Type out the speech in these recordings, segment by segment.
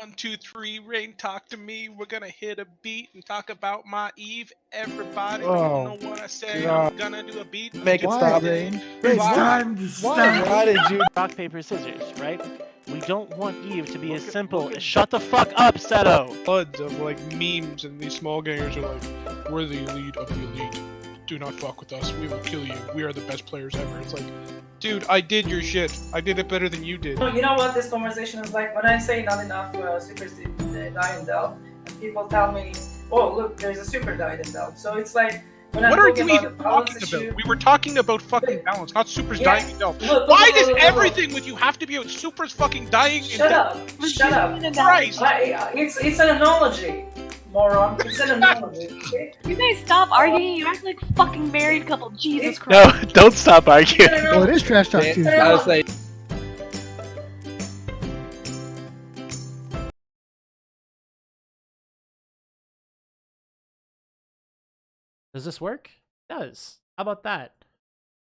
1, 2, 3, Rain, talk to me. We're gonna hit a beat and talk about my Eve. Everybody gonna know what I say. I'm gonna do a beat. Make it stop. Rain? It's Why? time to stop. Why did you? Rock, paper, scissors, right? We don't want Eve to be as simple as shut the fuck up, Seto! Buds of like memes, and these small gamers are like, we're the elite of the elite. Do not fuck with us. We will kill you. We are the best players ever. It's like, dude, I did your shit. I did it better than you did. You know what this conversation is like? When I say not enough supers die in Delve, and people tell me, oh look, there's a super died in Delve. So it's like, when What I'm are talking you about even the balance talking issue, about? We were talking about fucking balance, not supers Yeah. dying in Delph. Look, Why does look. everything with you have to be about supers fucking dying in Shut Delph? up! Shut up! Christ! It's an analogy, moron. It's an analogy. Okay? You guys stop arguing. You act like a fucking married couple. Jesus No, Christ. don't stop It's arguing. an Well, it analogy. is Trash Talk Tuesday. I was like, Does this work? It does. How about that?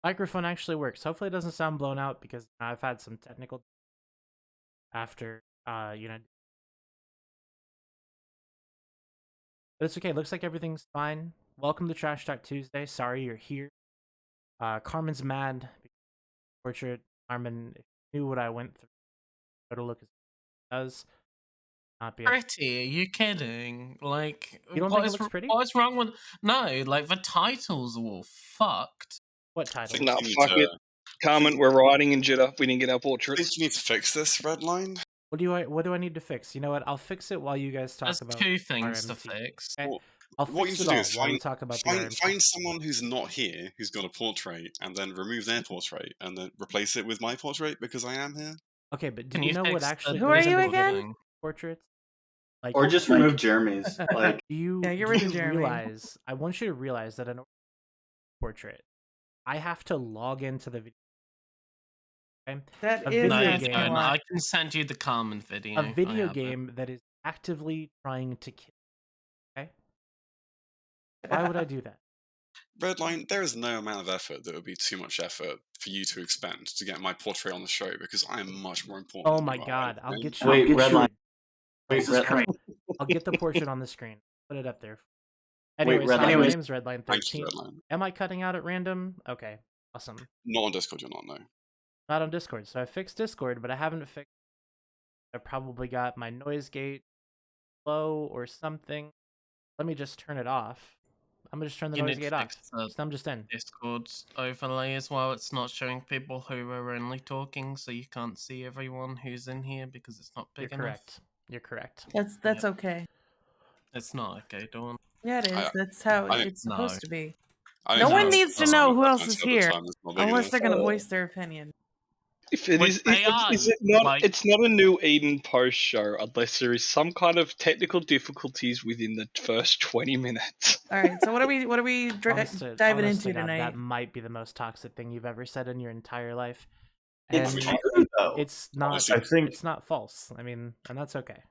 Microphone actually works. Hopefully it doesn't sound blown out because I've had some technical after but it's okay. Looks like everything's fine. Welcome to Trash Talk Tuesday. Sorry you're here. Carmen's mad because portrait. Carmen, if you knew what I went through, go to look as it does. Not be Pretty? Are you kidding? Like, You don't think it looks pretty? What's wrong with? No, like the titles are all fucked. What title? nah, fuck it. Carmen, we're riding in Jitter. We didn't get our I think portraits. you need to fix this red line. What do I need to fix? You know what? I'll fix it while you guys talk There's about two things to RMT. fix. Okay? Well, I'll what fix you it should do all is while you talk about the RMT. find someone who's not here, who's got a portrait, and then remove their portrait, and then replace it with my portrait because I am here. Okay, but do Can you you know fix what the actually Who are goes you into again? getting portraits? Like, Or just remove Jeremy's. Like, do you, Yeah, get do rid you of Jeremy. realize? I want you to realize that in order to portrait, I have to log into the video. Okay? That A is video No, game. you don't. I can send you the Carmen video. A video I have it. game that is actively trying to kill. Okay. Why would I do that? Red line, there is no amount of effort that would be too much effort for you to expend to get my portrait on the show because I am much more important. Oh than my you are, god! I'll okay? get you. Wait, I'll get red you line. a- Wait, Jesus red line. Christ. I'll get the portrait on the screen. Put it up there. Wait, Anyways, red hi, line. my name's Redline13. Thank you, red line. Am I cutting out at random? Okay, awesome. Not on Discord, you're not, no. Not on Discord. So I fixed Discord, but I haven't fixed. I probably got my noise gate low or something. Let me just turn it off. I'm gonna just turn the You noise need gate to off. fix the So I'm just in. Discord overlay as well. It's not showing people who are only talking, so you can't see everyone who's in here because it's not You're big enough. correct. You're correct. That's okay. It's not okay, Dawn. Yeah, it is. I- That's how I- it's No. supposed to be. I No think one it's- needs to it's know not who enough else time is to the here, time, it's not big unless enough. they're gonna voice their opinion. If it Which is, they are, is it not? like- It's not a new Eden post show unless there is some kind of technical difficulties within the first 20 minutes. All right. So what are we diving Honest to into God, tonight? That might be the most toxic thing you've ever said in your entire life. It's And true, though. it's not. Honestly, I think- it's not false. I mean, and that's okay.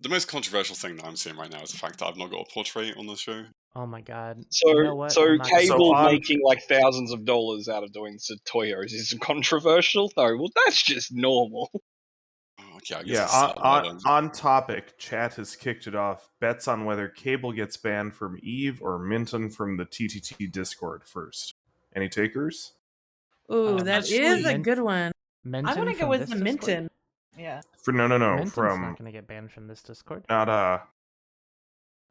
The most controversial thing that I'm seeing right now is the fact that I've not got a portrait on the show. Oh my God. So, You know what? I'm not gonna- Cable on- making like thousands of dollars out of doing Satoyos is controversial, though. Well, that's just normal. Oh, okay, I guess Yeah, it's sad, then. on topic, chat has kicked it off. Bets on whether Cable gets banned from Eve or Minton from the TTT Discord first. Any takers? Ooh, that actually, is a Mint- good one. Minton I'm gonna from go with this the Discord? Minton. Yeah. No, Minton's from not gonna get banned from this Discord. not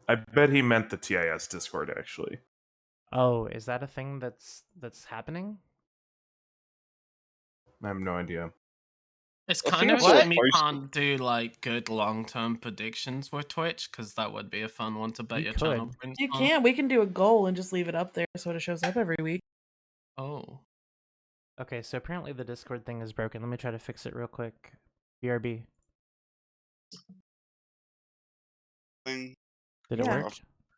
I bet he meant the TIS Discord actually. Oh, is that a thing that's happening? I have no idea. It's I kind think of it's a all shame you posted. can't do like good long-term predictions with Twitch, because that would be a fun one to bet You your channel could. prints You on. can. We can do a goal and just leave it up there so it shows up every week. Oh, Okay, so apparently the Discord thing is broken. Let me try to fix it real quick. BRB. Thing. Did it Yeah. work? I'm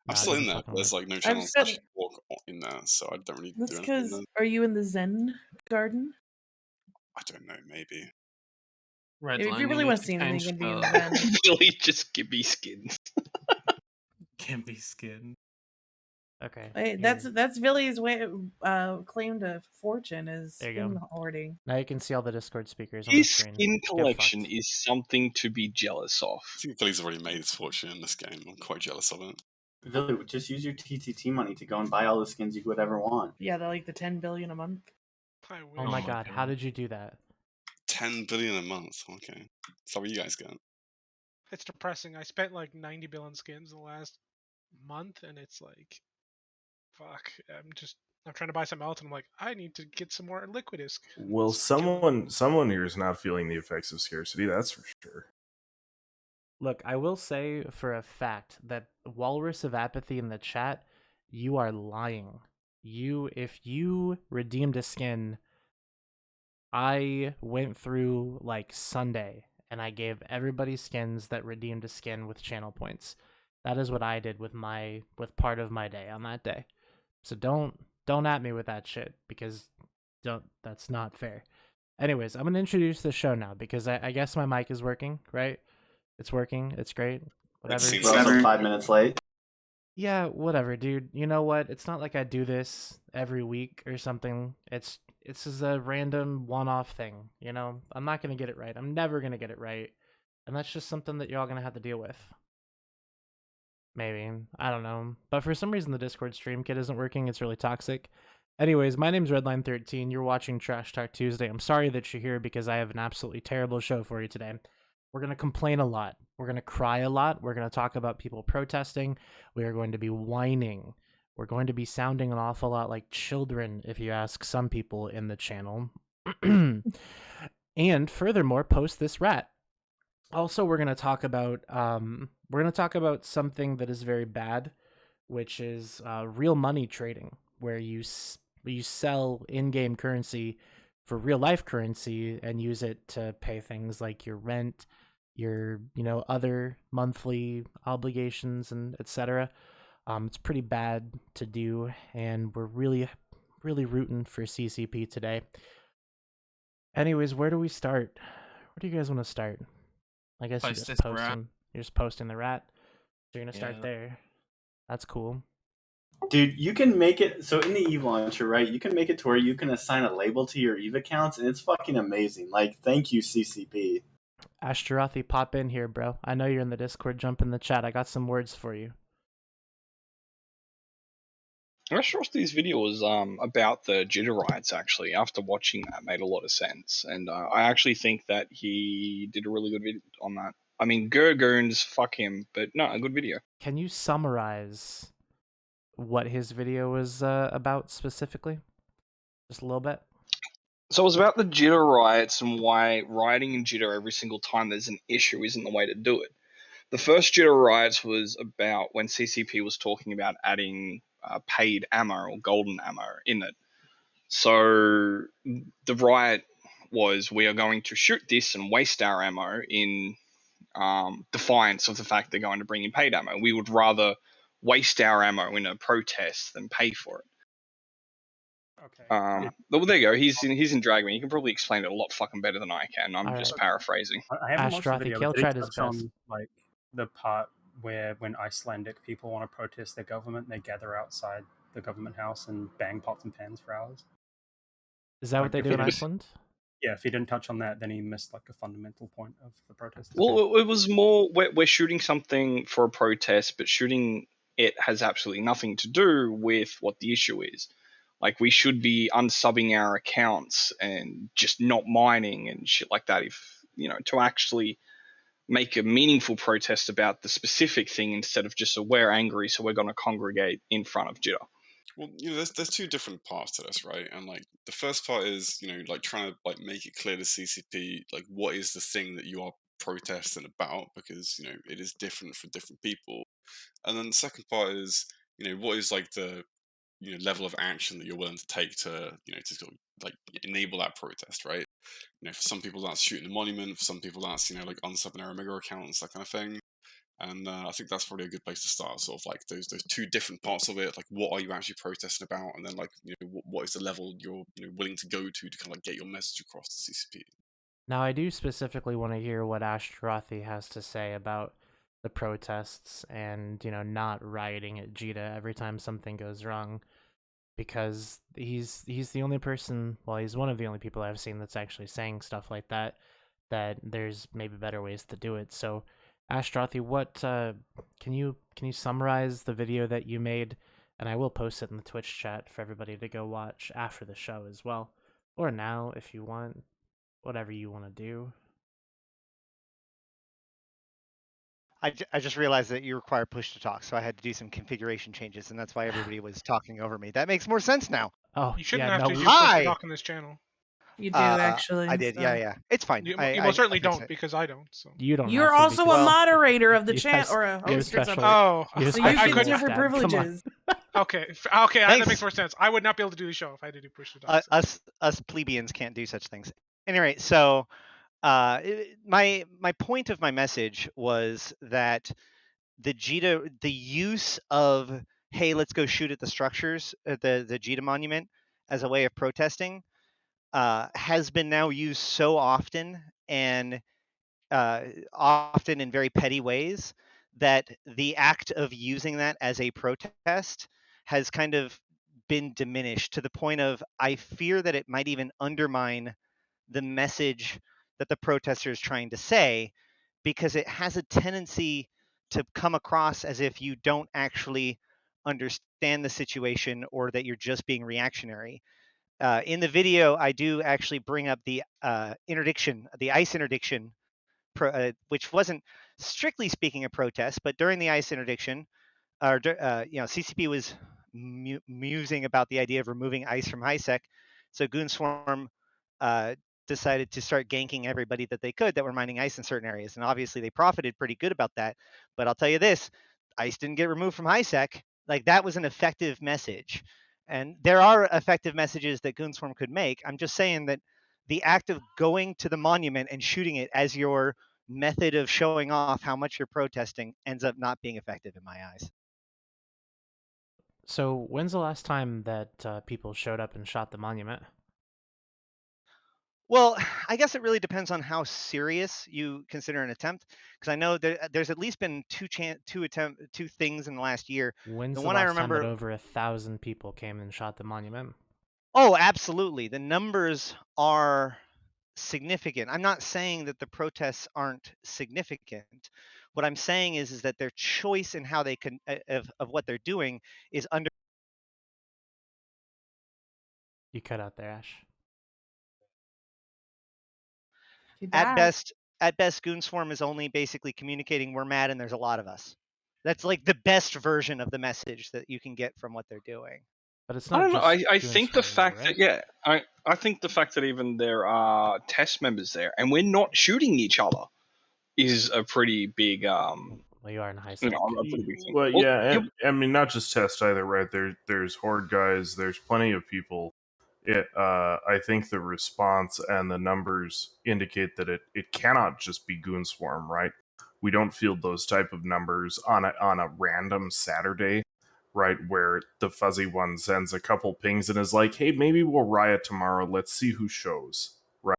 Nah, it still in doesn't there, fucking but there's work. like no channels to said- actually walk in there, so I don't really That's do anything. because Then. are you in the Zen garden? I don't know, maybe. Red If you line, really need want to to see anything, you change can be in the- the Zen. Really, just give me skins. Can be skin. Okay. Wait, here. that's Billy's way claim to fortune is There you skin go. hoarding. Now you can see all the Discord speakers on the His screen. skin Get collection fucked. is something to be jealous of. I think Billy's already made his fortune in this game. I'm quite jealous of it. Billy, just use your TTT money to go and buy all the skins you would ever want. Yeah, they're like the 10 billion a month. I Oh wish. my my god, how God. did you do that? 10 billion a month. Okay. So what you guys get? It's depressing. I spent like 90 bill on skins the last month, and it's like, fuck. I'm trying to buy something else, and I'm like, I need to get some more Liquidisk. Well, It's killing me. someone here is not feeling the effects of scarcity. That's for sure. Look, I will say for a fact that Walrus of Apathy in the chat, you are lying. If you redeemed a skin, I went through like Sunday and I gave everybody skins that redeemed a skin with channel points. That is what I did with part of my day on that day. So don't at me with that shit because that's not fair. Anyways, I'm gonna introduce the show now because I guess my mic is working, right? It's working. It's great. Whatever. seems We're also 5 minutes late. Yeah, whatever, dude. You know what? It's not like I do this every week or something. It's just a random one-off thing, you know? I'm not going to get it right. I'm never going to get it right. And that's just something that you're all going to have to deal with. Maybe. I don't know. But for some reason the Discord stream kit isn't working. It's really toxic. Anyways, my name's Redline13. You're watching Trash Talk Tuesday. I'm sorry that you're here because I have an absolutely terrible show for you today. We're going to complain a lot. We're going to cry a lot. We're going to talk about people protesting. We are going to be whining. We're going to be sounding an awful lot like children, if you ask some people in the channel. And furthermore, post this rat. Also, we're going to talk about something that is very bad, which is real money trading, where you sell in-game currency for real life currency and use it to pay things like your rent, your other monthly obligations, and etc. It's pretty bad to do, and we're really rooting for CCP today. Anyways, where do we start? Where do you guys want to start? I guess Post you're this rat. just posting the rat. So you're gonna start Yeah. there. That's cool. Dude, you can make it so in the Eve launcher, right? You can make it to where you can assign a label to your Eve accounts, and it's fucking amazing. Like, thank you, CCP. Ashtarothi, pop in here, bro. I know you're in the Discord. Jump in the chat. I got some words for you. Ashtarathi's video was about the jitter riots, actually. After watching that, made a lot of sense. And I actually think that he did a really good video on that. I mean, Gurgoons, fuck him, but no, a good video. Can you summarize what his video was about specifically? Just a little bit? So it was about the jitter riots and why rioting in jitter every single time there's an issue isn't the way to do it. The first jitter riots was about when CCP was talking about adding paid ammo or golden ammo in it. So the riot was, we are going to shoot this and waste our ammo in defiance of the fact they're going to bring in paid ammo. We would rather waste our ammo in a protest than pay for it. Okay. Well, there you go. He's in Dragman. He can probably explain it a lot fucking better than I can. I'm just paraphrasing. I haven't watched the Ashtarothi, video, Kale but did tried he his touch best. on like the part where when Icelandic people want to protest their government, they gather outside the government house and bang pots and pans for hours? Is that what they if do he in didn't- Iceland? Yeah, if he didn't touch on that, then he missed like a fundamental point of the protest. Well, it was more we're shooting something for a protest, but shooting it has absolutely nothing to do with what the issue is. Like, we should be unsubbing our accounts and just not mining and shit like that. If to actually make a meaningful protest about the specific thing instead of just we're angry, so we're going to congregate in front of jitter. Well, there's two different parts to this, right? And like the first part is, like trying to like make it clear to CCP like what is the thing that you are protesting about, because it is different for different people. And then the second part is, what is like the level of action that you're willing to take to to sort of, like enable that protest, right? For some people that's shooting a monument, for some people that's like unsubbing their Omega accounts, that kind of thing. And I think that's probably a good place to start. Sort of like those two different parts of it. Like, what are you actually protesting about, and then like what is the level you're willing to go to kind of like get your message across to CCP. Now, I do specifically want to hear what Ashtarothi has to say about the protests and, you know, not rioting at JITA every time something goes wrong, because he's the only person, well, he's one of the only people I've seen that's actually saying stuff like that there's maybe better ways to do it. So Ashtrothy, what can you summarize the video that you made, and I will post it in the Twitch chat for everybody to go watch after the show as well, or now if you want, whatever you want to do. I just realized that you require push to talk, so I had to do some configuration changes, and that's why everybody was talking over me. That makes more sense now. Oh, You shouldn't yeah, have no, to do we- push to Hi! talk on this channel. You do actually. I did, so- yeah. It's fine. You I most certainly fixed don't it. because I don't. So. You don't. You're have to also a because moderator of the you channel have- or a you have host or something. special- Oh, you have So you I get couldn't. different Dad, come on. privileges. Okay, okay, that Thanks. makes more sense. I would not be able to do the show if I had to do push to talk. Us plebeians can't do such things. Anyway, so my point of my message was that the use of, hey, let's go shoot at the structures, the JITA monument, as a way of protesting, has been now used so often and often in very petty ways that the act of using that as a protest has kind of been diminished to the point of, I fear that it might even undermine the message that the protester is trying to say, because it has a tendency to come across as if you don't actually understand the situation or that you're just being reactionary. In the video, I do actually bring up the interdiction, the ICE interdiction, which wasn't strictly speaking a protest, but during the ICE interdiction, CCP was musing about the idea of removing ICE from HISEC. So Goon Swarm decided to start ganking everybody that they could that were mining ICE in certain areas. And obviously they profited pretty good about that. But I'll tell you this, ICE didn't get removed from HISEC. Like, that was an effective message. And there are effective messages that Goon Swarm could make. I'm just saying that the act of going to the monument and shooting it as your method of showing off how much you're protesting ends up not being effective in my eyes. So when's the last time that people showed up and shot the monument? Well, I guess it really depends on how serious you consider an attempt, because I know there's at least been two things in the last year. When's the one last I remember, time that over 1,000 people came and shot the monument? Oh, absolutely. The numbers are significant. I'm not saying that the protests aren't significant. What I'm saying is that their choice in how they can of what they're doing is under. You cut out there, Ash. At best, Goon Swarm is only basically communicating we're mad and there's a lot of us. That's like the best version of the message that you can get from what they're doing. But it's I not don't know. just I Goon think the Swarm, fact though, right? that I think the fact that even there are test members there and we're not shooting each other is a pretty big Well, you are in high you school. know, a pretty big thing. Well, Well, yeah, you- and, I mean, not just test either, right? There's horde guys. There's plenty of people. I think the response and the numbers indicate that it cannot just be Goon Swarm, right? We don't field those type of numbers on a random Saturday, right? Where the fuzzy one sends a couple pings and is like, "Hey, maybe we'll riot tomorrow. Let's see who shows." Right?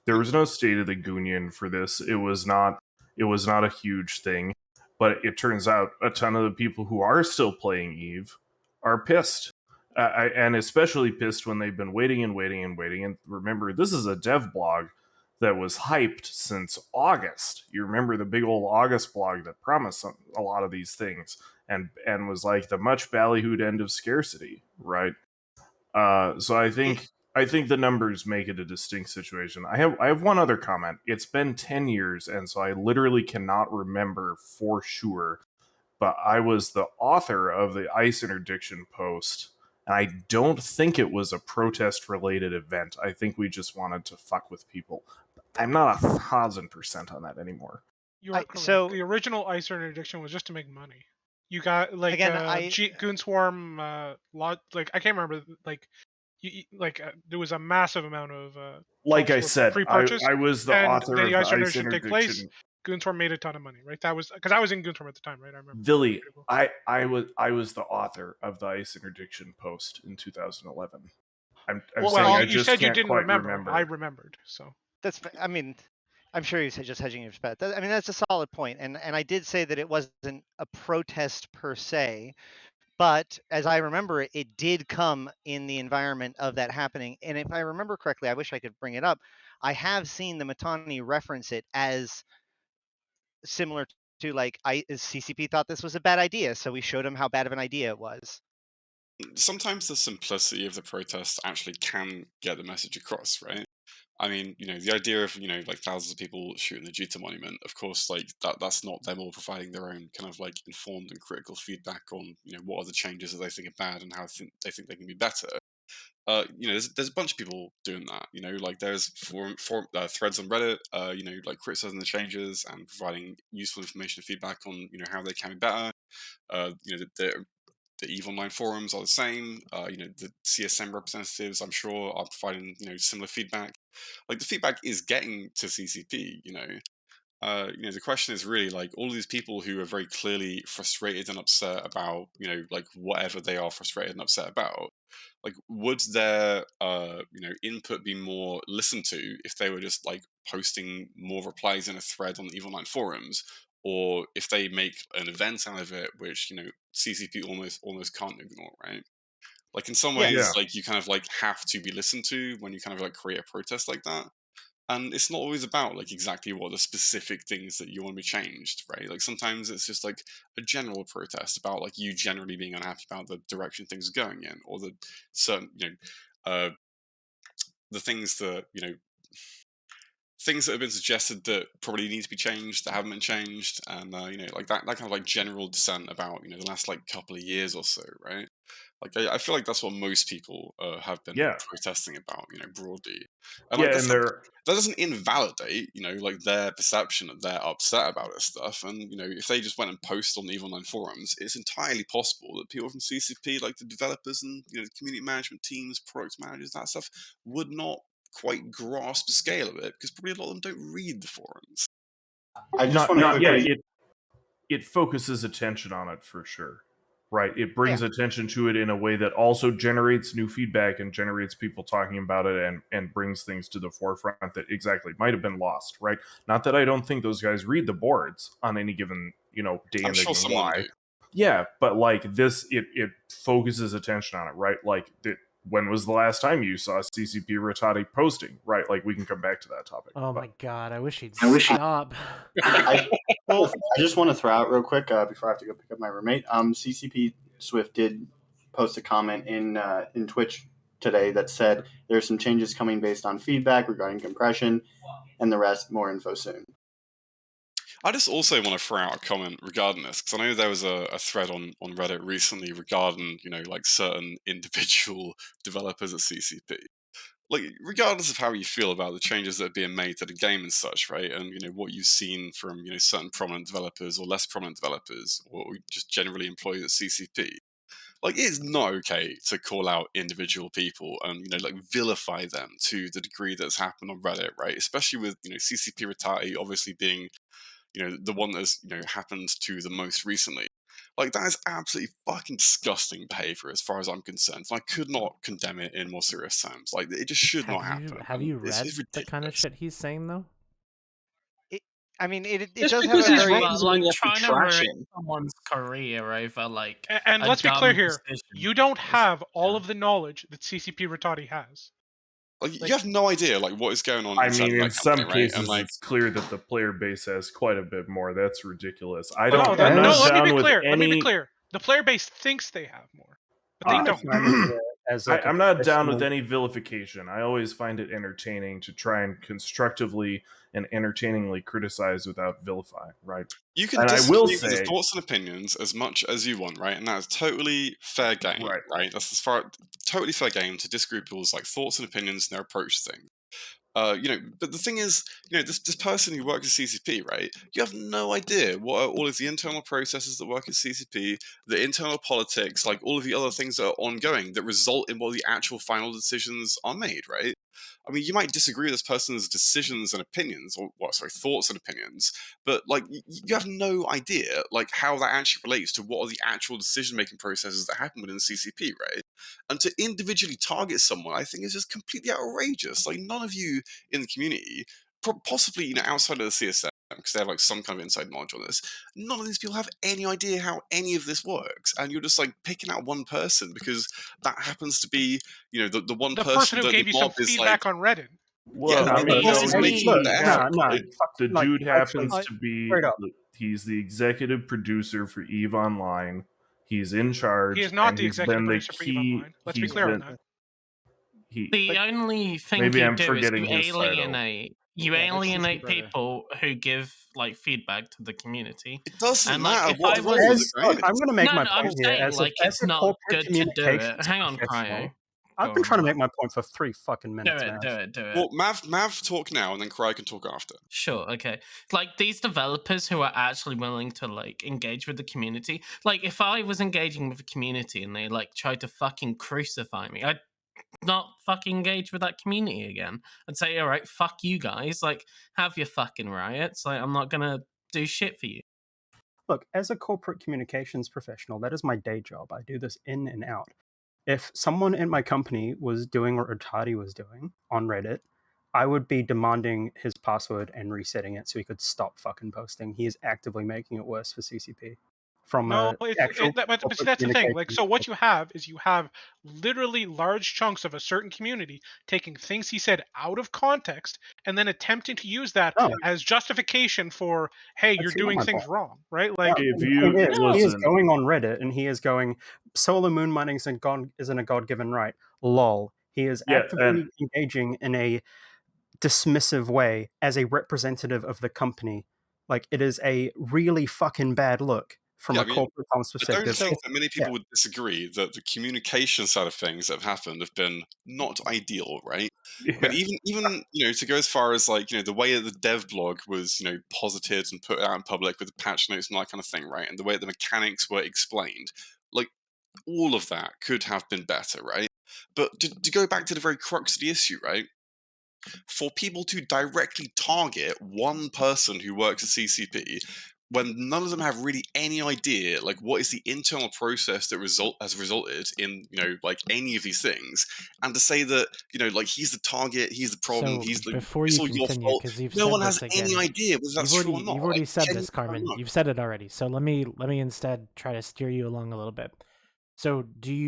There was no State of the Goonion for this. It was not a huge thing. But it turns out a ton of the people who are still playing Eve are pissed. And especially pissed when they've been waiting and waiting and waiting. And remember, this is a dev blog that was hyped since August. You remember the big old August blog that promised a lot of these things and was like the much ballyhooed end of scarcity, right? So I think the numbers make it a distinct situation. I have one other comment. It's been 10 years, and so I literally cannot remember for sure. But I was the author of the ICE interdiction post, and I don't think it was a protest-related event. I think we just wanted to fuck with people. I'm not 1,000% on that anymore. You are correct. so- The original ICE interdiction was just to make money. You got like Again, Goon Swarm, like I can't remember, like there was a massive amount of Like I votes were said, pre-purchased, I was the and author then of the ICE the ICE interdiction take place. interdiction. Goon Swarm made a ton of money, right? That was because I was in Goon Swarm at the time, right? I remember. Villy, I was the author of the ICE interdiction post in 2011. I'm saying I you just said you can't didn't quite remember. remember. I remembered, so That's, I mean, I'm sure he's just hedging his bet. I mean, that's a solid point, and I did say that it wasn't a protest per se, but as I remember it, it did come in the environment of that happening. And if I remember correctly, I wish I could bring it up. I have seen the Matani reference it as similar to like CCP thought this was a bad idea, so we showed him how bad of an idea it was. Sometimes the simplicity of the protest actually can get the message across, right? I mean, the idea of, like thousands of people shooting the Jita monument, of course, like that's not them all providing their own kind of like informed and critical feedback on, what are the changes that they think are bad and how they think they can be better. There's a bunch of people doing that, like there's threads on Reddit, like criticizing the changes and providing useful information and feedback on, how they can be better. The EVE Online forums are the same. The CSM representatives, I'm sure, are providing similar feedback. Like the feedback is getting to CCP. The question is really like all of these people who are very clearly frustrated and upset about like whatever they are frustrated and upset about. Like, would their input be more listened to if they were just like posting more replies in a thread on the EVE Online forums? Or if they make an event out of it, which CCP almost can't ignore, right? Like in some ways, Yeah. like you kind of like have to be listened to when you kind of like create a protest like that. And it's not always about like exactly what the specific things that you want to be changed, right? Like sometimes it's just like a general protest about like you generally being unhappy about the direction things are going in, or the certain the things that things that have been suggested that probably need to be changed that haven't been changed, and like that kind of like general dissent about the last like couple of years or so, right? Like I feel like that's what most people have been Yeah. protesting about, broadly, and Yeah, like and they're that doesn't invalidate like their perception that they're upset about this stuff, and if they just went and posted on the EVE Online forums, it's entirely possible that people from CCP, like the developers and the community management teams, product managers, that stuff, would not quite grasp the scale of it because probably a lot of them don't read the forums. I just want to quickly. It focuses attention on it for sure, right? It brings Yeah. attention to it in a way that also generates new feedback and generates people talking about it and brings things to the forefront that exactly might have been lost, right? Not that I don't think those guys read the boards on any given day I'm and sure they some can of them lie. do. Yeah, but like this, it focuses attention on it, right? Like when was the last time you saw CCP Rattatti posting, right? Like we can come back to that topic. Oh but- my god, I wish he'd stop. I just want to throw out real quick before I have to go pick up my roommate. CCP Swift did post a comment in Twitch today that said there's some changes coming based on feedback regarding compression, and the rest, more info soon. I just also want to throw out a comment regarding this because I know there was a thread on Reddit recently regarding like certain individual developers at CCP. Like, regardless of how you feel about the changes that are being made to the game and such, right? And what you've seen from certain prominent developers or less prominent developers, or just generally employees at CCP, like it is not okay to call out individual people and like vilify them to the degree that's happened on Reddit, right? Especially with CCP Rattatti obviously being the one that's happened to the most recently. Like that is absolutely fucking disgusting behavior as far as I'm concerned. I could not condemn it in more serious terms. Like it just should not happen. Have you It's read the kind of shit he's saying though? I mean, it Just does have because a he's very right doesn't mean you have to trying to trash ruin him. someone's career over like And a let's be dumb clear here: decision. you don't have all of the knowledge that CCP Rattatti has. Like you have no idea like what is going on. I inside mean, that in some company, right? cases, And like, it's clear that the player base has quite a bit more. That's ridiculous. I Oh, don't. no, I'm not let me down be with clear. Let me be any. clear. The player base thinks they have more, but they I don't. find it as like a I'm not down with professional- any vilification. I always find it entertaining to try and constructively and entertainingly criticize without vilifying, right? you can and I disagree will with the say, thoughts and opinions as much as you want, right? And that's totally fair game, right? That's as far totally fair game to disagree with people's like thoughts and opinions and their approach to things. But the thing is, this person who works at CCP, right? You have no idea what are all of the internal processes that work at CCP, the internal politics, like all of the other things that are ongoing that result in what the actual final decisions are made, right? I mean, you might disagree with this person's decisions and opinions, or thoughts and opinions, but like you have no idea like how that actually relates to what are the actual decision-making processes that happen within CCP, right? And to individually target someone, I think is just completely outrageous. Like none of you in the community possibly, outside of the CSM, because they have like some kind of inside knowledge on this, none of these people have any idea how any of this works, and you're just like picking out one person because that happens to be, the one The person person who that gave the you some mob is feedback like. on Reddit. Well, Yeah, I mean, this is making look, the no, effort, right? the like, dude happens actually, to be, straight up. he's the executive producer for EVE Online. He's in charge, He is not and the he's executive been the producer for EVE key. Online. Let's be He's clear on been that. The only thing maybe you I'm do is forgetting you his title. alienate people who give like feedback to the community. It doesn't and like matter if what I role was, is it, right? I'm going to make no, my no, I'm point here. saying like it's not corporate good to do it. communications Hang on, professional, Cryo. I've Go been on. trying to make my point for 3 fucking minutes, man. Do it. Well, Mav talk now, and then Cry can talk after. Sure, okay. Like these developers who are actually willing to like engage with the community. Like if I was engaging with the community and they like tried to fucking crucify me, I'd not fucking engage with that community again. I'd say, all right, fuck you guys. Like have your fucking riots. Like I'm not gonna do shit for you. Look, as a corporate communications professional, that is my day job. I do this in and out. If someone in my company was doing what Rattatti was doing on Reddit, I would be demanding his password and resetting it so he could stop fucking posting. He is actively making it worse for CCP. From No, actual but that's the thing. Like, so what you have is you have literally large chunks of a certain community taking things he said out of context and then attempting to use that as justification for, hey, you're That's not doing my things point. wrong, right? Like, The point is, he is going on Reddit and he is going, solar moon mining isn't a God-given right. Lol. He is actively engaging in a dismissive way as a representative of the company. Like, it is a really fucking bad look from a corporate comms I don't perspective. think that many people would disagree that the communication side of things that have happened have been not ideal, right? I mean, even to go as far as like the way that the dev blog was posited and put out in public with the patch notes and that kind of thing, right? And the way the mechanics were explained, like all of that could have been better, right? But to go back to the very crux of the issue, right? For people to directly target one person who works at CCP, when none of them have really any idea, like what is the internal process that has resulted in like any of these things, and to say that like he's the target, he's the problem, So he's like before it's you all your continue, fault. because you've No said one this has any again, idea whether that's true or not. you've already Like, said this, genuinely Carmen. don't know. You've said it already. So let me instead try to steer you along a little bit. So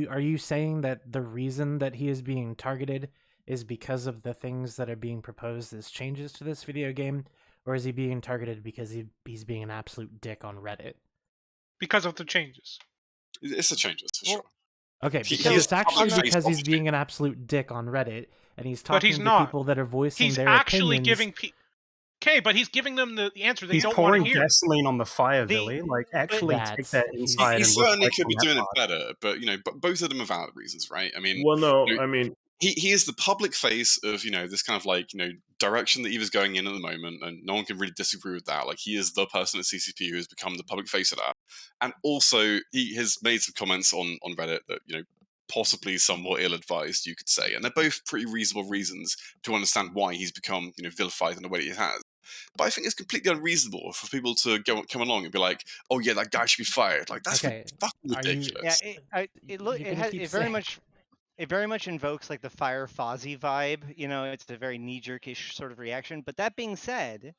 are you saying that the reason that he is being targeted is because of the things that are being proposed as changes to this video game, or is he being targeted because he's being an absolute dick on Reddit? because of the changes. It's the changes for sure. Okay, He because is it's actually public because face he's being an absolute dick on Reddit, and he's But he's talking to not. people that are voicing He's their actually opinions. giving Okay, but he's giving them the answer they He's don't want to pouring hear. gasoline on the fire, Billy. Like, actually take that inside He and certainly reflect could on be that doing part. it better, but both of them are valid reasons, right? I mean, Well, no, I mean, he is the public face of this kind of like direction that he was going in at the moment, and no one can really disagree with that. Like, he is the person at CCP who has become the public face of that, and also he has made some comments on Reddit that possibly somewhat ill-advised, you could say, and they're both pretty reasonable reasons to understand why he's become vilified in the way that he has. But I think it's completely unreasonable for people to come along and be like, "Oh yeah, that guy should be fired." Like, that's fucking ridiculous. It very much invokes like the Fire Fozzie vibe. It's a very knee-jerkish sort of reaction. But that being said,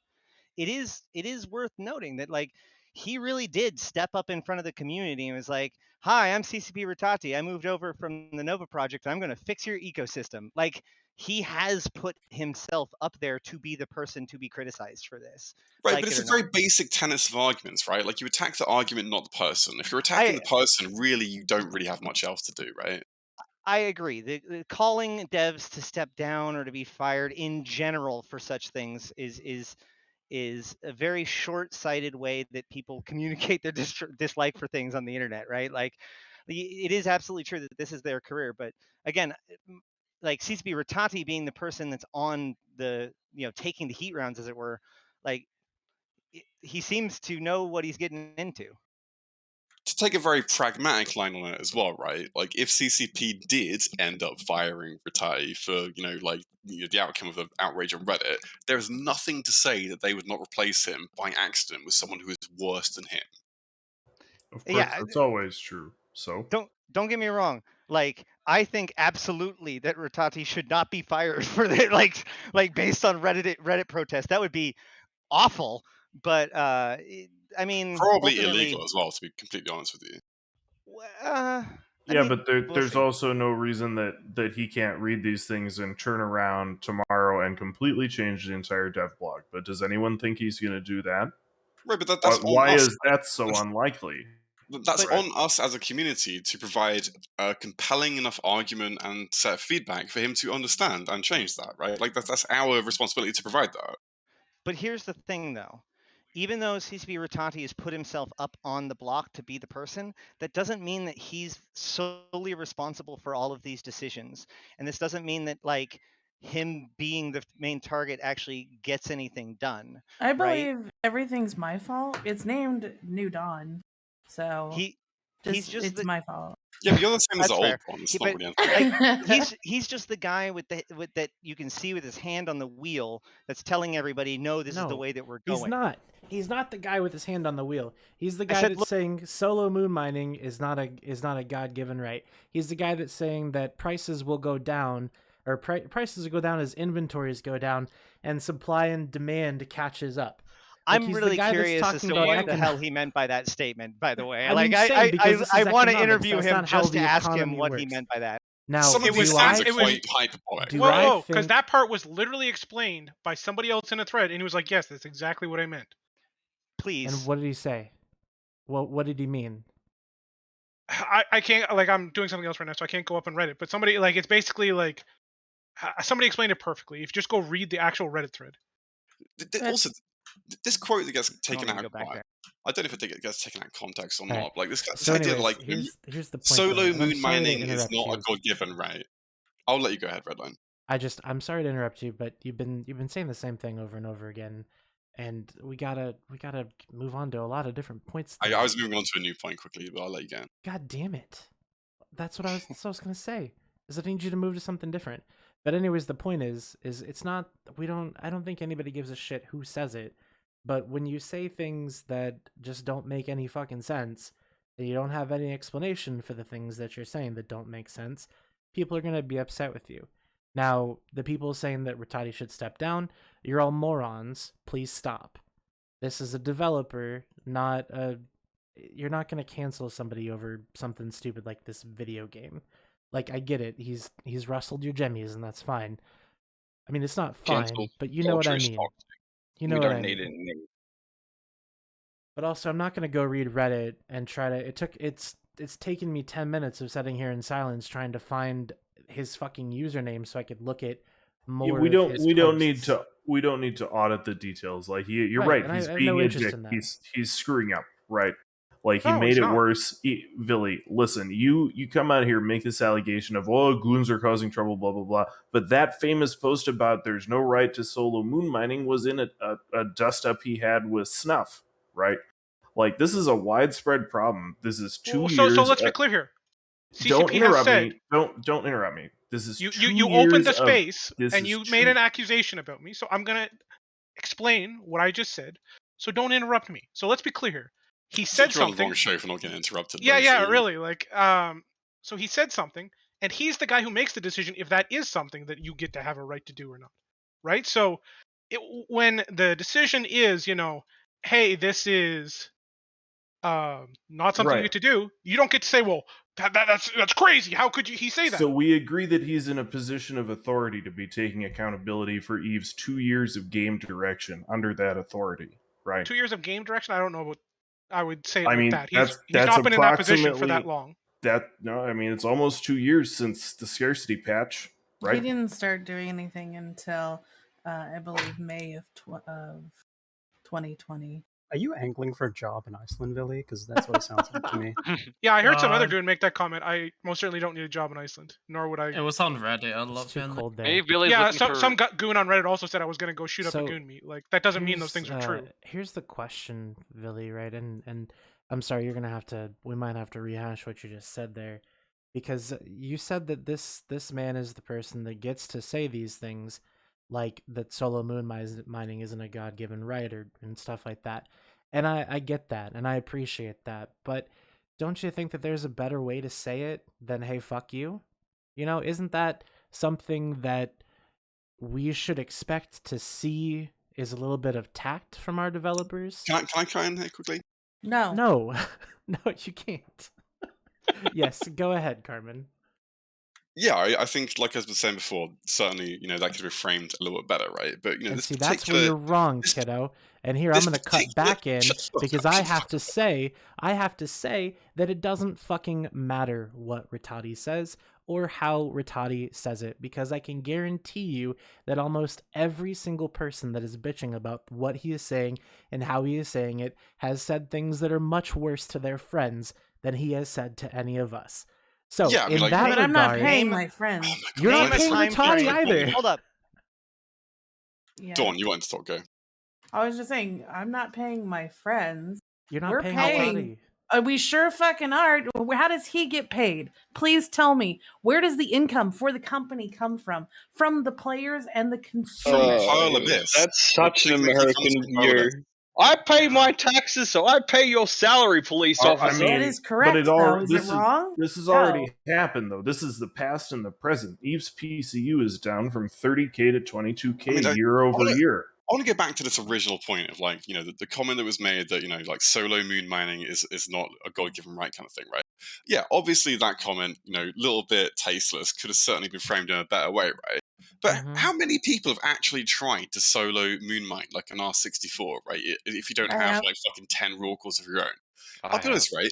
it is worth noting that like he really did step up in front of the community and was like, "Hi, I'm CCP Rattatti. I moved over from the Nova project. And I'm going to fix your ecosystem." Like, he has put himself up there to be the person to be criticized for this. Right, like but it's it a or very not. basic tenets of arguments, right? Like, you attack the argument, not the person. If you're attacking the person, really, you don't really have much else to do, right? I agree. The calling devs to step down or to be fired in general for such things is a very short-sighted way that people communicate their dislike for things on the internet, right? Like, it is absolutely true that this is their career, but again, like CCP Rattatti being the person that's on the taking the heat rounds, as it were, like he seems to know what he's getting into. To take a very pragmatic line on it as well, right? Like, if CCP did end up firing Rattatti for, the outcome of the outrage on Reddit, there's nothing to say that they would not replace him by accident with someone who is worse than him. Of course, that's always true. So don't get me wrong. Like, I think absolutely that Rattatti should not be fired for the, like based on Reddit protest. That would be awful. But I mean, Probably ultimately, illegal as well, to be completely honest with you. I Yeah, mean, but we'll there's see. also no reason that he can't read these things and turn around tomorrow and completely change the entire dev blog. But does anyone think he's going to do that? Right, but that's on Why us. is that so unlikely? That's Right. on us as a community to provide a compelling enough argument and set of feedback for him to understand and change that, right? Like that's our responsibility to provide that. But here's the thing, though. Even though CCP Rattatti has put himself up on the block to be the person, that doesn't mean that he's solely responsible for all of these decisions. And this doesn't mean that, like, him being the main target actually gets anything done. I right? believe everything's my fault. It's named New Dawn, so He's just it's the my fault. Yeah, but you're the same as the That's old fair. one. It's He- not but really like he's just the guy with that you can see with his hand on the wheel that's telling everybody, no, this is the No, way that we're he's going. not. He's not the guy with his hand on the wheel. He's the I guy said, that's look- saying solo moon mining is not a God-given right. He's the guy that's saying that prices will go down, or prices will go down as inventories go down and supply and demand catches up. Like, I'm he's really the guy curious that's as talking to about what the hell he meant by that statement, by the way. I Like mean, same, because this I is want to economics. interview That's him not how just to the ask him economy what he works. meant by that. Now, Some of these things are quite hyperbolic. do Whoa, I whoa, because think that part was literally explained by somebody else in a thread, and he was like, "Yes, that's exactly what I meant." Please. And what did he say? What did he mean? I can't, like, I'm doing something else right now, so I can't go up on Reddit. But somebody, like, it's basically like somebody explained it perfectly. If you just go read the actual Reddit thread. Also, this quote that gets I don't taken need to out. go back there. I don't know if it gets taken out of context or All right. not. Like this So idea that, anyways, like here's the point, solo Billy, and I'm moon sorry to mining is interrupt not a you. God-given right. I'll let you go ahead, Redline. I'm sorry to interrupt you, but you've been saying the same thing over and over again, and we gotta move on to a lot of different points. I was moving on to a new point quickly, but I'll let you go. God damn it! That's what I was gonna say. Is I need you to move to something different. But anyways, the point is it's not. I don't think anybody gives a shit who says it. But when you say things that just don't make any fucking sense, and you don't have any explanation for the things that you're saying that don't make sense, people are gonna be upset with you. Now, the people saying that Rattatti should step down, you're all morons. Please stop. This is a developer, not a. You're not gonna cancel somebody over something stupid like this video game. Like, I get it. He's rustled your jemmies, and that's fine. I mean, it's not fine, Cancel but you know what I culture is mean. toxic. You know We what don't I need mean. it. But also, I'm not gonna go read Reddit and try to. It's taken me 10 minutes of sitting here in silence trying to find his fucking username so I could look at more. We of his don't need posts. to audit the details. Like you're Right, right. and I He's have being no a interest dick. in that. He's screwing up. Right. Like he No, made he's it not. worse. Billy, listen. You come out here, make this allegation of goons are causing trouble, blah blah blah. But that famous post about there's no right to solo moon mining was in a dust up he had with Snuff. Right. Like this is a widespread problem. This is 2 Well, years. so let's be clear here. Don't CCP has interrupt said me. Don't interrupt me. This is you 2 opened years the of space this and is you made two. an accusation about me, so I'm gonna explain what I just said. So don't interrupt me. So let's be clear here. He I said think you're on the something. wrong show for not getting interrupted. Yeah, basically. really. Like, so he said something, and he's the guy who makes the decision if that is something that you get to have a right to do or not, right? So, when the decision is, hey, this is not something you Right. get to do, you don't get to say, well, that's crazy. How could he say that? So we agree that he's in a position of authority to be taking accountability for Eve's 2 years of game direction under that authority, right? 2 years of game direction. I don't know what I would say it I like mean, that. He's that's not been in that position for that approximately long. it's almost 2 years since the scarcity patch, He right? didn't start doing anything until I believe May of 2020. Are you angling for a job in Iceland, Billy? Because that's what it sounds like to me. Yeah, I heard some other dude make that comment. I most certainly don't need a job in Iceland, nor would I. It was on Reddit. I It's love too it. cold there. Maybe Billy's Yeah, looking for. some goon on Reddit also said I was gonna go shoot up a So, goon meet. Like that doesn't mean those things are true. Here's the question, Billy, right? And I'm sorry, we might have to rehash what you just said there, because you said that this man is the person that gets to say these things, like that solo moon mining isn't a God-given right and stuff like that. And I get that, and I appreciate that, but don't you think that there's a better way to say it than "Hey, fuck you"? Isn't that something that we should expect to see is a little bit of tact from our developers? Can I come in here quickly? No. No. No, you can't. Yes, go ahead, Carmen. Yeah, I think, like I was saying before, certainly, that could be framed a little bit better, right? But, And this see, that's where particular... you're wrong, kiddo. And here I'm this going to cut particular... back in Shut the fuck because up, I shut the have fuck to say that it doesn't fucking matter what Rattatti says or how Rattatti says it, because I can guarantee you that almost every single person that is bitching about what he is saying and how he is saying it has said things that are much worse to their friends than he has said to any of us. So Yeah, I mean, in like... that But I'm not regard, paying my friends. Oh my God, you're not Name a paying time Rattatti frame. either. Hold up. Yeah. Dawn, you wanted to talk, go. I was just saying, I'm not paying my friends. You're not We're paying paying. Rattatti. We sure fucking are. How does he get paid? Please tell me. Where does the income for the company come from? From the players and the From consumers. Pearl Abyss. That's such an Technically comes American from Pearl Abyss. view. I pay my taxes, so I pay your salary, police officer. That is correct, though. Is it wrong? This has No. already happened, though. This is the past and the present. Eve's PCU is down from 30K to 22K year over year. I want to go back to this original point of the comment that was made that solo moon mining is not a God-given right kind of thing, right? Yeah, obviously that comment, little bit tasteless, could have certainly been framed in a better way, right? But how many people have actually tried to solo moon mine like an R64, right? If you don't have like fucking 10 raw cores of your own. I'll be honest, right?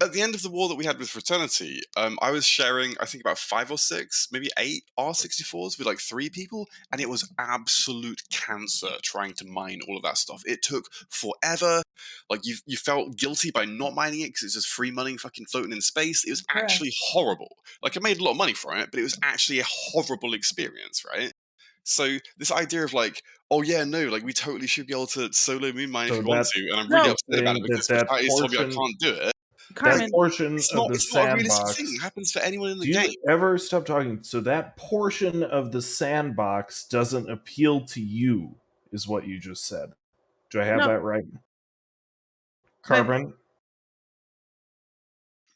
At the end of the war that we had with Fraternity, I was sharing, I think, about 5 or 6, maybe 8 R64s with like 3 people, and it was absolute cancer trying to mine all of that stuff. It took forever. Like, you felt guilty by not mining it because it's just free money fucking floating in space. It was actually horrible. Like, I made a lot of money from it, but it was actually a horrible experience, right? So this idea of like, oh yeah, no, like we totally should be able to solo moon mine if we want to, and I'm really upset about it because Fraternity told me I can't do it. That portion it's of not the a realistic sandbox. thing. It happens for anyone in the Do game. you ever stop talking? So that portion of the sandbox doesn't appeal to you, is what you just said. Do I have No. that right? Carbon?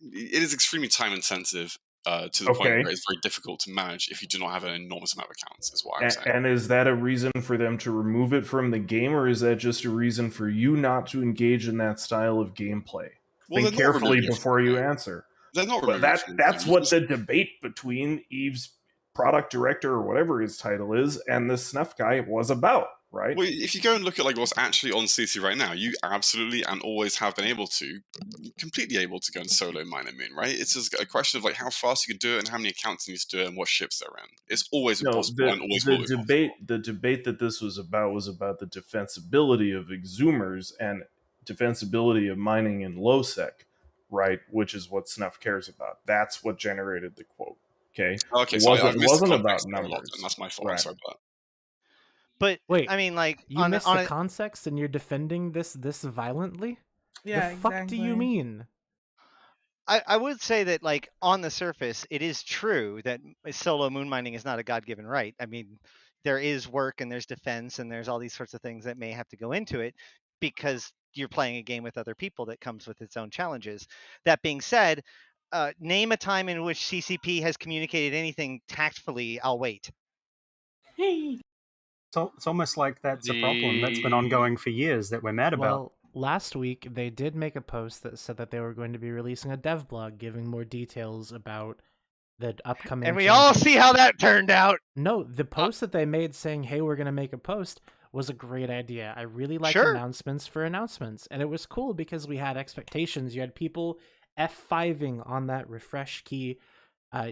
It is extremely time intensive to the point where it's very difficult to manage if you do not have an enormous amount of accounts, is what I'm saying. And is that a reason for them to remove it from the game, or is that just a reason for you not to engage in that style of gameplay? Well, Think carefully before you answer. They're not But that's what the debate between Eve's product director, or whatever his title is, and the snuff guy was about, right? Well, if you go and look at like what's actually on CC right now, you absolutely and always have been able to, completely able to go and solo mine a moon, right? It's just a question of like how fast you can do it and how many accounts you need to do it and what ships they're in. It's always possible and always will be. The debate that this was about the defensibility of exhumers and defensibility of mining in low sec, right? Which is what Snuff cares about. That's what generated the quote. Okay. Okay, It so wasn't, I've missed the wasn't about context there a lot, numbers. and that's my fault. Right. I'm sorry about that. But wait, I mean, like you missed the context and you're defending this violently? Yeah, the fuck do you mean? I would say that, like, on the surface, it is true that solo moon mining is not a God-given right. I mean, there is work and there's defense and there's all these sorts of things that may have to go into it because you're playing a game with other people that comes with its own challenges. That being said, name a time in which CCP has communicated anything tactfully. I'll wait. It's almost like that's a problem that's been ongoing for years that we're mad about. Well, last week they did make a post that said that they were going to be releasing a dev blog giving more details about the upcoming and we all see how that turned out. No, the post that they made saying, hey, we're going to make a post was a great idea. I really like announcements for announcements. And it was cool because we had expectations. You had people F5ing on that refresh key.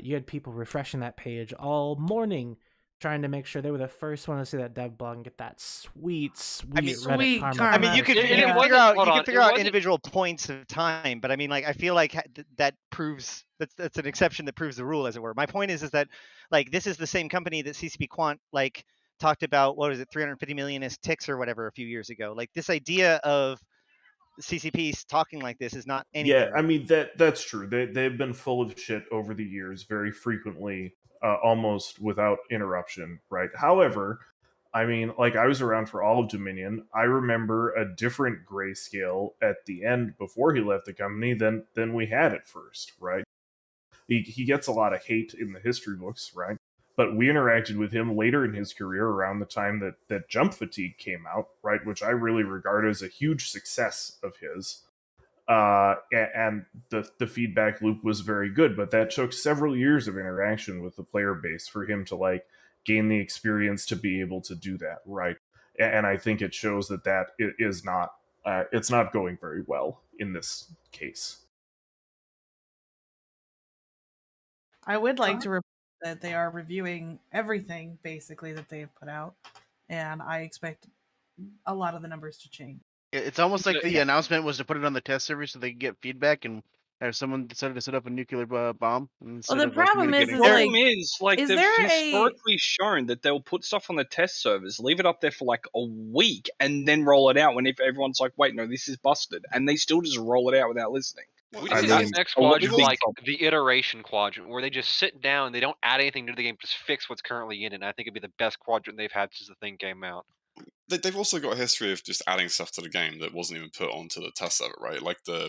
You had people refreshing that page all morning, trying to make sure they were the first one to see that dev blog and get that sweet Reddit karma. I mean, you could figure out individual points of time, but I mean, like, I feel like that proves that's an exception that proves the rule, as it were. My point is that, like, this is the same company that CCP Quant like talked about. What was it, 350 million as ticks or whatever a few years ago? Like, this idea of CCP talking like this is not anything. Yeah, I mean that's true. They've been full of shit over the years, very frequently, almost without interruption, right? However, I mean, like, I was around for all of Dominion. I remember a different grayscale at the end before he left the company than we had at first, right? He gets a lot of hate in the history books, right? But we interacted with him later in his career around the time that Jump Fatigue came out, right? Which I really regard as a huge success of his. And the feedback loop was very good, but that took several years of interaction with the player base for him to like gain the experience to be able to do that, right? And I think it shows that it is not it's not going very well in this case. I would like to report that they are reviewing everything basically that they have put out, and I expect a lot of the numbers to change. It's almost like the announcement was to put it on the test server so they could get feedback and have someone decided to set up a nuclear bomb instead the of problem is communicating. The problem is, like, is they've there historically shown that they'll put stuff on the test servers, leave it up there for like a week, and then roll it out when if everyone's like, wait, no, this is busted. And they still just roll it out without listening. We just need the next quadrant, like the iteration quadrant, where they just sit down, they don't add anything to the game, just fix what's currently in it. And I think it'd be the best quadrant they've had since the thing came out. They've also got a history of just adding stuff to the game that wasn't even put onto the test server, right? Like the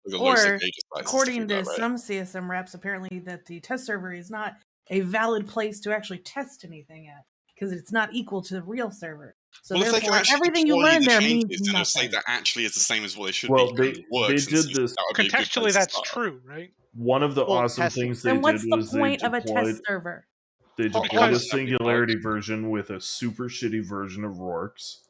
Los Or Ages sites and stuff according like to that, right? some CSM reps, apparently that the test server is not a valid place to actually test anything at because it's not equal to the real server. So Well, if they can therefore, actually everything you deploy learn the there changes means in a nothing. state that actually is the same as what they should Well, be, they works did and this that would be a good place Contextually, to that's start. true, right? One of the Well, awesome things they then did what's the was they point of a deployed test server? they Well, deployed a because- singularity version with a super shitty version of Rorks,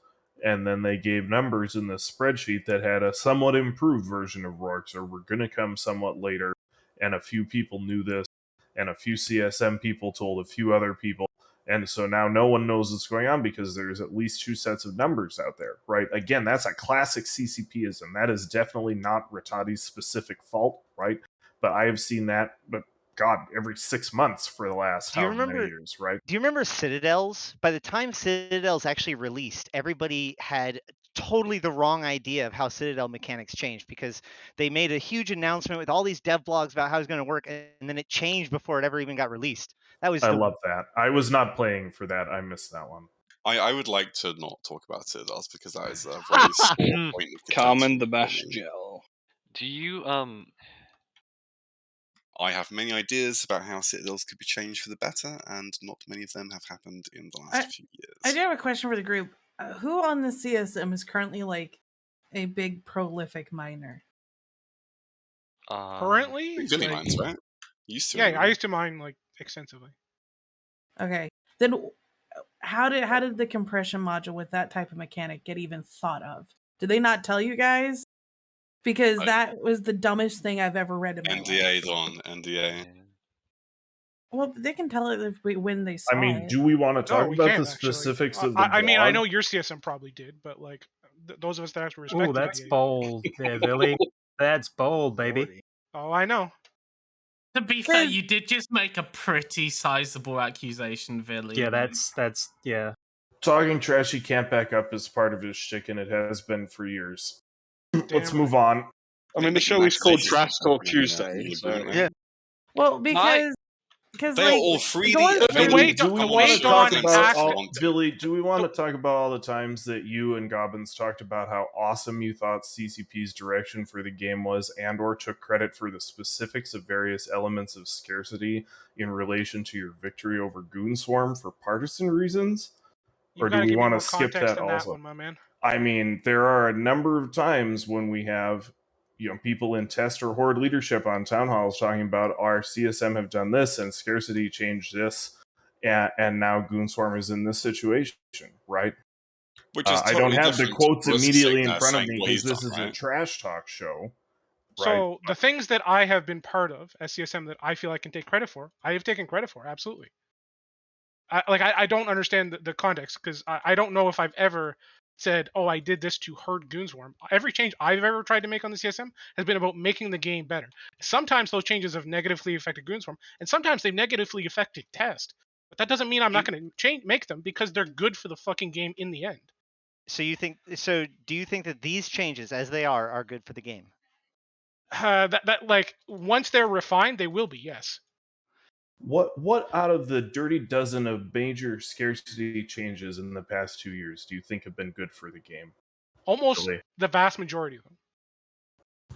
and then they gave numbers in the spreadsheet that had a somewhat improved version of Rorks, or were going to come somewhat later, and a few people knew this, and a few CSM people told a few other people, and so now no one knows what's going on because there's at least two sets of numbers out there, right? Again, that's a classic CCPism. That is definitely not Rattatti's specific fault, right? But I have seen that, but God, every 6 months for the last however many years, right? Do you remember Citadels? By the time Citadels actually released, everybody had totally the wrong idea of how Citadel mechanics changed because they made a huge announcement with all these dev blogs about how it's going to work, and then it changed before it ever even got released. That was I love that. I was not playing for that. I missed that one. I would like to not talk about Citadels because that is a very sore point of Carmen contention the for Bash me. Gel. Do you I have many ideas about how Citadels could be changed for the better, and not many of them have happened in the last few years. I do have a question for the group. Who on the CSM is currently like a big prolific miner? Currently, Billy like- mines, right? Used to. Yeah, anyway. I used to mine like extensively. Okay, then how did the compression module with that type of mechanic get even thought of? Did they not tell you guys? Because that was the dumbest thing I've ever read in my life. NDA's on NDA. Well, they can tell it when they saw I mean, it. do we want to talk we about can, the actually. specifics of the I mean, I blog? know your CSM probably did, but like those of us that actually respect Oh, that's NDA. bold there, Billy. That's bold, baby. Oh, I know. To be fair, you did just make a pretty sizable accusation, Billy. Yeah, that's yeah. Talking trash he can't back up is part of his shtick, and it has been for years. Let's Damn move on. I mean, the show is called Trash Talk Tuesday. So. Yeah. Well, because They like are all free. the ones- Billy, do we want to talk about all, want to. Billy? Do we want to talk about all the times that you and Gobbins talked about how awesome you thought CCP's direction for the game was, and/or took credit for the specifics of various elements of scarcity in relation to your victory over Goonswarm for partisan reasons? You Or do gotta we give me want more to skip context that than also? that one, my man. I mean, there are a number of times when we have, people in test or horde leadership on town halls talking about our CSM have done this and scarcity changed this, and now Goonswarm is in this situation, right? Which is I don't totally have the different quotes to us immediately sitting in there front of saying me what because he's this done, is a right? trash talk show. So the things that I have been part of as CSM that I feel I can take credit for, I have taken credit for, absolutely. I don't understand the context because I don't know if I've ever said, oh, I did this to hurt Goonswarm. Every change I've ever tried to make on the CSM has been about making the game better. Sometimes those changes have negatively affected Goonswarm, and sometimes they've negatively affected test. But that doesn't mean I'm not going to make them because they're good for the fucking game in the end. So do you think that these changes, as they are good for the game? That like once they're refined, they will be, yes. What out of the dirty dozen of major scarcity changes in the past 2 years do you think have been good for the game? Almost Really? the vast majority of them.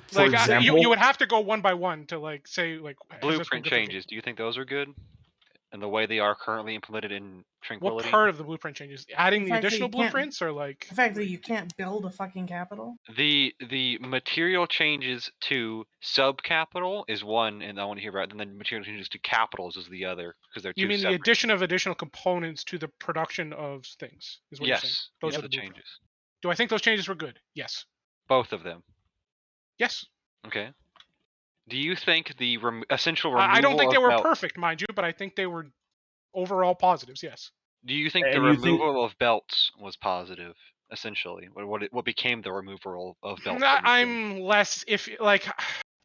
For Like example, you would have to go one by one to like say like has this been Blueprint good for changes. Do you think those are good? And the way they are currently implemented in What Tranquility? part of the blueprint changes? Adding The the fact that additional you can't- blueprints, or like The fact that you can't build a fucking capital. The material changes to sub-capital is one, and I want to hear about it. And then material changes to capitals is the other, because they're two you mean the separate. addition of additional components to the production of things is what you're saying. Yes, Those those are are the the blueprints. changes. Do I think those changes were good? Yes. Both of them. Yes. Okay. Do you think the essential removal I don't think they of were belts? perfect, mind you, but I think they were overall positives. Yes. Do you think the And you think- removal of belts was positive? Essentially, what became the removal of belts? I'm less if like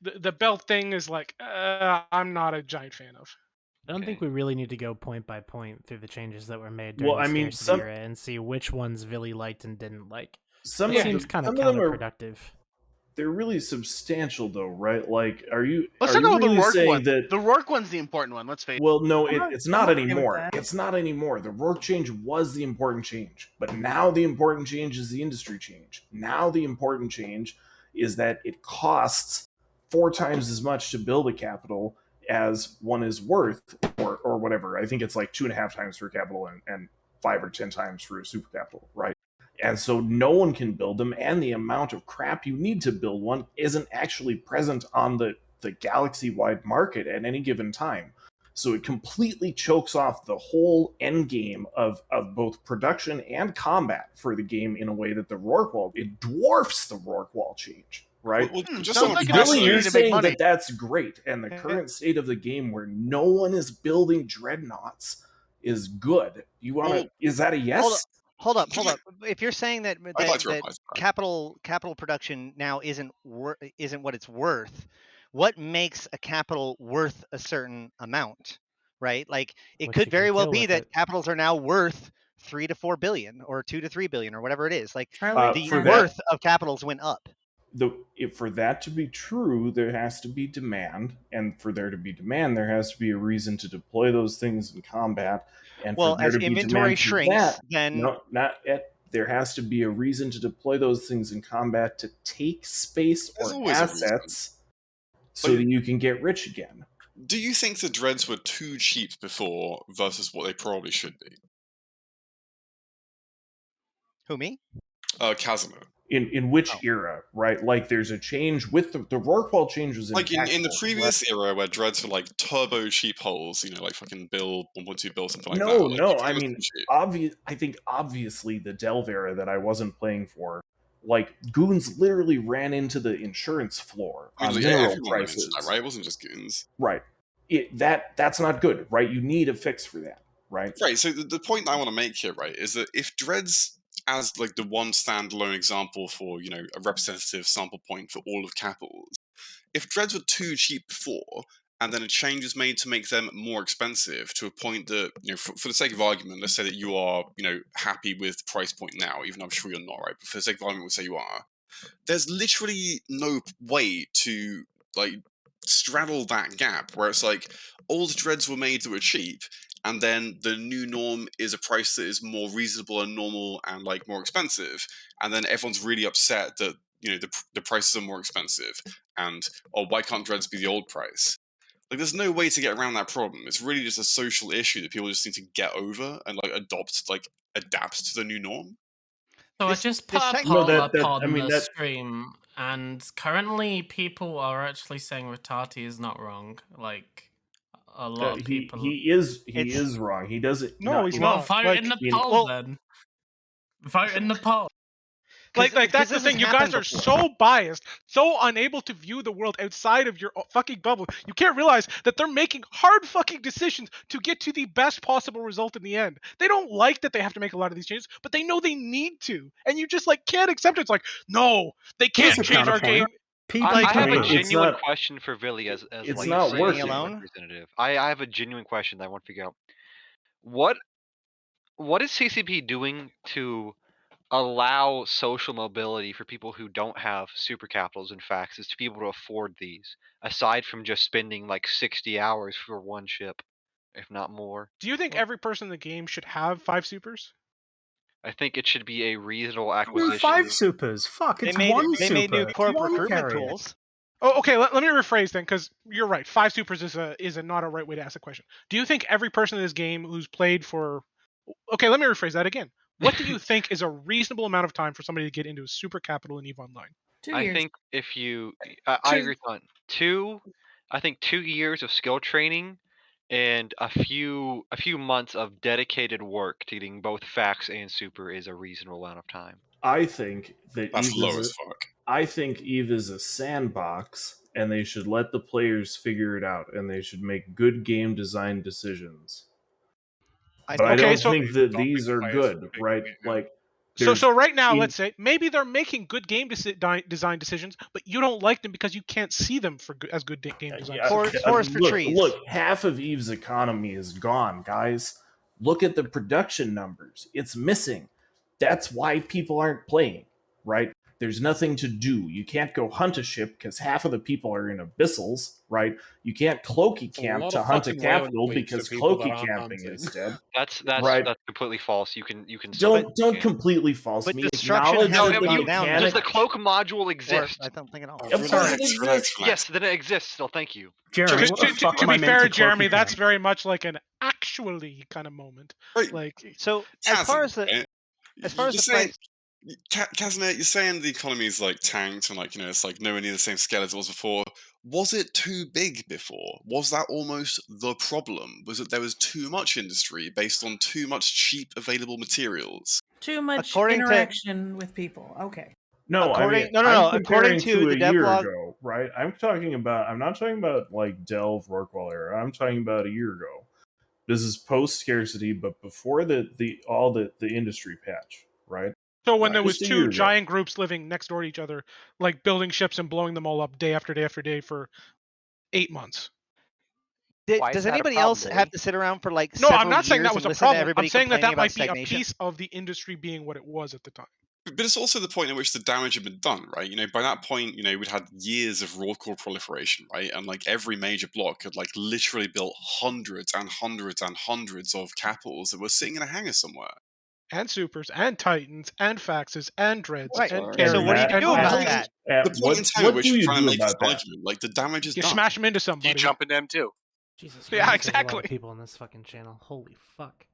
the belt thing is like I'm not a giant fan of. I don't think we really need to go point by point through the changes that were made Well, during the I mean, scarcity era and see which ones Villy liked and didn't like. Some It of seems them- kind of some of them are- counterproductive. they're really substantial, though, right? Like, are you Let's are talk you about the really Rourke saying one. that? The Rourke one's the important one. Let's face it. Well, no, I'm it's not okay with anymore. that. It's not anymore. The Rourke change was the important change, but now the important change is the industry change. Now the important change is that it costs 4 times as much to build a capital as one is worth, or whatever. I think it's like 2.5 times for capital and 5 or 10 times for a super capital, right? And so no one can build them, and the amount of crap you need to build one isn't actually present on the galaxy-wide market at any given time. So it completely chokes off the whole end game of both production and combat for the game in a way that the Rourke Wall, it dwarfs the Rourke Wall change, right? Just sounds on like a an Really, personal- you're opportunity to make saying money. that that's great, and the current state of the game where no one is building dreadnoughts is good. You want to? Is that a yes? Hold up. If you're saying that I'd like to that reply to that. capital production now isn't what it's worth, what makes a capital worth a certain amount, right? Like it What could you can very well kill be with that it. capitals are now worth 3 to 4 billion or 2 to 3 billion or whatever it is. Like the For worth of capitals went up. For that to be true, there has to be demand, and for there to be demand, there has to be a reason to deploy those things in combat. And Well, for there as to be inventory demand for shrinks, that, then no, not at. There has to be a reason to deploy those things in combat to take space There's or always a reason. assets, so that you can get rich again. Do you think the dreads were too cheap before versus what they probably should be? Who, me? Casimir. In which era, right? Like, there's a change with the Rourke Wall change was Like in the impactful, previous era where dreads were like turbo cheap holes, like fucking bill 1.2 bill something like that. No, Like, no. you think I it was mean, too cheap? I think obviously the Delve era that I wasn't playing for, like goons literally ran into the insurance floor I mean, on like, mineral everyone went into prices. that, right? It wasn't just goons. Right. That's not good, right? You need a fix for that, right? Right. So the point I want to make here, right, is that if dreads as like the one standalone example for a representative sample point for all of capitals, if dreads were too cheap before, and then a change is made to make them more expensive to a point that, for the sake of argument, let's say that you are, happy with the price point now, even though I'm sure you're not, right? But for the sake of argument, we'll say you are. There's literally no way to, like, straddle that gap where it's like old dreads were made that were cheap, and then the new norm is a price that is more reasonable and normal and like more expensive, and then everyone's really upset that the prices are more expensive, and why can't dreads be the old price? Like, there's no way to get around that problem. It's really just a social issue that people just need to get over and like adapt to the new norm. So I just put a poll up on the stream, and currently people are actually saying Rattatti is not wrong. Like a lot of people. He is wrong. He doesn't. No, he's Well, not. vote Like, in the poll then. Vote in the poll. Like that's the this thing. has You guys happened are before. so biased, so unable to view the world outside of your fucking bubble. You can't realize that they're making hard fucking decisions to get to the best possible result in the end. They don't like that they have to make a lot of these changes, but they know they need to, and you just like can't accept it. It's like, no, they can't Here's a change our game. counterpoint. I have a It's genuine not- question for Villy as it's like not a working. representative. I have a genuine question that I want to figure out. What is CCP doing to allow social mobility for people who don't have super capitals and faxes to be able to afford these, aside from just spending like 60 hours for one ship, if not more? Do you think every person in the game should have 5 supers? I think it should be a reasonable Do acquisition. 5 supers. Fuck, it's one super. They made new It's corp one recruitment carrier. tools. Oh, okay. Let me rephrase then, because you're right. 5 supers is a not a right way to ask the question. Do you think every person in this game who's played for? Okay, let me rephrase that again. What do you think is a reasonable amount of time for somebody to get into a super capital in EVE Online? 2 I years. think if you, I agree on 2. I think 2 years of skill training, and a few months of dedicated work to getting both facts and super is a reasonable amount of time. I think that That's Eve low is as fuck. I think Eve is a sandbox, and they should let the players figure it out, and they should make good game design decisions. But I don't think that these are good, right? Like, So right now, let's say maybe they're making good game design decisions, but you don't like them because you can't see them as good game design. Look, half of Eve's economy is gone, guys. Look at the production numbers. It's missing. That's why people aren't playing, right? There's nothing to do. You can't go hunt a ship because half of the people are in abyssals, right? You can't cloaky camp to hunt a capital because cloaky camping is dead. That's right. that's completely false. You can Don't completely false me. Acknowledge that the mechanic. Does the cloak module exist? I don't think at all. Of course it exists. Yes, then it exists still. Thank you. Jeremy, what the fuck To am I be meant fair, to Jeremy, cloaky that's camp? very much like an actually kind of moment. Like so, Kazan, as far as the right? as far as You're the saying, price, Kaznet, you're saying the economy is like tanked and like it's like nowhere near the same scale as it was before. Was it too big before? Was that almost the problem? Was it there was too much industry based on too much cheap available materials? Too much According to- interaction with people. Okay. No, According- I mean, no, no, I'm no, comparing according to the a year devlog- ago, right? I'm not talking about like Delve Rorqual era. I'm talking about a year ago. This is post scarcity, but before the industry patch, right? So when there was Just a year two ago. giant groups living next door to each other, like building ships and blowing them all up day after day after day for 8 months. does anybody else have to sit around for like No, several I'm not saying years that was and a listen to problem. everybody I'm saying that complaining that might about be a stagnation? piece of the industry being what it was at the time. But it's also the point at which the damage had been done, right? By that point, we'd had years of raw core proliferation, right? And like every major block had like literally built hundreds and hundreds and hundreds of capitals that were sitting in a hangar somewhere. And supers, and titans, and faxes, and dreads, Right. and So carriers, what do you and do about Matters. that? The point in time at which you're trying to make this that? argument, like the damage is You done. smash them into somebody. You jump into them too. Jesus Christ, Yeah, there's a lot exactly. of people on this fucking channel. Holy fuck.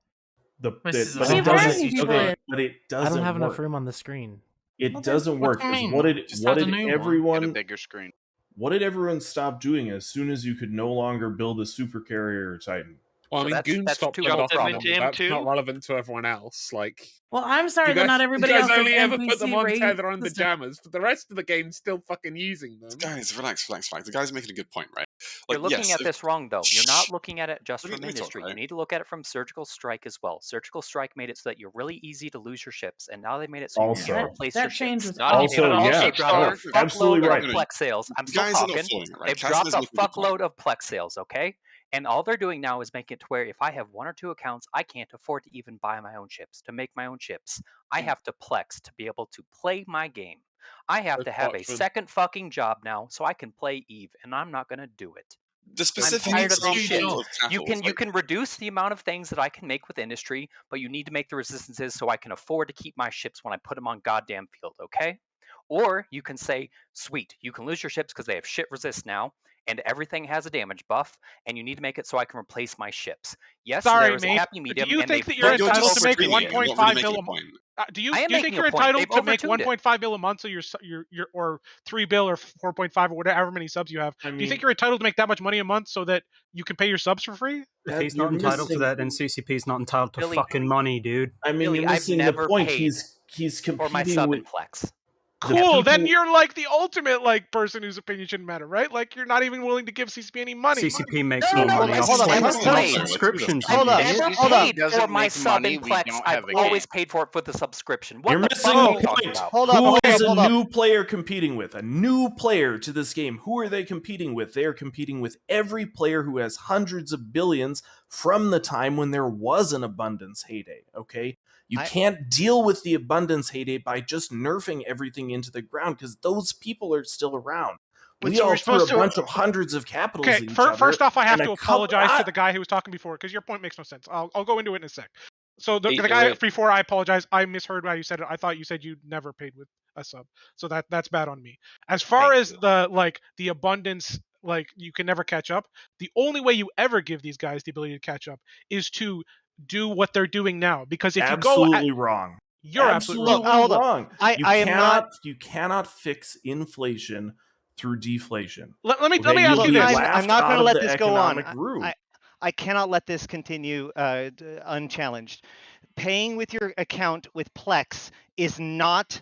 But This is it a lot. doesn't. People Okay, in. but it doesn't. I don't have work. enough room on the screen. It Well, doesn't what work. do you 'Cause mean? what did Just add a new one. everyone? Get a bigger screen. What did everyone stop doing as soon as you could no longer build a super carrier or Titan? Well, I mean, Goon stopped too putting much off problem. on them. That's M2? not relevant to everyone else. Like, Well, I'm sorry you that guys, not everybody you guys else only has ever put them on NPC Tether on the system. jammers, but the rest of the game's still fucking using them. Guys, relax. The guy's making a good point, right? You're looking yes, at this wrong, though. You're not looking at it just Let me- from let me talk, industry. right? You need to look at it from Surgical Strike as well. Surgical Strike made it so that you're really easy to lose your ships, and now they made it so you Also- can't replace That your change ships. was Not awesome. only Also, they've yeah, dropped a absolutely fuckload right. of Plex sales. I'm still guys are not talking. following it, right? They've Kazan dropped is a making a good point. fuckload of Plex sales, okay? And all they're doing now is make it to where if I have 1 or 2 accounts, I can't afford to even buy my own chips. To make my own chips, I have to Plex to be able to play my game. I have to have a second fucking job now so I can play Eve, and I'm not going to do it. The I'm specific tired of this example shit. of You capitals, can reduce the amount of things that I can make with industry, but you need to make the resistances so I can afford to keep my ships when I put them on goddamn field, okay? Or you can say, sweet, you can lose your ships because they have shit resist now, and everything has a damage buff, and you need to make it so I can replace my ships. Yes, Sorry, there is a mate. happy medium, Do you and think they've that you're flipped entitled it to make overtuned it. 1.5 bill a month? Do you I am think making you're a point. entitled They've to make overtuned it. 1.5 bill a month, so your or 3 bill or 4.5 or whatever many subs you have? Do you mean- think you're entitled to make that much money a month so that you can pay your subs for free? If he's not entitled to that, then CCP's not entitled to Billy, fucking money, dude. I mean, Billy, you're I've missing the never point. paid He's for my competing sub with. in Plex. Cool. Then you're like the ultimate like person whose opinion shouldn't matter, right? Like you're not even willing to give CCP any money. CCP makes No, more no, money no, off hold on, plays, I've not played. subscriptions. Hold up. I've never Hold up. paid for my sub in Plex. I've always paid for it with the subscription. What You're the missing fuck are the you talking point. about? Hold up. Who is hold a up. new player competing with? A new player to this game. Who are they competing with? They are competing with every player who has hundreds of billions from the time when there was an abundance heyday, okay? You can't deal with the abundance heyday by just nerfing everything into the ground because those people are still around. But We you all were threw a supposed to- bunch of hundreds of capitals Okay, at each other. first off, I have and to a couple- apologize to the guy who was talking before because your point makes no sense. I'll go into it in a sec. So the guy Wait. before, I apologize. I misheard how you said it. I thought you said you never paid with a sub. So that's bad on me. As far as the abundance, like you can never catch up. The only way you ever give these guys the ability to catch up is to do what they're doing now. Because if you go Absolutely wrong. you're absolutely Absolutely wrong. wrong. I am not. You cannot fix inflation through deflation. Let me Okay, ask you'll you be this. laughed I'm not going out to of let the this go on. economic room. I cannot let this continue unchallenged. Paying with your account with Plex is not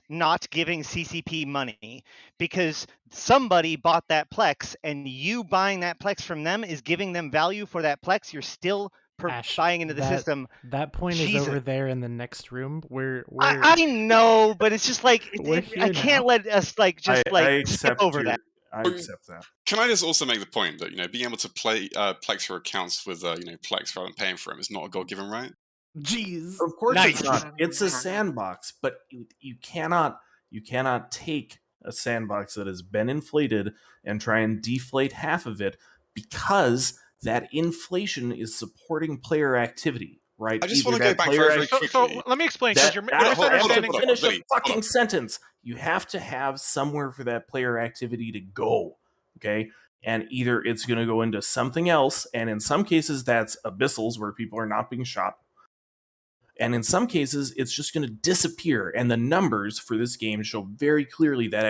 giving CCP money, because somebody bought that Plex, and you buying that Plex from them is giving them value for that Plex. You're still Ash, buying into the system. That point is Jesus. over there in the next room. We're I know, but it's just like We're I here can't now. let us like just I like skip accept over your, that. I accept that. Can I just also make the point that being able to play Plex for accounts with Plex rather than paying for them is not a God-given right? Jeez. Of course Nice. it's not. It's a sandbox, but you cannot take a sandbox that has been inflated and try and deflate half of it, because that inflation is supporting player activity, right? I just Either want to go that back player very quickly. So let me explain, because that you're I have misunderstanding. to finish a Buddy, hold fucking on. sentence. You have to have somewhere for that player activity to go, okay? And either it's going to go into something else, and in some cases that's abyssals where people are not being shot, and in some cases it's just going to disappear. And the numbers for this game show very clearly that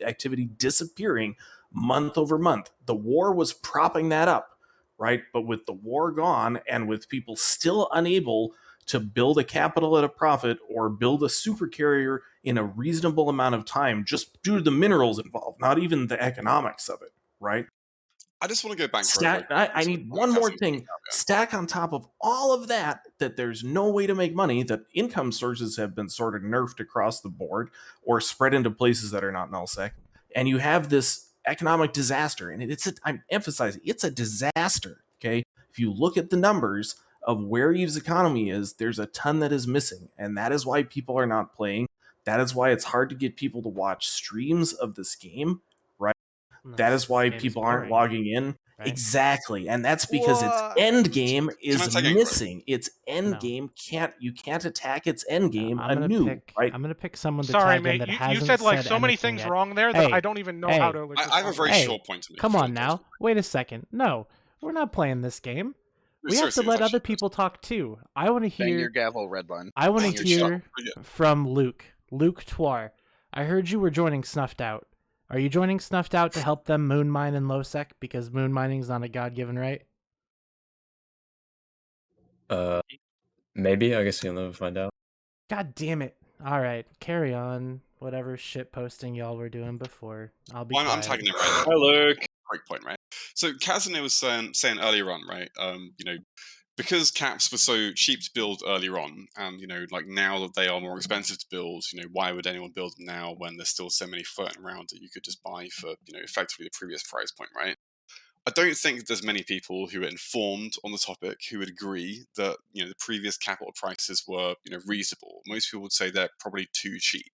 activity disappearing month over month. The war was propping that up, right? But with the war gone, and with people still unable to build a capital at a profit or build a super carrier in a reasonable amount of time, just due to the minerals involved, not even the economics of it, right? I just want to go back Stack, I need one more thing. Stack on top of all of that there's no way to make money, that income sources have been sort of nerfed across the board or spread into places that are not nullsec, and you have this economic disaster. And I'm emphasizing, it's a disaster, okay? If you look at the numbers of where Eve's economy is, there's a ton that is missing, and that is why people are not playing. That is why it's hard to get people to watch streams of this game, right? That is why people aren't logging in. Right? Exactly. And that's because its end game is missing. Its end game you can't attack its end game anew, right? I'm gonna pick someone to Sorry, tag in mate. that You hasn't said like so many anything things yet. wrong there that I don't even know how to. I have a very short point to make. Come on now. Wait a second. No, we're not playing this game. We have to let other people talk too. I want to hear. Bang your gavel, Redline. I want to hear from Luke. Luke Twar. I heard you were joining Snuffed Out. Are you joining Snuffed Out to help them moon mine in lowsec, because moon mining is not a god-given right? Maybe. I guess you'll never find out. God damn it. All right, carry on. Whatever shit posting y'all were doing before. I'll be quiet. I'm tagging him right now. Hi, Luke. Quick point, right? So Kazane was saying earlier on, right? Because caps were so cheap to build earlier on, and like now that they are more expensive to build, why would anyone build them now when there's still so many floating around that you could just buy for effectively the previous price point, right? I don't think there's many people who are informed on the topic who would agree that the previous capital prices were reasonable. Most people would say they're probably too cheap.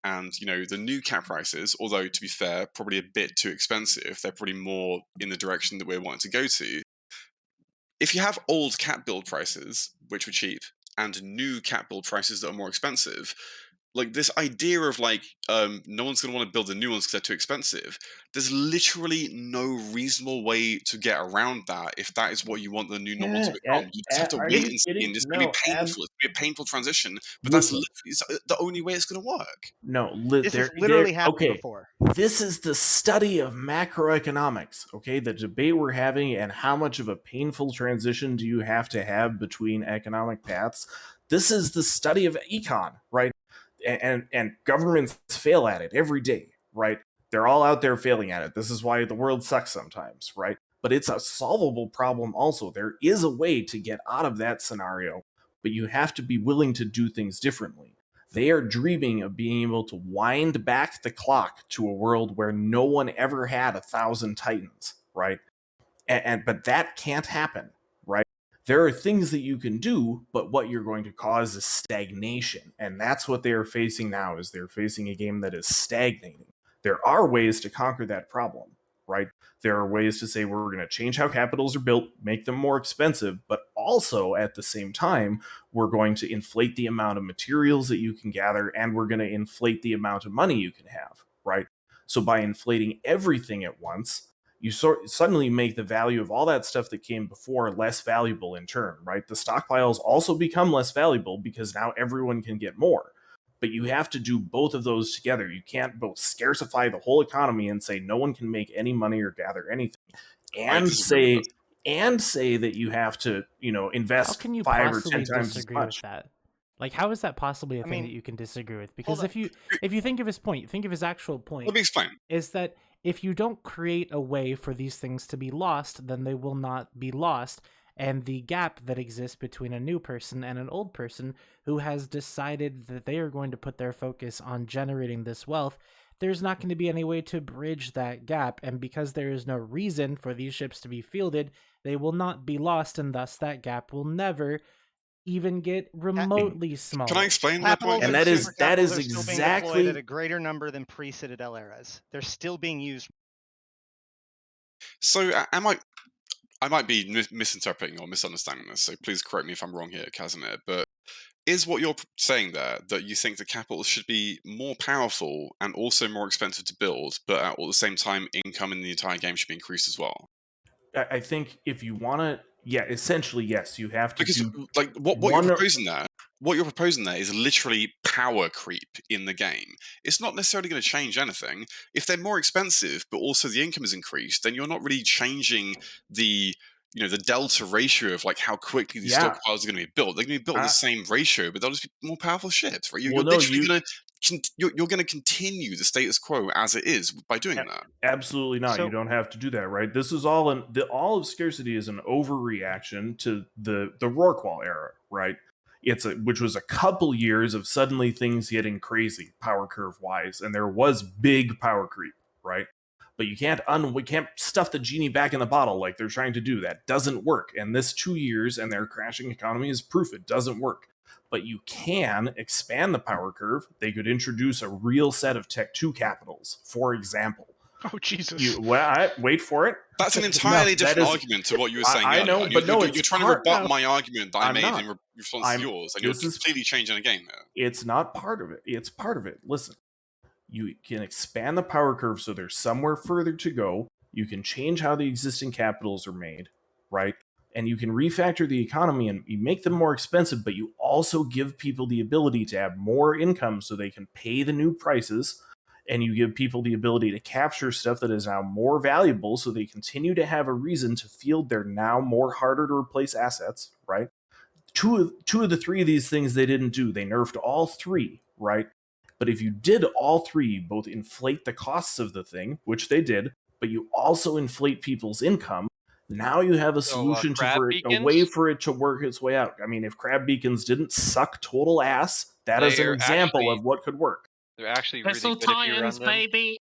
And the new cap prices, although to be fair, probably a bit too expensive, they're probably more in the direction that we're wanting to go to. If you have old cap build prices, which were cheap, and new cap build prices that are more expensive, like this idea of no one's going to want to build the new ones because they're too expensive, there's literally no reasonable way to get around that if that is what you want the new normal to become. You just have to wait and see, and it's going to be painful. It's going to be a painful transition, but that's literally the only way it's going to work. No, this has literally happened before. This is the study of macroeconomics, okay? The debate we're having, and how much of a painful transition do you have to have between economic paths. This is the study of econ, right? And governments fail at it every day, right? They're all out there failing at it. This is why the world sucks sometimes, right? But it's a solvable problem also. There is a way to get out of that scenario, but you have to be willing to do things differently. They are dreaming of being able to wind back the clock to a world where no one ever had 1,000 titans, right? But that can't happen, right? There are things that you can do, but what you're going to cause is stagnation. And that's what they are facing now, is they're facing a game that is stagnating. There are ways to conquer that problem, right? There are ways to say we're going to change how capitals are built, make them more expensive, but also at the same time, we're going to inflate the amount of materials that you can gather, and we're going to inflate the amount of money you can have, right? So by inflating everything at once, you suddenly make the value of all that stuff that came before less valuable in turn, right? The stockpiles also become less valuable because now everyone can get more. But you have to do both of those together. You can't both scarcify the whole economy and say no one can make any money or gather anything, and say that you have to, How invest can you 5 or 10 possibly times as disagree with much. that? Like, how is that possibly a I thing that mean, you can disagree with? hold Because on. if you think of his point, think of his actual point, Let me explain. is that if you don't create a way for these things to be lost, then they will not be lost. And the gap that exists between a new person and an old person who has decided that they are going to put their focus on generating this wealth, there's not going to be any way to bridge that gap. And because there is no reason for these ships to be fielded, they will not be lost, and thus that gap will never even get remotely smaller. Can I explain my Capitals point? and that is supercapitals are still being deployed at exactly. a greater number than pre-Citadel eras. They're still being used. So I might be misinterpreting or misunderstanding this, so please correct me if I'm wrong here, Casimir, but is what you're saying there that you think the capitals should be more powerful and also more expensive to build, but at the same time, income in the entire game should be increased as well? I think if you want to, essentially yes, you have to Because do like what one. you're proposing there is literally power creep in the game. It's not necessarily going to change anything. If they're more expensive, but also the income is increased, then you're not really changing the the delta ratio of like how quickly these Yeah. stockpiles are going to be built. They're going to be built at the same ratio, but they'll just be more powerful ships, right? You're Well, no, literally going to you're going to continue the status quo as it is by doing that. Absolutely not. You So don't have to do that, right? This is all all of scarcity is an overreaction to the Rorqual era, right? Which was a couple years of suddenly things getting crazy power curve wise, and there was big power creep, right? But we can't stuff the genie back in the bottle like they're trying to do. That doesn't work. And this 2 years and their crashing economy is proof it doesn't work. But you can expand the power curve. They could introduce a real set of Tech 2 capitals, for example. Oh Jesus! Wait for it. That's an entirely No, different that is- argument to what you were saying I earlier. know, And but no, you're it's trying to part- rebut no, my argument that I I'm made not. in response to yours, and you're this is- completely changing the game there. It's not part of it. It's part of it. Listen, you can expand the power curve so there's somewhere further to go. You can change how the existing capitals are made, right? And you can refactor the economy and you make them more expensive, but you also give people the ability to have more income so they can pay the new prices. And you give people the ability to capture stuff that is now more valuable so they continue to have a reason to field their now more harder to replace assets, right? Two of the three of these things they didn't do. They nerfed all three, right? But if you did all three, you both inflate the costs of the thing, which they did, but you also inflate people's income. Now you have a solution a way for it to work its way out. I mean, if crab beacons didn't suck total ass, that is an example of what could work. They're actually really Vessel good if you run tie-ins, them. baby.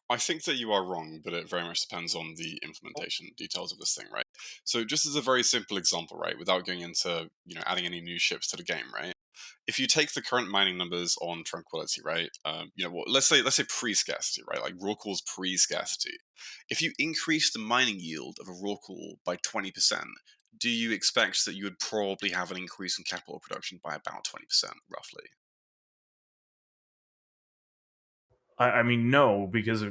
I think that you are wrong, but it very much depends on the implementation details of this thing, right? So, just as a very simple example, right, without going into adding any new ships to the game, right? If you take the current mining numbers on Tranquility, right, let's say pre-scarcity, right, like Rorqual's pre-scarcity. If you increase the mining yield of a Rorqual by 20%, do you expect that you would probably have an increase in capital production by about 20%, roughly? I mean, no, because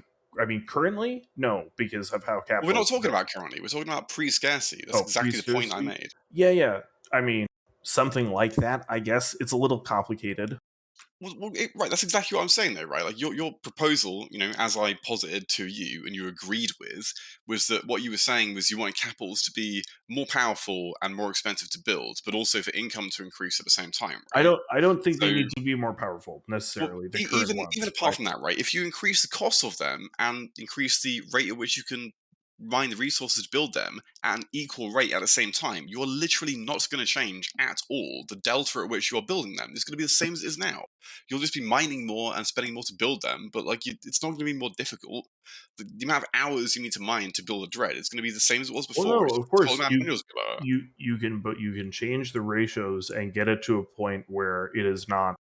currently, no, because of how capital. We're not talking about currently. We're talking about pre-scarcity. That's exactly the point I made. Yeah. I mean, something like that. I guess it's a little complicated. Right, that's exactly what I'm saying, though, right? Like your proposal, as I posited to you and you agreed with, was that what you were saying was you wanted capitals to be more powerful and more expensive to build, but also for income to increase at the same time. Right? I don't think they need to be more powerful necessarily. The current ones, even apart from that, right? If you increase the cost of them and increase the rate at which you can mine the resources to build them at an equal rate at the same time, you're literally not going to change at all the delta at which you're building them. It's going to be the same as it is now. You'll just be mining more and spending more to build them, but it's not going to be more difficult. The amount of hours you need to mine to build a dread is going to be the same as it was before. Well, no, of course you can change the ratios and get it to a point where it is not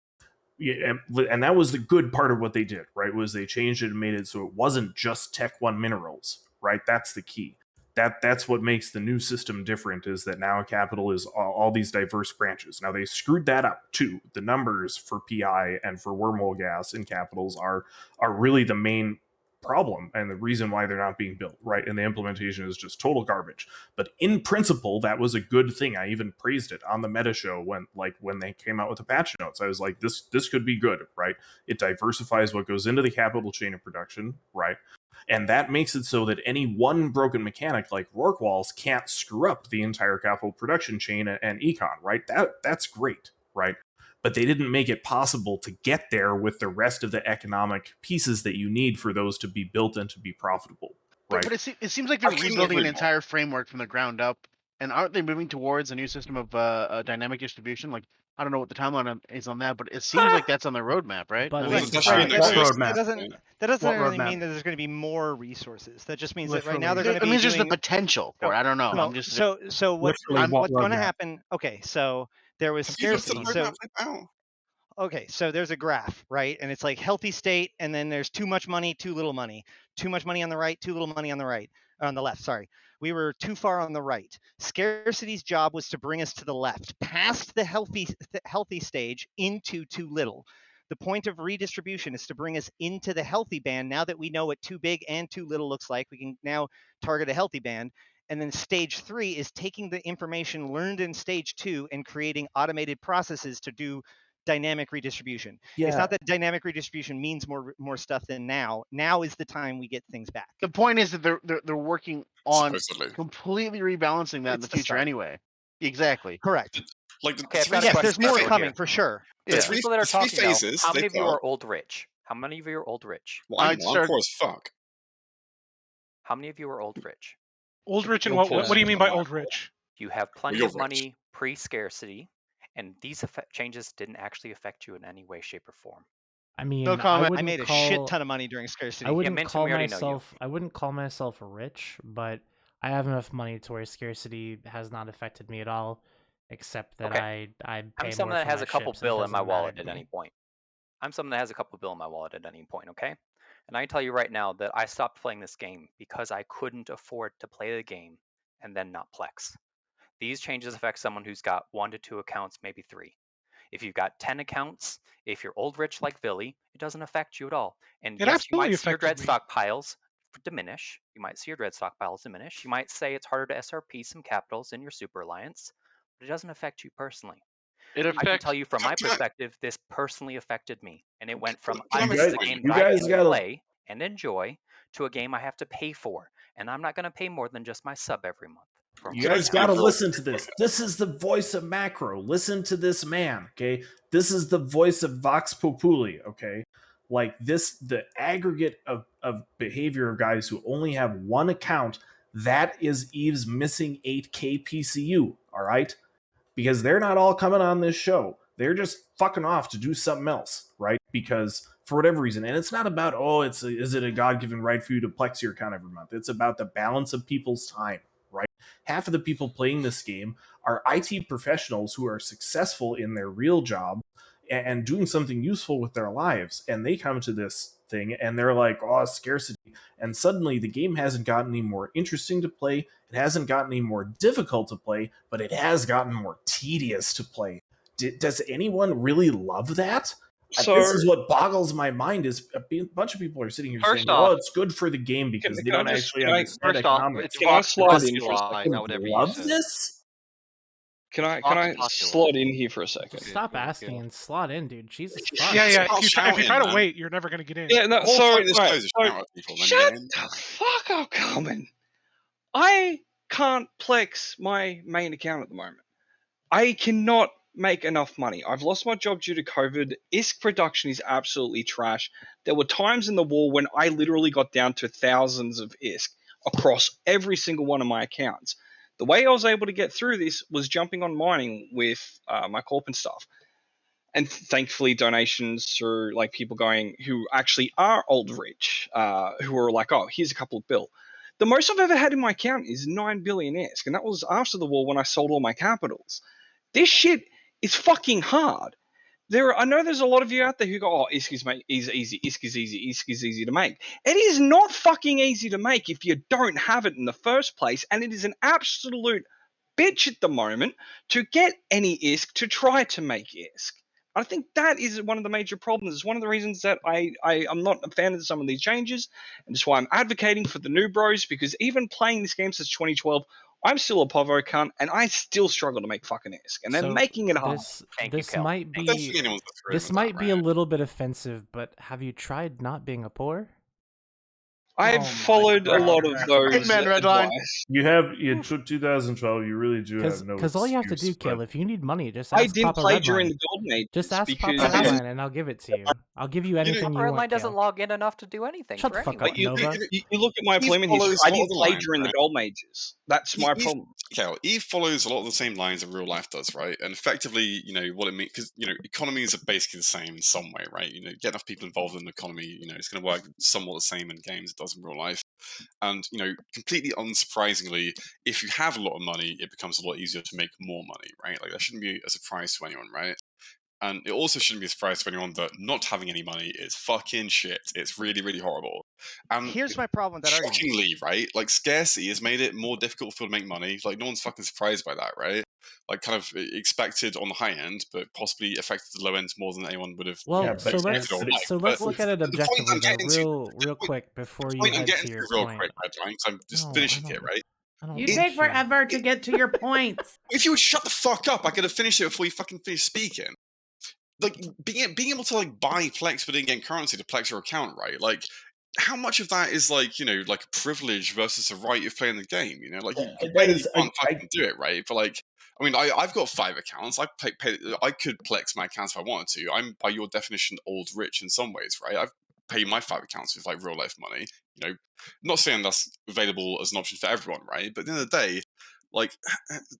Yeah, and that was the good part of what they did, right? Was they changed it and made it so it wasn't just Tech 1 minerals, right? That's the key. That's what makes the new system different, is that now Capital is all these diverse branches. Now they screwed that up too. The numbers for PI and for wormhole gas in Capitals are really the main problem and the reason why they're not being built, right? And the implementation is just total garbage. But in principle, that was a good thing. I even praised it on the Meta Show when they came out with the patch notes. I was like, this could be good, right? It diversifies what goes into the Capital chain of production, right? And that makes it so that any one broken mechanic like Rourke walls can't screw up the entire Capital production chain and econ, right? That's great, right? But they didn't make it possible to get there with the rest of the economic pieces that you need for those to be built and to be profitable, right? But it seems like they're rebuilding an entire framework from the ground up, and aren't they moving towards a new system of dynamic distribution? Like, I don't know what the timeline is on that, but it seems like that's on the roadmap, right? But I like, mean, roadmap? That doesn't What really roadmap? mean that there's going to be more resources. That just means that right now Literally. they're going to it be means there's the doing. potential for it. I don't know. No, I'm just so what Literally, what what's going to roadmap? happen? Okay, so there was Have you looked at scarcity. the So roadmap about? okay, so there's a graph, right? And it's like healthy state, and then there's too much money, too little money. Too much money on the right, too little money on the right, on the left, sorry. We were too far on the right. Scarcity's job was to bring us to the left, past the healthy stage into too little. The point of redistribution is to bring us into the healthy band. Now that we know what too big and too little looks like, we can now target a healthy band. And then stage 3 is taking the information learned in stage 2 and creating automated processes to do dynamic redistribution. Yeah. It's not that dynamic redistribution means more stuff than now. Now is the time we get things back. the point is that they're working on Supposedly. completely rebalancing that in It's the the future start. anyway. Exactly. Correct. Like the Okay, I've three, got a Yes, question there's for more everyone coming here. for sure. The Yeah. people that are the three talking now, phases how they many of you put are up. old rich? How many of you are old rich? Well, I'm I'd start- poor as fuck. How many of you are old rich? Old rich and You're what do you mean by old rich? You have plenty you're of money pre-scarcity, and these changes didn't actually affect you in any way, shape, or form. I mean, No comment. I I wouldn't made a call, shit ton of money during scarcity. I wouldn't Minton, call we already know you. myself. I wouldn't call myself rich, but I have enough money to where scarcity has not affected me at all, except that Okay. I I'm pay more someone that for has my a couple ships, and it bill in my doesn't matter wallet to at me. any point. I'm someone that has a couple bill in my wallet at any point, okay? And I can tell you right now that I stopped playing this game because I couldn't afford to play the game and then not plex. These changes affect someone who's got 1 to 2 accounts, maybe 3. If you've got 10 accounts, if you're old rich like Billy, it doesn't affect you at all. And It yes, you absolutely might see your dread affected me. stockpiles diminish. You might see your dread stockpiles diminish. You might say it's harder to SRP some capitals in your super alliance, but it doesn't affect you personally. It I can affects. tell you from my Can I- perspective, this personally affected me. And it went from can I this make is a a game question? that I guys can gotta- play and enjoy to a game I have to pay for. And I'm not going to pay more than just my sub every month. You Can I guys speak got to real listen to this. This is the voice of macro. Listen to this man, okay? This is the voice of Vox Populi, okay? Like this, the aggregate of behavior of guys who only have one account, that is Eve's missing 8K PCU, all right? Because they're not all coming on this show. They're just fucking off to do something else, right? Because for whatever reason, and it's not about, is it a God-given right for you to plex your account every month? It's about the balance of people's time, right? Half of the people playing this game are IT professionals who are successful in their real job and doing something useful with their lives. And they come to this thing and they're like, oh, scarcity. And suddenly the game hasn't gotten any more interesting to play. It hasn't gotten any more difficult to play, but it has gotten more tedious to play. Does anyone really love that? So- This is what boggles my mind. Is a bunch of people are sitting here First saying, off- "Oh, it's good for the game because they don't actually understand First off, economics." it's Can I Vox slide in Populi, for a second? not whatever you Love said. this? Can I Vox Populi. slot in here for a second? Stop asking and slot in, dude. Jesus fuck. Yeah. I'll If you shout try in, to man. wait, you're never gonna get in. Yeah, no. The whole So, point of this right, show is to so shout at people, then shut get in. the fuck up, Carmen. I can't plex my main account at the moment. I cannot make enough money. I've lost my job due to COVID. ISK production is absolutely trash. There were times in the war when I literally got down to thousands of ISK across every single one of my accounts. The way I was able to get through this was jumping on mining with my corp and stuff. And thankfully donations through like people going who actually are old rich, who are like, oh, here's a couple of bill. The most I've ever had in my account is 9 billion ISK, and that was after the war when I sold all my capitals. This shit is fucking hard. I know there's a lot of you out there who go, oh, ISK is easy, ISK is easy, ISK is easy to make. It is not fucking easy to make if you don't have it in the first place, and it is an absolute bitch at the moment to get any ISK to try to make ISK. I think that is one of the major problems. It's one of the reasons that I'm not a fan of some of these changes, and that's why I'm advocating for the new bros, because even playing this game since 2012, I'm still a Povo cunt, and I still struggle to make fucking ISK, and they're making it hard. This might be a little bit offensive, but have you tried not being a poor? I've followed a lot of those advice. You have in 2012. You really do have no. Because all you have to do, excuse, but- Kill, if you need money, just I ask did Papa play Redline. during the Golden Ages Just ask Papa because- Redline, and I'll give it to you. I'll give you anything you Our want. line doesn't Kill. log in enough to do anything Shut for the fuck anyone. up, Nova. You look at my employment history. I did play during the Golden Ages. That's my problem. Eve follows a lot of the same lines that real life does, right? And effectively, what it means, because economies are basically the same in some way, right? Get enough people involved in the economy, it's going to work somewhat the same in games it does in real life. And completely unsurprisingly, if you have a lot of money, it becomes a lot easier to make more money, right? Like that shouldn't be a surprise to anyone, right? And it also shouldn't be a surprise to anyone that not having any money is fucking shit. It's really, really horrible. And here's my problem with that argument. Shockingly, right? Like scarcity has made it more difficult for people to make money. Like no one's fucking surprised by that, right? Like kind of expected on the high end, but possibly affected the low end more than anyone would have. Well, so let's look at it objectively, though, real quick before you head to your real point. quick, right? I'm just finishing it, right? You take forever to get to your points. If you would shut the fuck up, I could have finished it before you fucking finished speaking. Like being able to like buy Plex but in-game currency to Plex your account, right? Like how much of that is like like a privilege versus a right of playing the game? Like you can't fucking do it, right? But like I mean, I've got 5 accounts. I could Plex my accounts if I wanted to. I'm by your definition old rich in some ways, right? I've paid my 5 accounts with like real life money. Not saying that's available as an option for everyone, right? But at the end of the day, like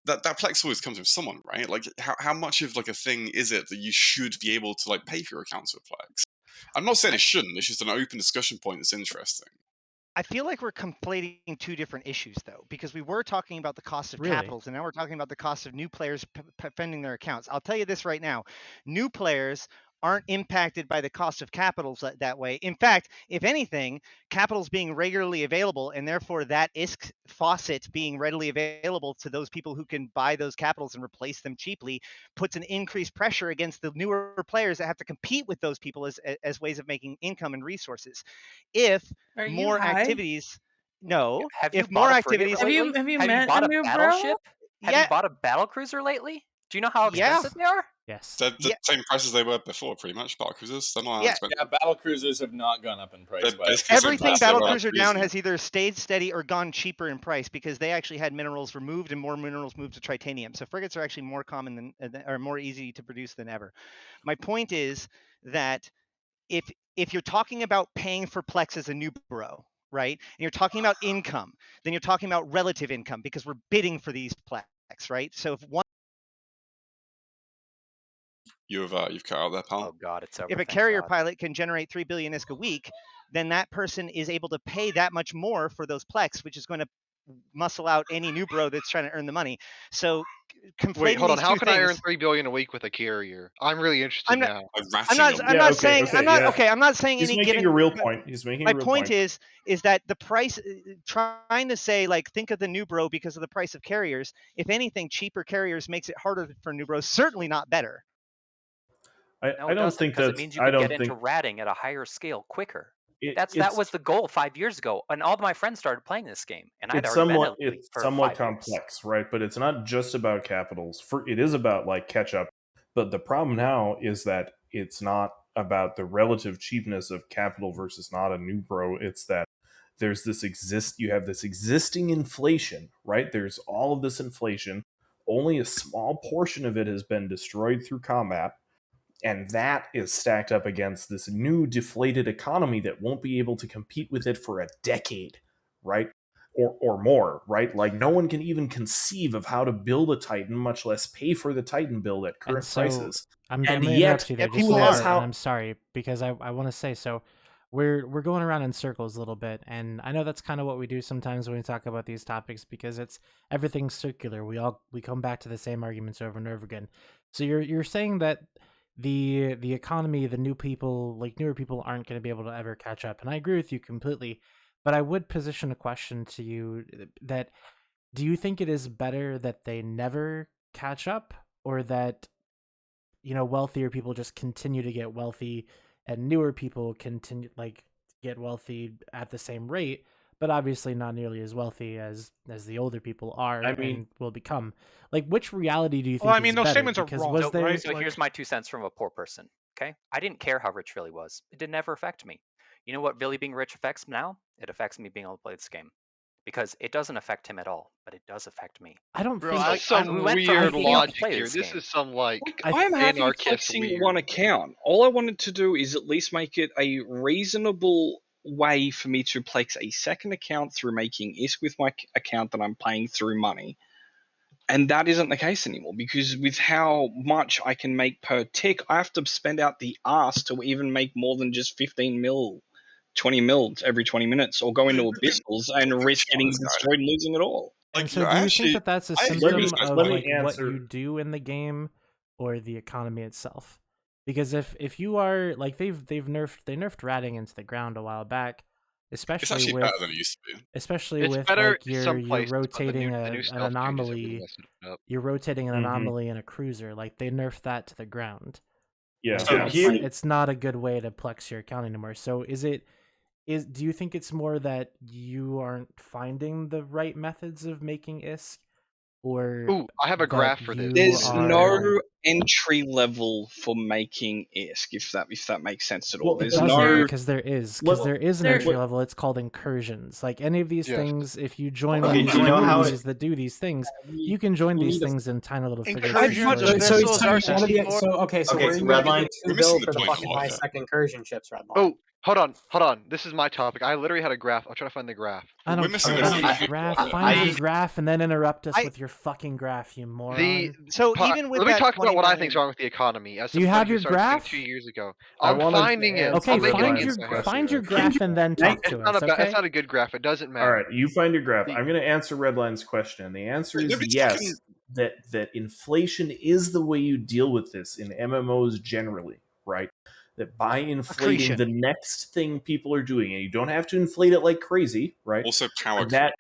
that Plex always comes with someone, right? Like how much of like a thing is it that you should be able to like pay for your accounts with Plex? I'm not saying it shouldn't. It's just an open discussion point that's interesting. I feel like we're conflating 2 different issues, though, because we were talking about the cost of capitals, and now we're talking about the cost of new players defending their accounts. I'll tell you this right now. New players aren't impacted by the cost of capitals that way. In fact, if anything, capitals being regularly available, and therefore that ISK faucet being readily available to those people who can buy those capitals and replace them cheaply, puts an increased pressure against the newer players that have to compete with those people as ways of making income and resources. If Are you more high? activities, no. Have you If more bought a frigate activities, lately? Have you Have met you bought a a new bro? battleship? Have Yeah. you bought a battle cruiser lately? Do you know how Yeah. expensive they are? Yes. They're the same price as they were before, pretty much. Battle cruisers, they're not expensive. Yeah, battle cruisers have not gone up in price. But Everything battlecruiser down has either stayed steady or gone cheaper in price because they actually had minerals removed and more minerals moved to titanium. So frigates are actually more common than, or more easy to produce than ever. My point is that if you're talking about paying for Plex as a new bro, right, and you're talking about income, then you're talking about relative income because we're bidding for these Plex, right? So if one You've cut out there, pal. Oh God, it's over. if a carrier pilot can generate 3 billion ISK a week, then that person is able to pay that much more for those Plex, which is going to muscle out any new bro that's trying to earn the money. So conflating Wait, hold on. these How two can I earn things- 3 billion a week with a carrier? I'm really interested I'm not- now. I'm not saying I'm not saying He's any making given a real point. He's making my a real point is that the price trying to say like think of the new bro because of the price of carriers, if anything cheaper carriers makes it harder for new bros, certainly not better. No, I it don't doesn't, think because that's. it means you I can don't get think into ratting at a higher scale quicker. That it's- was the goal 5 years ago, and all of my friends started playing this game, and I'd it's already been somewhat elite it's for somewhat 5 years. complex, right? But it's not just about capitals. It is about like catch up. But the problem now is that it's not about the relative cheapness of capital versus not a new bro. It's that there's you have this existing inflation, right? There's all of this inflation. Only a small portion of it has been destroyed through combat. And that is stacked up against this new deflated economy that won't be able to compete with it for a decade, right? Or more, right? Like no one can even conceive of how to build a Titan, much less pay for the Titan build at current And so prices. I'm and going to yet, interrupt you there just who a has bit, how? and I'm sorry because I want to say so. We're going around in circles a little bit, and I know that's kind of what we do sometimes when we talk about these topics because everything's circular. We come back to the same arguments over and over again. So you're saying that the economy, the new people, like newer people, aren't going to be able to ever catch up. And I agree with you completely. But I would position a question to you that do you think it is better that they never catch up, or that wealthier people just continue to get wealthy and newer people continue get wealthy at the same rate, but obviously not nearly as wealthy as the older people are and will become? Like, which reality do you think Well, I mean, is those better? statements are Because wrong, was there right? So here's my 2 cents from a poor person. Okay, I didn't care how rich Philly was. It did never affect me. You know what Philly being rich affects now? It affects me being able to play this game, because it doesn't affect him at all, but it does affect me. I don't Bro, think that's some we went from weird being able to logic play here. this This game. is some like I'm happy anarchist flexing weird. one account. All I wanted to do is at least make it a reasonable way for me to flex a second account through making ISK with my account that I'm paying through money. And that isn't the case anymore, because with how much I can make per tick, I have to spend out the arse to even make more than just 15 mil, 20 mil every 20 minutes, or go into abyssals and risk getting destroyed and losing it all. And so do you think that that's a symptom of like what you do in the game, or the economy itself? Because if you are like they nerfed ratting into the ground a while back, especially actually with better than it used to be. especially It's with better like some you're places, but the rotating new an stealth changes have really anomaly, messed it up. you're rotating an Mhm. anomaly in a cruiser, like they nerfed that to the ground. Yeah, Like, so it's not a good way to plex your account anymore. So do you think it's more that you aren't finding the right methods of making ISK, or Ooh, I have a that graph for this. There's are no entry level for making ISK, if that makes sense at all. It There's doesn't, no because there is an entry level. It's called incursions. Like any of these Yes. things, if you join one of Okay, these do you know how communities that do these things, you can join these things in tiny little Incursions figures. of missiles are 64. So where are you Redline. gonna get We're 2 missing bill the for the point a fucking lot high there. spec incursion ships, Redline? Oh, hold on. This is my topic. I literally had a graph. I'll try to find the graph. I don't missing care a about huge your graph. part. Find your graph and then interrupt us with your fucking graph, you moron. So even with let me that talk 20 about what I million think's wrong with the economy. As Do you somebody have who your started this graph? thing 2 years ago, I I'm wanna finding it. Okay, I'll make it find again your so I have find to. your graph and then talk It's to not us. a Okay. it's not a good graph. It doesn't All matter. right, you find your graph. I'm going to answer Redline's question. The answer is nobody's yes. talking- That inflation is the way you deal with this in MMOs generally, right? That by inflating Accretion. the next thing people are doing, and you don't have to inflate it like crazy, right? Also power that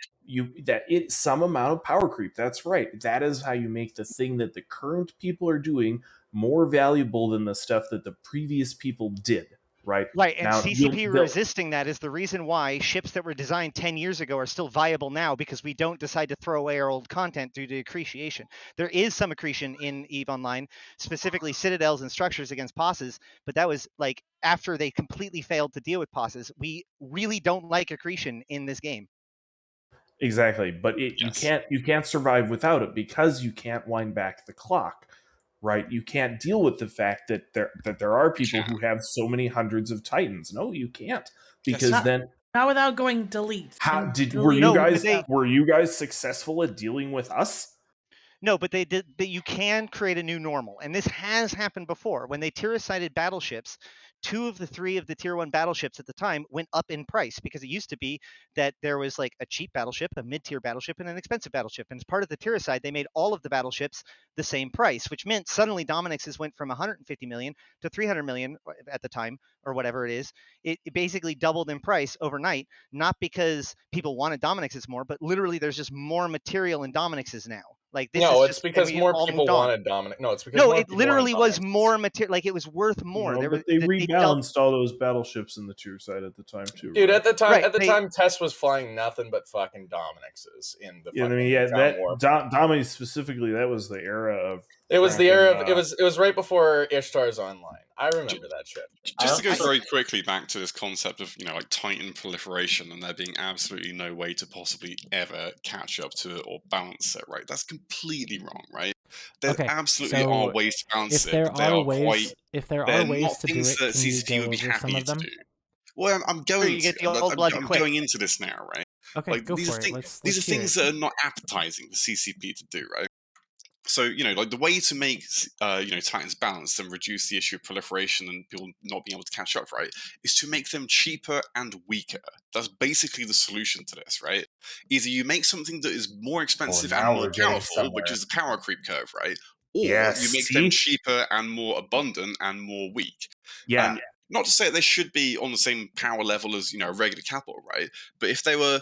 some amount of power creep. That's right. That is how you make the thing that the current people are doing more valuable than the stuff that the previous people did. Right. Right, and Now, CCP they'll- resisting that is the reason why ships that were designed 10 years ago are still viable now, because we don't decide to throw away our old content due to accretion. There is some accretion in EVE Online, specifically citadels and structures against posses, but that was like after they completely failed to deal with posses. We really don't like accretion in this game. Exactly, but you can't survive without it, because you can't wind back the clock, right? You can't deal with the fact that there are people who have so many hundreds of titans. No, you can't, because then Not without going delete. how And did delete were you guys successful at dealing with us? No, but they did. But you can create a new normal, and this has happened before. When they tier-sided battleships, 2 of the 3 of the tier 1 battleships at the time went up in price, because it used to be that there was like a cheap battleship, a mid-tier battleship, and an expensive battleship. And as part of the tier side, they made all of the battleships the same price, which meant suddenly Dominix's went from 150 million to 300 million at the time, or whatever it is. It basically doubled in price overnight, not because people wanted Dominix's more, but literally there's just more material in Dominix's now. Like this No, is it's just, because and we more all people moved on. wanted Dominic. No, it's because No, more it people literally wanted was more material. Like it was worth more. No, There but they doubled. rebalanced all those battleships in the tier side at the time too. Dude, right? at the time, Tess was flying nothing but fucking Dominix's in the Yeah, I fucking mean, yeah, Crown that War. Dominic specifically, that was the era of. It was the era of cracking, it was right before Ishtar's Online. I remember that shit. Just to go very quickly back to this concept of like Titan proliferation and there being absolutely no way to possibly ever catch up to it or balance it, right? That's completely wrong, right? There absolutely are ways to balance it, but they are quite. They're not ways to do things it, that can you CCP go would be over some happy of them? to do. Well, I'm going you get to. the old blood I'm quick. going into this now, right? Okay, like go these for are it. things. Let's These are hear things it. that are not appetizing for CCP to do, right? So like the way to make Titans balanced and reduce the issue of proliferation and people not being able to catch up, right, is to make them cheaper and weaker. That's basically the solution to this, right? Either you make something that is more expensive and now more we're getting powerful, somewhere. which is the power creep curve, right? or Yes, you make them see? cheaper and more abundant and more weak. Yeah. And not to say they should be on the same power level as, a regular capital, right? But if they were,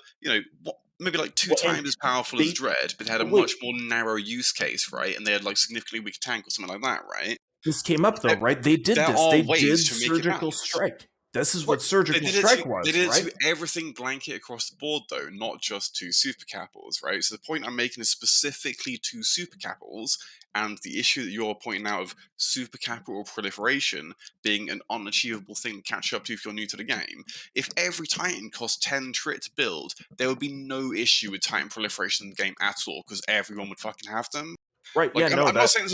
maybe like two times as powerful as Dread, but they had a much more narrow use case, right? And they had like significantly weaker tank or something like that, right? This came up though, right? They did There this. are They ways did to make it surgical balance. strike. This is Right. what surgical strike was, They did it right? to everything blanket across the board, though, not just to super capitals, right? So the point I'm making is specifically to super capitals, and the issue that you're pointing out of super capital proliferation being an unachievable thing to catch up to if you're new to the game. If every Titan cost 10 trit to build, there would be no issue with Titan proliferation in the game at all, because everyone would fucking have them. Right? Like, Yeah. No. I'm not saying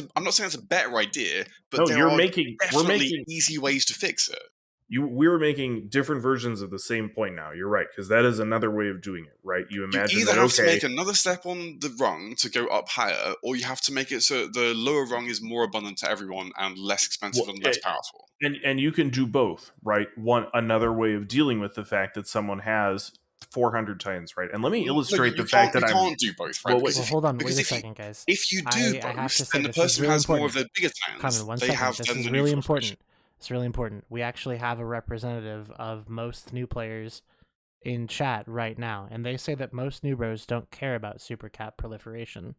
it's a better idea, but No, there are we're definitely making easy ways to fix it. We're making different versions of the same point now. You're right, because that is another way of doing it, right? You You imagine either that have to make another step on the rung to go up higher, or you have to make it so the lower rung is more abundant to everyone and less expensive and less powerful. and you can do both, right? Another way of dealing with the fact that someone has 400 Titans, right? And let me illustrate the fact that you can't do both, right? Well, hold on, wait a second, guys. If you do I have to both, say then the this is person who really has more important. of the bigger Titans, Carmen, one they second. have This then is the really new important. It's really important. We actually have a representative of most new players in chat right now, and they say that most new bros don't care about super cap proliferation.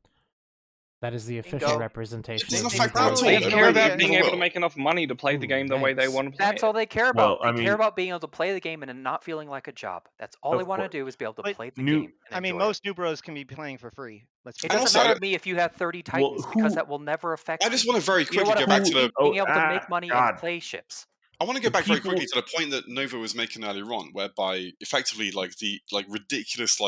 That is the official representation. They of care new about being able to make enough money to play the game the way they want to play That's all they care about. Well, They care about being able to play the game and not feeling like a job. That's all they want to do is be able to play the game. I mean, most new bros can be playing for free. It doesn't matter to me if you have 30 Titans because that will never affect I just me. want to very You know quickly what go back to affects me? the Being able to make money and play ships. I want to go back very quickly to the point that Nova was making earlier on, whereby effectively like the ridiculous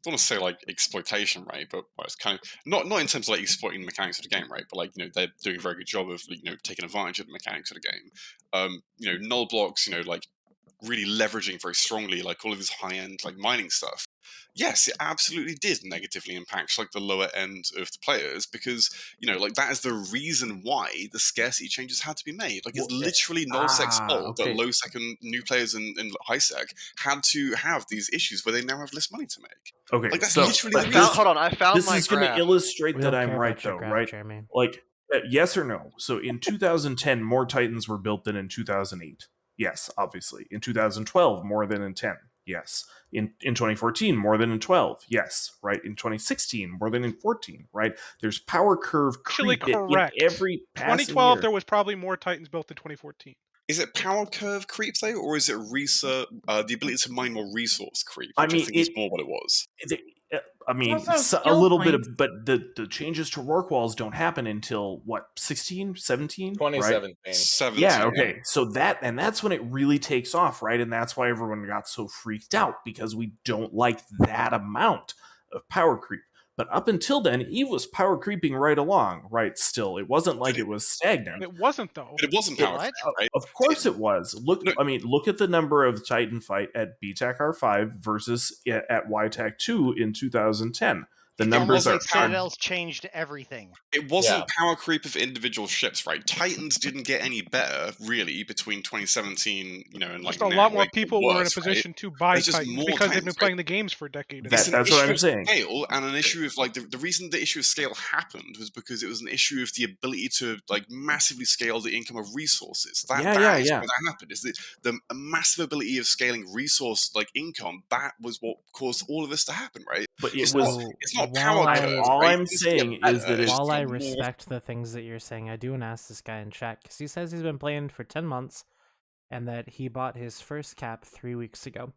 I don't want to say like exploitation, right? But it's kind of not in terms of like exploiting the mechanics of the game, right? But like they're doing a very good job of taking advantage of the mechanics of the game. Null blocks, like really leveraging very strongly like all of this high end like mining stuff. Yes, it absolutely did negatively impact like the lower end of the players because like that is the reason why the scarcity changes had to be made. Like it's literally nullsec's fault that low sec and new players in high sec had to have these issues where they now have less money to make. Okay, like that's so literally the reason. Hold on, I found this my is going to graph. illustrate We that don't I'm care right, about your though, graph, right? Jeremy. Like, yes or no? So in 2010, more Titans were built than in 2008. Yes, obviously. In 2012, more than in 10. Yes. In 2014, more than in 12. Yes. Right. In 2016, more than in 14. Right. There's power curve Actually, creep in correct. every passing 2012, year. there was probably more Titans built than 2014. Is it power curve creep though, or is it the ability to mine more resource creep? I Which mean, I think is more what it was. I mean, Also, a skill little bit points. of, but the changes to work walls don't happen until what, 16, 17, 2017. right? 17, Yeah, okay. So that's when it really takes off, right? And that's why everyone got so freaked out because we don't like that amount of power creep. But up until then, Eve was power creeping right along, right? Still, it wasn't like it was stagnant. It wasn't though. But it wasn't power creep, right? Of course it was. Look at the number of Titan fight at BTAC R5 versus at YTAC 2 in 2010. The numbers are Citadel's changed everything. It wasn't power creep of individual ships, right? Titans didn't get any better, really, between 2017, and like Just a now. lot more Like, people were in a position to buy There's just Titans more because they've been Titans, playing right? the games for a decade. It's an That's issue what I'm of saying. Scale and an issue of like the reason the issue of scale happened was because it was an issue of the ability to like massively scale the income of resources. That is where that happened. Is the massive ability of scaling resource like income. That was what caused all of this to happen, right? But it's not power curve. all right? I'm saying is that while I respect the things that you're saying, I do want to ask this guy in chat because he says he's been playing for 10 months and that he bought his first cap 3 weeks ago,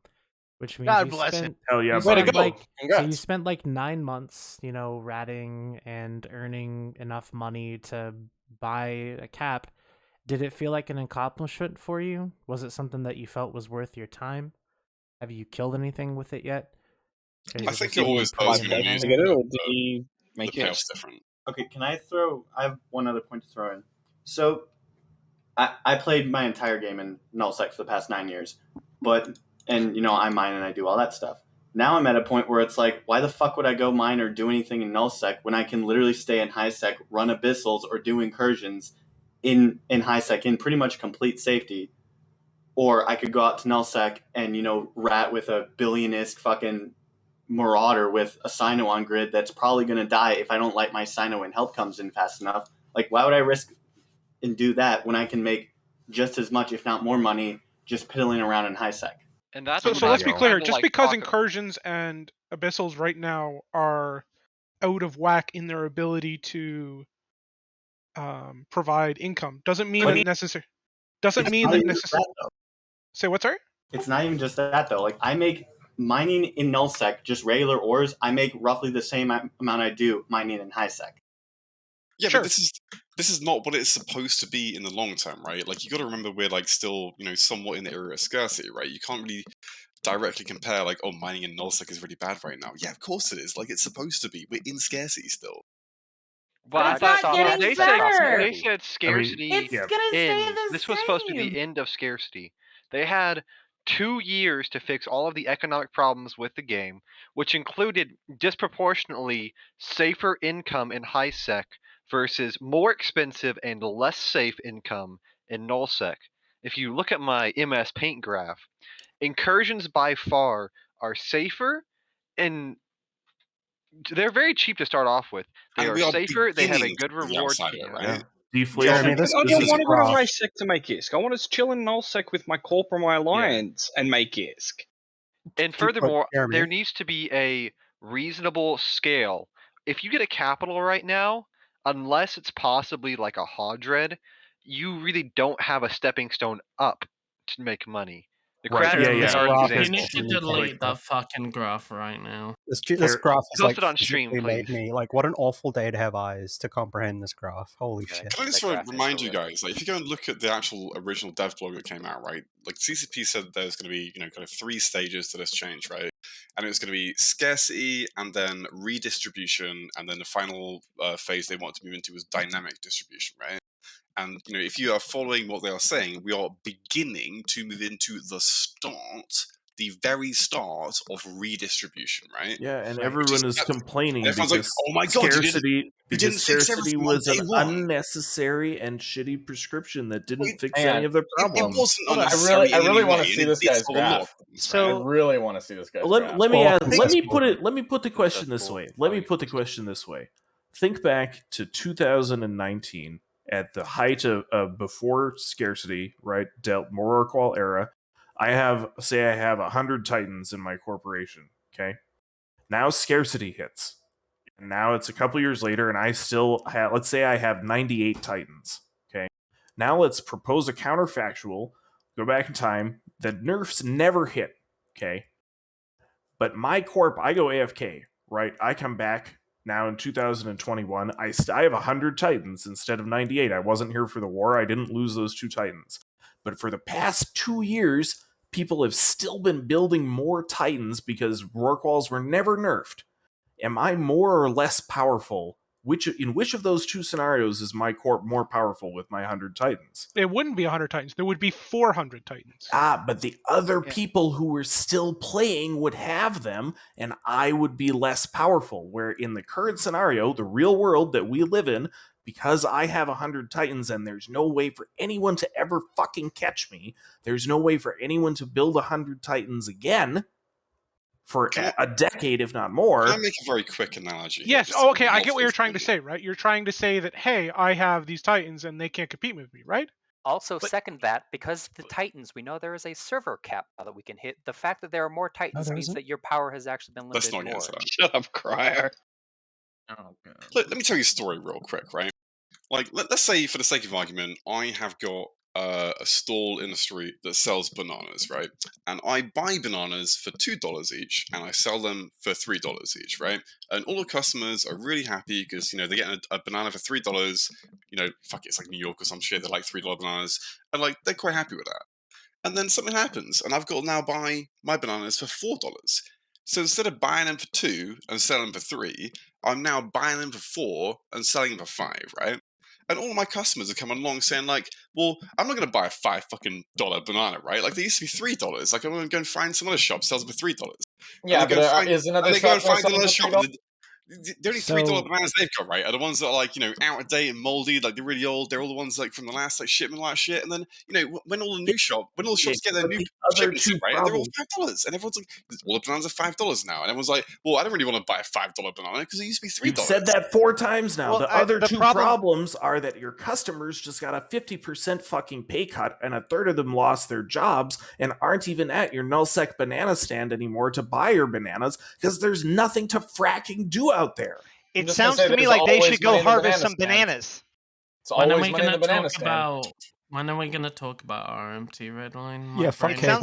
which means God you bless spent, him. Hell yeah, you buddy. spent like so Congrats. you spent like 9 months, ratting and earning enough money to buy a cap. Did it feel like an accomplishment for you? Was it something that you felt was worth your time? Have you killed anything with it yet? I think it always does when you use the payoff's different. Okay, I have one other point to throw in. So, I played my entire game in nullsec for the past 9 years, and I mine and I do all that stuff. Now I'm at a point where it's like, why the fuck would I go mine or do anything in nullsec when I can literally stay in high sec, run abyssals, or do incursions in high sec in pretty much complete safety, or I could go out to nullsec and rat with a billion-isk fucking Marauder with a Sino on grid that's probably going to die if I don't light my Sino and help comes in fast enough. Like, why would I risk and do that when I can make just as much, if not more money, just piddling around in high sec? And that's So let's be clear. Just like because Taco. incursions and abyssals right now are out of whack in their ability to provide income doesn't mean that necessary. Doesn't mean that necessary. Say what, sorry? It's not even just that though. Like, I make mining in nullsec, just regular ores, I make roughly the same amount I do mining in high sec. Yeah, but this is not what it's supposed to be in the long term, right? Like, you got to remember we're like still, you know, somewhat in the era of scarcity, right? You can't really directly compare like, oh, mining in nullsec is really bad right now. Yeah, of course it is. Like, it's supposed to be. We're in scarcity still. But it's not getting they better. said scarcity. It's gonna stay the This was supposed to be same. the end of scarcity. They had 2 years to fix all of the economic problems with the game, which included disproportionately safer income in high sec versus more expensive and less safe income in null sec. If you look at my MS Paint graph, incursions by far are safer and they're very cheap to start off with. They And are we are safer. They have a beginning good to be reward outsider, scheme. right? Deflation. I don't want to go to high sec to make ISK. I want to chill in null sec with my corp or my alliance and make ISK. And furthermore, there needs to be a reasonable scale. If you get a capital right now, unless it's possibly like a Hodred, you really don't have a stepping stone up to make money. The crab is the hard You example. need to delete that fucking graph right now. This graph is Post like it on stream, physically made please. me. Like, what an awful day to have eyes to comprehend this graph. Holy shit! Can I just remind you guys, like, if you go and look at the actual original dev blog that came out, right? Like, CCP said there's going to be, you know, kind of 3 stages to this change, right? And it was going to be scarcity, and then redistribution, and then the final phase they want to move into was dynamic distribution, right? And, you know, if you are following what they are saying, we are beginning to move into the very start of redistribution, right? Yeah, and Right. everyone is complaining everyone's because like, "Oh my God, you didn't fix scarcity everything on was day an one." unnecessary and shitty prescription that didn't fix Man, any of the It problems. wasn't I unnecessary in really any want way, to and see it this did guy's solve a lot of graph. things, I right? really want to see this guy's graph. Let me put the question this way. Let me put the question this way. Think back to 2019 at the height of before scarcity, right? More Rorqual era. I have 100 Titans in my corporation. Okay. Now scarcity hits. And now it's a couple years later, and I still have, let's say I have 98 Titans. Okay. Now let's propose a counterfactual, go back in time. The nerfs never hit. Okay. But my corp, I go AFK, right? I come back now in 2021. I have 100 Titans instead of 98. I wasn't here for the war. I didn't lose those 2 Titans. But for the past 2 years, people have still been building more Titans because Rorquals were never nerfed. Am I more or less powerful? In which of those 2 scenarios is my corp more powerful with my 100 Titans? It wouldn't be 100 Titans. There would be 400 Titans. But the other people who were still playing would have them, and I would be less powerful. Where in the current scenario, the real world that we live in, because I have 100 Titans and there's no way for anyone to ever fucking catch me, there's no way for anyone to build 100 Titans again for a decade, if not more. Can I make a very quick analogy? Yes. Oh, okay. I get what you're trying to say, right? You're trying to say that, hey, I have these Titans and they can't compete with me, right? Also, second that, because the Titans, we know there is a server cap now that we can hit. The fact that there are more Titans there means isn't? that your power has actually been Let's limited not get more. into that. Shut up, Crier. Oh, God. Let me tell you a story real quick, right? Like, let's say, for the sake of argument, I have got a stall in the street that sells bananas, right? And I buy bananas for $2 each, and I sell them for $3 each, right? And all the customers are really happy because, you know, they're getting a banana for $3. You know, fuck it, it's like New York or some shit. They're like $3 bananas, and like they're quite happy with that. And then something happens, and I've got to now buy my bananas for $4. So instead of buying them for 2 and selling them for 3, I'm now buying them for 4 and selling them for 5, right? And all of my customers are coming along saying, like, well, I'm not going to buy a $5 banana, right? Like, they used to be $3. Like, I'm going to go and find some other shop sells them for $3. Yeah, but is another and they go shop and gonna find sell them another for shop. $3? The only $3 bananas they've got, right, are the ones that are like, out of date and moldy, like they're really old. They're all the ones like from the last like shipment, like shit. And then when all the shops get their new shipments in, right, they're all $5, and everyone's like, all the bananas are $5 now, and everyone's like, well, I don't really want to buy a $5 banana because it used to be $3. You've said that 4 times now. Well, the other the two problems are that your customers just got a 50% fucking pay cut, and a third of them lost their jobs and aren't even at your nullsec banana stand anymore to buy your bananas because there's nothing to fracking do out there. It sounds to me like they should go harvest some bananas. It's When are always we money in the gonna banana talk stand. about? When are we gonna talk about RMT Redline? Yeah, fuck It sounds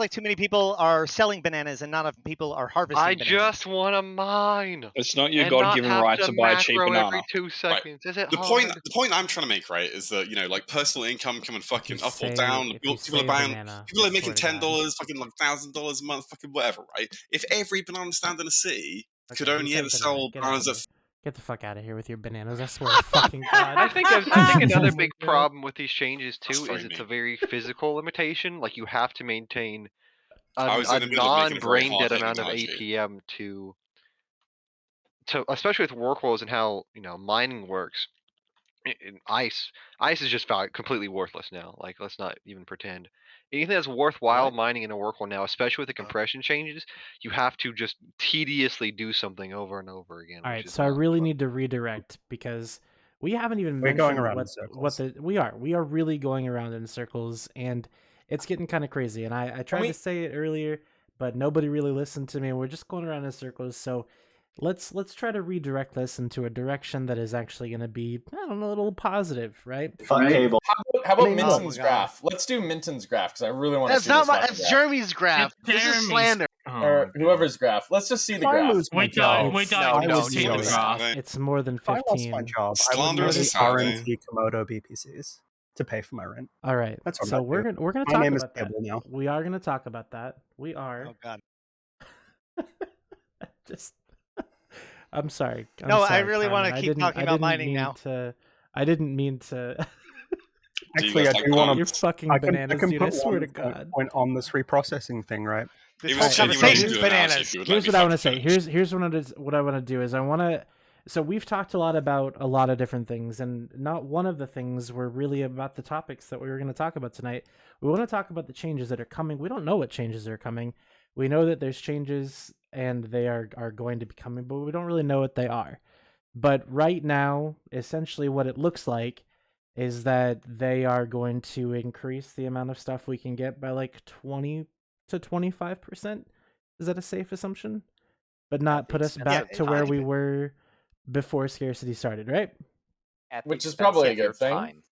like too many people are selling bananas and not enough people are harvesting I bananas. just want to mine. It's not your and God-given not have right to buy a cheap macro banana. every 2 seconds. Is it The hard? point I'm trying to make, right, is that like personal income coming fucking up or down. People are making $10, fucking like $1,000 a month, fucking whatever, right? If every banana stand in a city could only ever sell bananas at Get the fuck out of here with your bananas! I swear to fucking God. I think another big problem with these changes too very is it's a very physical limitation. Like you have to maintain I was a in the middle of making a very non-brain dead hard-hitting amount of analogy. APM to especially with workflows and how mining works. In ice is just completely worthless now. Like let's not even pretend. Anything that's worthwhile mining in a workflow now, especially with the compression changes, you have to just tediously do something over and over again. All right, so I really need to redirect because we haven't even We're mentioned going around in what circles. we are really going around in circles, and it's getting kind of crazy. And I tried to say it earlier, but nobody really listened to me. We're just going around in circles. So let's try to redirect this into a direction that is actually going to be, I don't know, a little positive, right? Cable. How about Minton's graph? Let's do Minton's graph because I really want to see this. That's Jeremy's graph. This is slander. Or whoever's graph. Let's just see the graph. It's more than If I 15. lost my job, I would Slander is use a Saturday. RMT Komodo BPCs to pay for my rent. All right, That's what so I'd we're do. gonna My talk name is about that. Cable now. We are gonna talk about that. We are. Oh God. Just. I'm sorry. No, I really wanna Carmen. keep talking about mining mean now. I didn't mean to. Actually, I do want You're to. fucking I can bananas, dude. I put swear to one God. point on this reprocessing thing, right? This whole conversation is bananas. Here's what I want to say. Here's what I want to do is I want to. So we've talked a lot about a lot of different things, and not one of the things were really about the topics that we were going to talk about tonight. We want to talk about the changes that are coming. We don't know what changes are coming. We know that there's changes and they are going to be coming, but we don't really know what they are. But right now, essentially what it looks like is that they are going to increase the amount of stuff we can get by like 20 to 25%. Is that a safe assumption? But not put us back to where we were before scarcity started, right? Which is probably a good thing.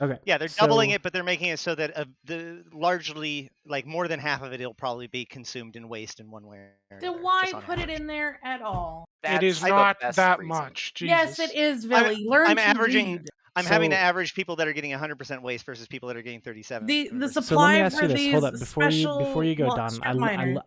Okay. Yeah, they're doubling it, but they're making it so that the largely, like more than half of it, will probably be consumed in waste in one way or another. Then why put it in there at all? It is not that much. Yes, it is, Billy. Learn I'm to averaging. read. I'm having to average people that are getting 100% waste versus people that are getting 37. The So supply let me ask for you this. these Hold up before you go, Don. strip miners.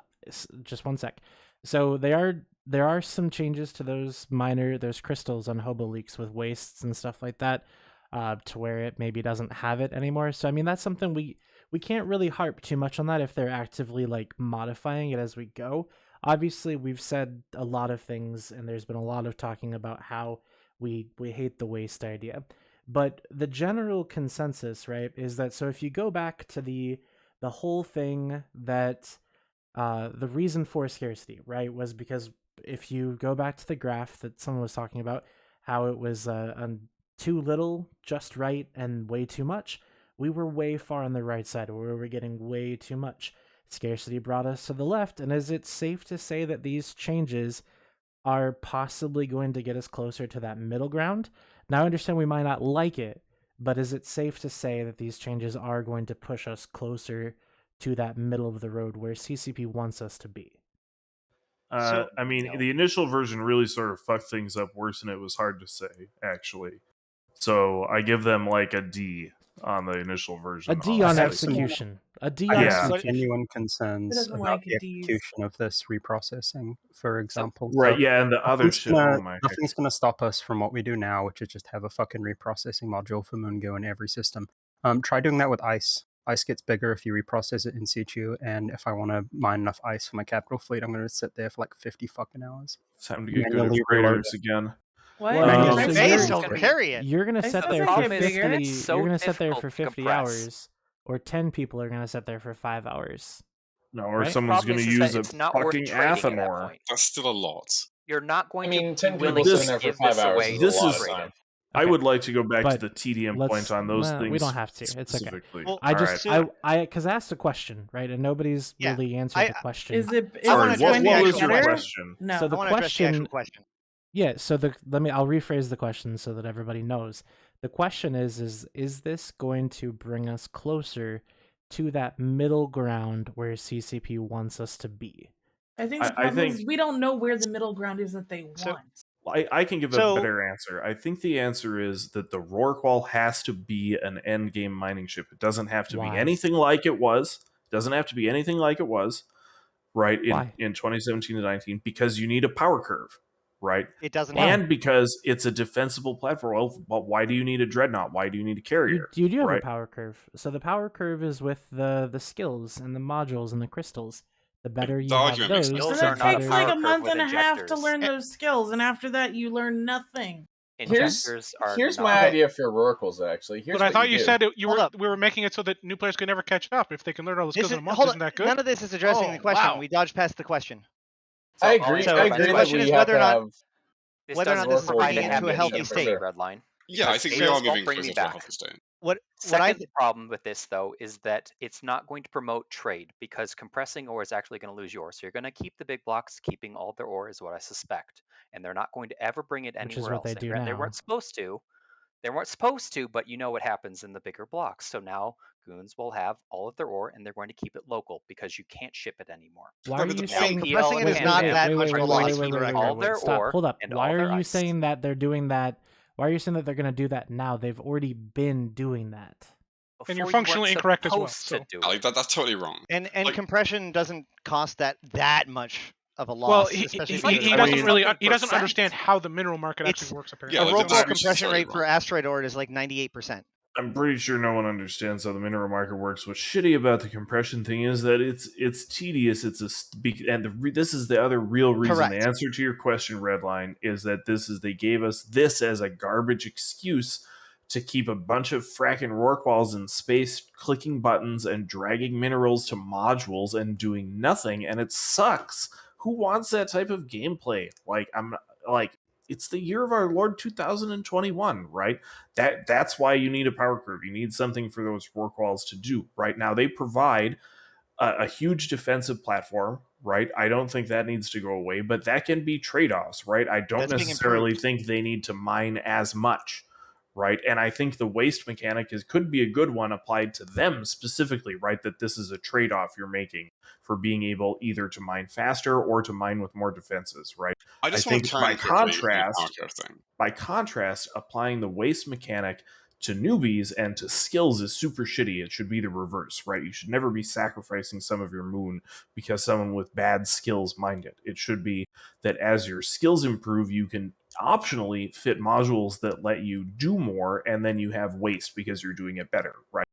Just one sec. So there are some changes to those crystals on Hobo Leaks with wastes and stuff like that, to where it maybe doesn't have it anymore. So I mean that's something we can't really harp too much on that if they're actively like modifying it as we go. Obviously, we've said a lot of things, and there's been a lot of talking about how we hate the waste idea. But the general consensus, right, is that so if you go back to the whole thing that the reason for scarcity, right, was because if you go back to the graph that someone was talking about, how it was too little, just right, and way too much, we were way far on the right side where we were getting way too much. Scarcity brought us to the left, and is it safe to say that these changes are possibly going to get us closer to that middle ground? Now, I understand we might not like it, but is it safe to say that these changes are going to push us closer to that middle of the road where CCP wants us to be? I mean, the initial version really sort of fucked things up worse than it was hard to say, actually. So I give them like a D on the initial version. A D on execution. A D on I have some execution. genuine concerns doesn't about like the Ds. execution of this reprocessing, for example. Right, yeah, and the other shit. Oh my nothing's going to stop us from what we do now, which is just have a fucking reprocessing module for Moongo in every system. Try doing that with ice. Ice gets bigger if you reprocess it in situ, and if I want to mine enough ice for my capital fleet, I'm going to sit there for like 50 fucking hours. It's time to get good at Manually reload freighters it. again. What? Manually so reload don't it. carry it. You're gonna I sit still there think for it bigger. 50. It's so You're gonna sit there difficult for to 50 compress. hours, or 10 people are gonna sit there for 5 hours. No, or Right? someone's Problem going to is that use a it's not worth fucking trading at that Athanor. point. That's still a lot. You're not going I mean, to 10 be people willing sitting to there for give 5 this hours away is a This lot is. of trade time. it. I Okay. would like to go back to But the TDM let's point on those well, things. we don't have to. It's okay. specifically. Well, I just so- I because I asked a question, right, and nobody's Yeah, really answered the question. Is it I wanna is it address going the to be actual better? question. No. So the I want to address the question, actual question. yeah. So I'll rephrase the question so that everybody knows. The question is this going to bring us closer to that middle ground where CCP wants us to be? I think the problem is we don't know where the middle ground is that they want. I can give a So- better answer. I think the answer is that the Rorqual has to be an end game mining ship. It doesn't have to Why? be anything like it was. It doesn't have to be anything like it was, right? Why? In 2017 to 19, because you need a power curve, right? It doesn't And have. because it's a defensible platform. Well, why do you need a dreadnought? Why do you need a carrier? You do have right? a power curve. So the power curve is with the skills and the modules and the crystals. The better you have argument makes those, sense. And the it takes better- like a curve month with and a half to injectors. learn those skills, and after that you learn nothing. Injectors are Here's not. my idea for Oracles, actually. Here's But I what thought you do. said Hold up. we were making it so that new players could never catch up. If they can learn all the skills in a month, hold isn't on. that good? None of this is addressing Oh, the question. wow. We dodged past the question. I agree. So I the agree that question we is have whether to or not have. This whether or doesn't not this is provide bringing a it to a healthy ammunition for me, state. Redline. Yeah, I Because think we are skills moving won't bring closer me to a back. healthy state. What Second problem with this, though, is that it's not going to promote trade because compressing ore is actually going to lose yours. So you're going to keep the big blocks, keeping all their ore is what I suspect, and they're not going to ever bring it Which is anywhere what they else. do They now. weren't supposed to. They weren't supposed to, but you know what happens in the bigger blocks. So now goons will have all of their ore, and they're going to keep it local because you can't ship it anymore. Why are you Now, saying PL compressing and it is not Panbam that are much of a going loss to for keep the record. all their Stop. ore Hold up. and Why all are their you ice. saying that they're doing that? Why are you saying that they're going to do that now? They've already been doing that. And you're Before you functionally weren't incorrect as well. supposed to So. do Like that's totally wrong. And Like- compression doesn't cost that much of a loss. Well, especially if he you do it doesn't right. really he doesn't understand how the mineral market It's- actually works. Apparently, Yeah, a like, roll the call distribution's compression totally rate for wrong. asteroid ore is like 98%. I'm pretty sure no one understands how the mineral market works. What's shitty about the compression thing is that it's tedious. This is the other real reason. Correct. The answer to your question, Redline, is that they gave us this as a garbage excuse to keep a bunch of fracking Rorquals in space, clicking buttons and dragging minerals to modules and doing nothing, and it sucks. Who wants that type of gameplay? It's the year of our Lord 2021, right? That's why you need a power curve. You need something for those Rorquals to do. Right now, they provide a huge defensive platform, right? I don't think that needs to go away, but that can be trade-offs, right? I don't That's being necessarily improved. think they need to mine as much, right? And I think the waste mechanic could be a good one applied to them specifically, right? That this is a trade-off you're making for being able either to mine faster or to mine with more defenses, right? I just I want think to by turn quickly on the contrast, power curve thing. by contrast, applying the waste mechanic to newbies and to skills is super shitty. It should be the reverse, right? You should never be sacrificing some of your moon because someone with bad skills mined it. It should be that as your skills improve, you can optionally fit modules that let you do more, and then you have waste because you're doing it better, right?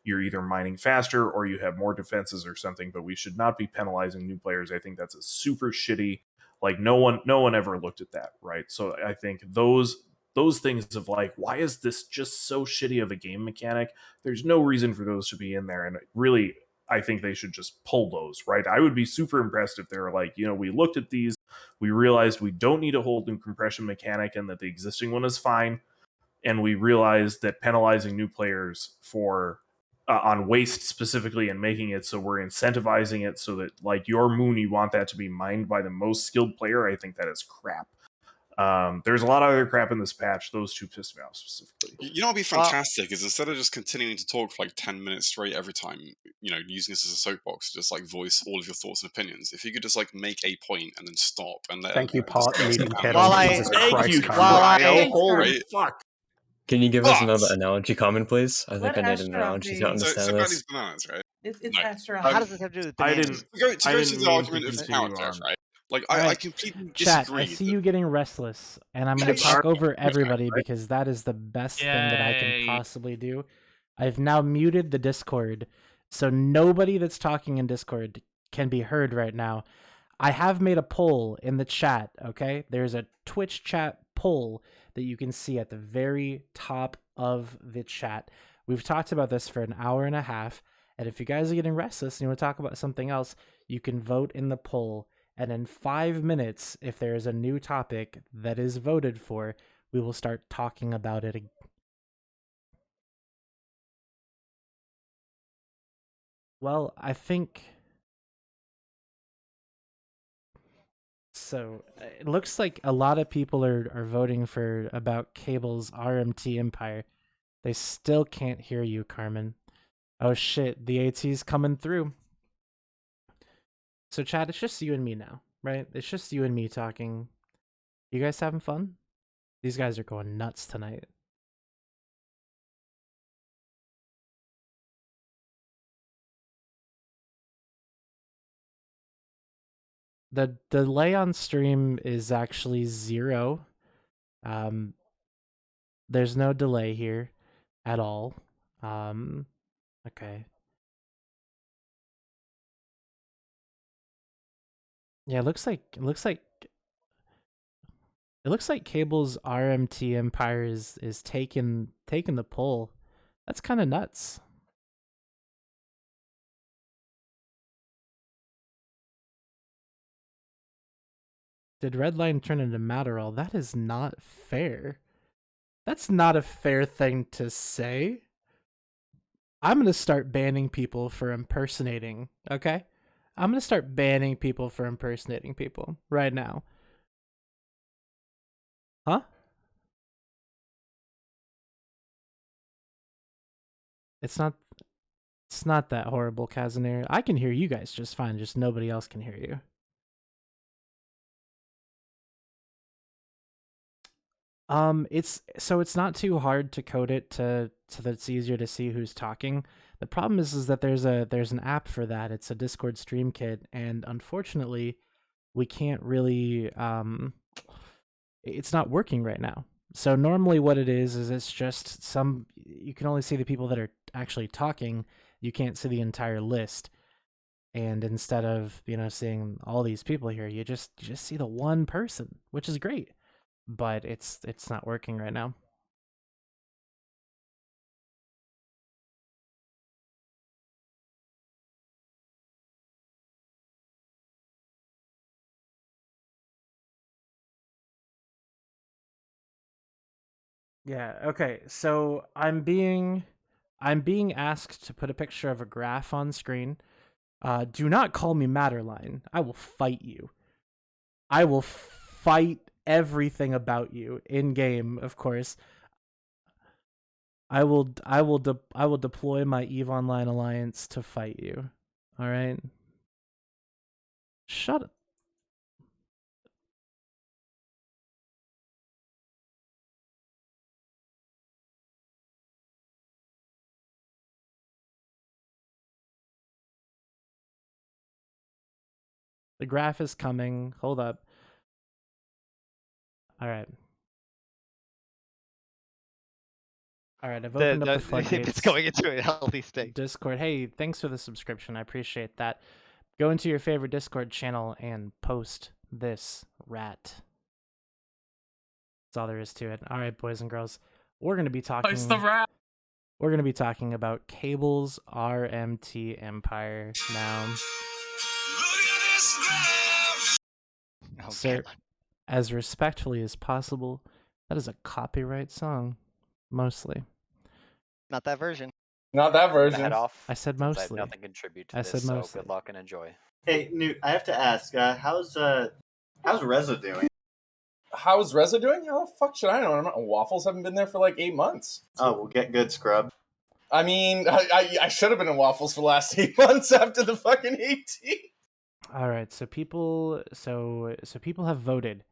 You're either mining faster or you have more defenses or something, but we should not be penalizing new players. I think that's a super shitty, like no one ever looked at that, right? So I think those things of like, why is this just so shitty of a game mechanic? There's no reason for those to be in there. And really, I think they should just pull those, right? I would be super impressed if they're like, we looked at these, we realized we don't need a whole new compression mechanic and that the existing one is fine. And we realized that penalizing new players for on waste specifically and making it so we're incentivizing it so that like your moon, you want that to be mined by the most skilled player. I think that is crap. There's a lot of other crap in this patch. Those two pissed me off specifically. You know what'd be fantastic is instead of just continuing to talk for like 10 minutes straight every time, using this as a soapbox, just like voice all of your thoughts and opinions. If you could just like make a point and then stop and let Thank you, everyone pot discuss meeting it. kettle. While I- Jesus Thank Christ, you, Kyle. holy fuck. Can you give us another But- analogy comment, please? I think Let I need an Astronaut analogy be. to understand So this. Granny's bananas, right? It's No. Astronaut. How does this have to do with I bananas? didn't. To go I to didn't the mean argument to of power continue curve, on. right? Like All I right. completely Chat, disagree. I see you getting restless, and I'm going to Yes. talk over everybody Right. because that is the best thing that I can Yay. possibly do. I've now muted the Discord, so nobody that's talking in Discord can be heard right now. I have made a poll in the chat, okay? There's a Twitch chat poll that you can see at the very top of the chat. We've talked about this for an hour and a half, and if you guys are getting restless and you want to talk about something else, you can vote in the poll, and in 5 minutes, if there is a new topic that is voted for, we will start talking about it again. Well, I think... So, it looks like a lot of people are voting for about Cable's RMT Empire. They still can't hear you, Carmen. Oh shit, the AT's coming through. So, Chad, it's just you and me now, right? It's just you and me talking. You guys having fun? These guys are going nuts tonight. The delay on stream is actually 0. There's no delay here at all. Okay. Yeah, it looks like Cable's RMT Empire is taking the poll. That's kind of nuts. Did Redline turn into Matterall? That is not fair. That's not a fair thing to say. I'm going to start banning people for impersonating, okay? I'm going to start banning people for impersonating people right now. Huh? It's not that horrible, Kazanir. I can hear you guys just fine, just nobody else can hear you. It's not too hard to code it so that it's easier to see who's talking. The problem is that there's an app for that. It's a Discord stream kit, and unfortunately, we can't really it's not working right now. So normally what it is it's just you can only see the people that are actually talking. You can't see the entire list. And instead of, seeing all these people here, you just see the one person, which is great. But it's not working right now. Yeah, okay. So I'm being asked to put a picture of a graph on screen. Do not call me Matterline. I will fight you. I will fight everything about you in game, of course. I will deploy my EVE Online alliance to fight you. All right? Shut up. The graph is coming. Hold up. All right. All right, I've opened up the floodgates. It's going into a healthy state. Discord. Hey, thanks for the subscription. I appreciate that. Go into your favorite Discord channel and post this rat. That's all there is to it. All right, boys and girls. We're going to be talking... Post the rat! We're going to be talking about Cable's RMT Empire now. Oh, Sir, as respectfully as possible, that is a copyright song. Mostly. Not that version. Not that version. Head off. I said since I mostly. have nothing to contribute to I this, said so mostly. good luck and enjoy. Hey, Newt, I have to ask, how's Reza doing? How's Reza doing? How the fuck should I know? Waffles haven't been there for like 8 months. Oh, well, get good, scrub. I mean, I should have been in Waffles for the last 8 months after the fucking 18. All right, so people have voted,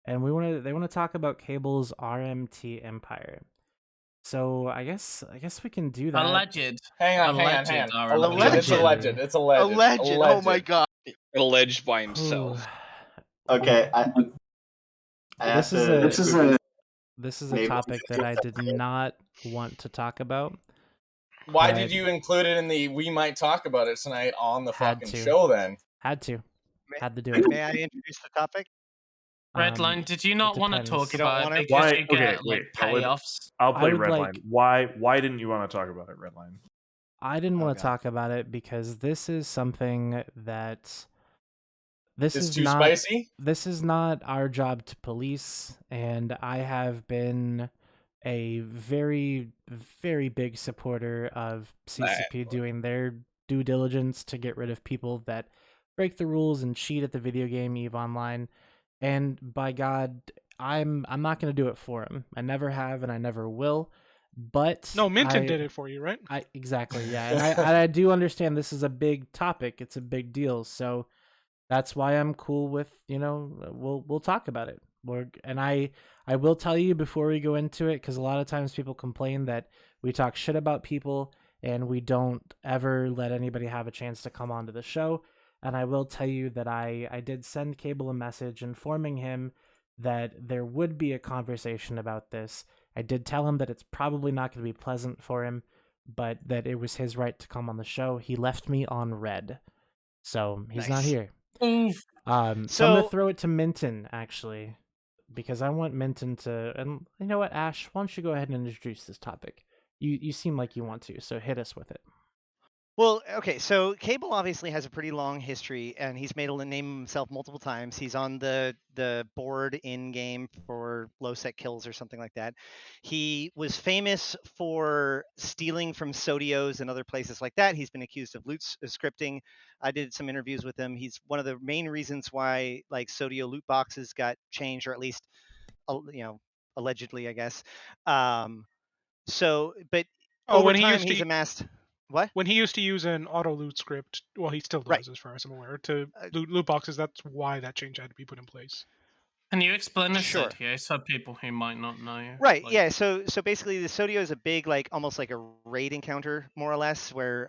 and they want to talk about Cable's RMT Empire. So I guess we can do that. Alleged. Hang on. Alleged. It's alleged. It's alleged. Alleged. Oh my god. Alleged by himself. Okay, This is a topic that I did not want to talk about. Why but did you include it in the "we might talk about it tonight" on the had fucking to. show then? Had to. May, Had to do it. may I introduce the topic? Redline, did you It not want to talk depends. You don't about it want to? because Why? you Okay, get wait. like payoffs? I'll I play would Redline. like. Why didn't you want to talk about it, Redline? I didn't Oh want to god. talk about it because this is something that this It's is too not spicy? this is not our job to police, and I have been a very, very big supporter of CCP doing their due diligence to get rid of people that break the rules and cheat at the video game EVE Online. And by God, I'm not going to do it for him. I never have, and I never will. But No, Minton did it for you, right? exactly, yeah, and I do understand this is a big topic. It's a big deal, so that's why I'm cool with, we'll talk about it. And I will tell you before we go into it, because a lot of times people complain that we talk shit about people and we don't ever let anybody have a chance to come onto the show. And I will tell you that I did send Cable a message informing him that there would be a conversation about this. I did tell him that it's probably not going to be pleasant for him, but that it was his right to come on the show. He left me on red, so he's not Nice. here. Oof. So I'm gonna throw it to Minton actually, because I want Minton to. And you know what, Ash? Why don't you go ahead and introduce this topic? You seem like you want to, so hit us with it. Well, okay, so Cable obviously has a pretty long history, and he's made a name of himself multiple times. He's on the board in game for low set kills or something like that. He was famous for stealing from Sodios and other places like that. He's been accused of loot scripting. I did some interviews with him. He's one of the main reasons why like Sodio loot boxes got changed, or at least allegedly, I guess. But Oh, over when he time, used to he's amassed what? when he used to use an auto loot script, well, he still Right. does, as far as I'm aware, to loot boxes. That's why that change had to be put in place. Can you explain this Sure. here for people who might not know? Right. Like, Yeah. So basically, the Sodio is a big, like almost like a raid encounter, more or less, where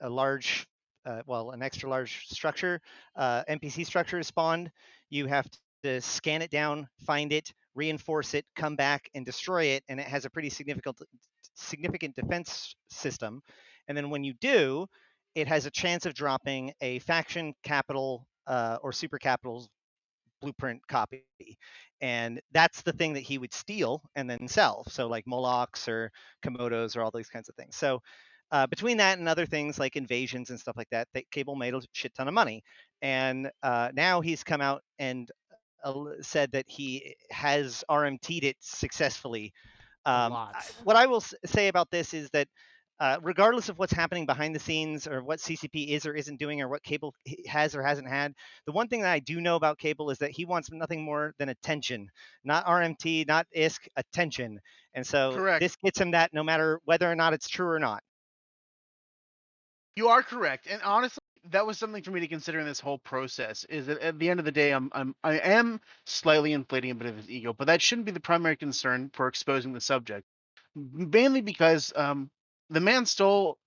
a large, an extra large structure, NPC structure is spawned. You have to scan it down, find it, reinforce it, come back and destroy it, and it has a pretty significant defense system. And then when you do, it has a chance of dropping a faction capital or super capital blueprint copy, and that's the thing that he would steal and then sell. So like Molochs or Komodos or all these kinds of things. So between that and other things like invasions and stuff like that, Cable made a shit ton of money. And now he's come out and said that he has RMT'd it successfully. What I will say about this is that regardless of what's happening behind the scenes or what CCP is or isn't doing or what Cable has or hasn't had, the one thing that I do know about Cable is that he wants nothing more than attention, not RMT, not ISK, attention. And so Correct. this gets him that no matter whether or not it's true or not. You are correct, and honestly, that was something for me to consider in this whole process. Is that at the end of the day, I am slightly inflating a bit of his ego, but that shouldn't be the primary concern for exposing the subject. Mainly because the man stole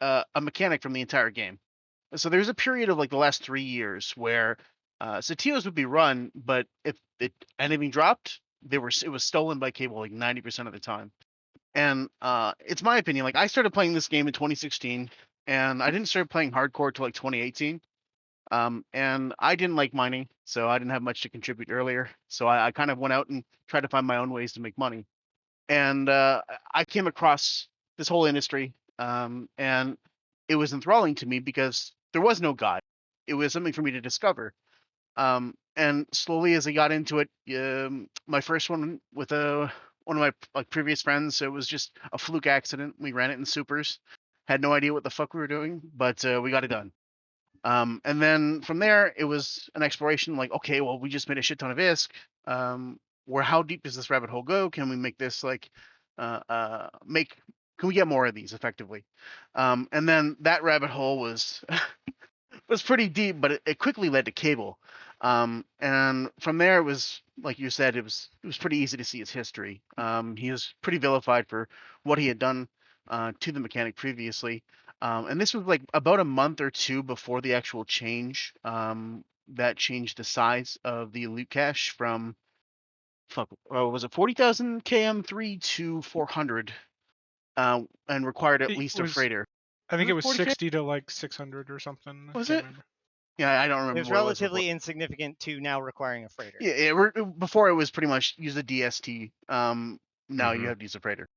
a mechanic from the entire game. So there's a period of like the last 3 years where Satios would be run, but if anything dropped, it was stolen by Cable like 90% of the time. And it's my opinion. Like I started playing this game in 2016, and I didn't start playing hardcore till like 2018. And I didn't like mining, so I didn't have much to contribute earlier. So I kind of went out and tried to find my own ways to make money. And I came across this whole industry, and it was enthralling to me because there was no God. It was something for me to discover. And slowly as I got into it, my first one with one of my like previous friends, it was just a fluke accident. We ran it in supers, had no idea what the fuck we were doing, but we got it done. And then from there, it was an exploration. Like, okay, well, we just made a shit ton of ISK. Where how deep does this rabbit hole go? Can we make this like can we get more of these effectively? And then that rabbit hole was was pretty deep, but it quickly led to Cable. And from there, it was like you said, it was pretty easy to see his history. He was pretty vilified for what he had done to the mechanic previously. And this was like about a month or two before the actual change that changed the size of the loot cache from was it 40,000 KM3 to 400. and required at It least a was- freighter. I think it was 40K? 60 to like 600 or something. Was Can't it? remember. Yeah, I don't remember. It was what relatively insignificant to now requiring a freighter. Yeah, before it was pretty much use the DST. Now you Mhm. have to use a freighter.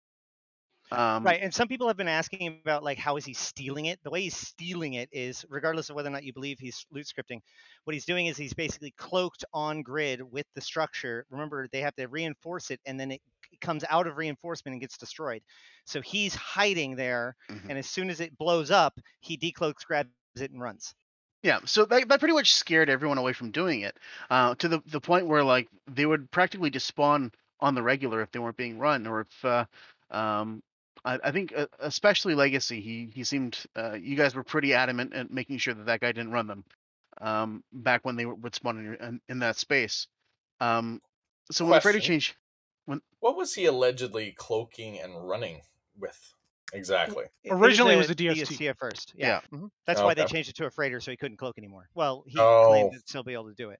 Right, and some people have been asking about like how is he stealing it? The way he's stealing it is, regardless of whether or not you believe he's loot scripting, what he's doing is he's basically cloaked on grid with the structure. Remember, they have to reinforce it, and then it comes out of reinforcement and gets destroyed. So he's hiding there, and as soon as it blows up, he decloaks, grabs it, and runs. Yeah, so that pretty much scared everyone away from doing it, to the point where like they would practically despawn on the regular if they weren't being run, or if I think especially Legacy, he seemed you guys were pretty adamant at making sure that guy didn't run them, back when they would spawn in that space. So when the freighter Question. change, What was he allegedly cloaking and running with exactly? Originally, it was a DST at first. Yeah. Yeah. That's why they Okay. changed it to a freighter so he couldn't cloak anymore. Well, he Oh. claimed to still be able to do it.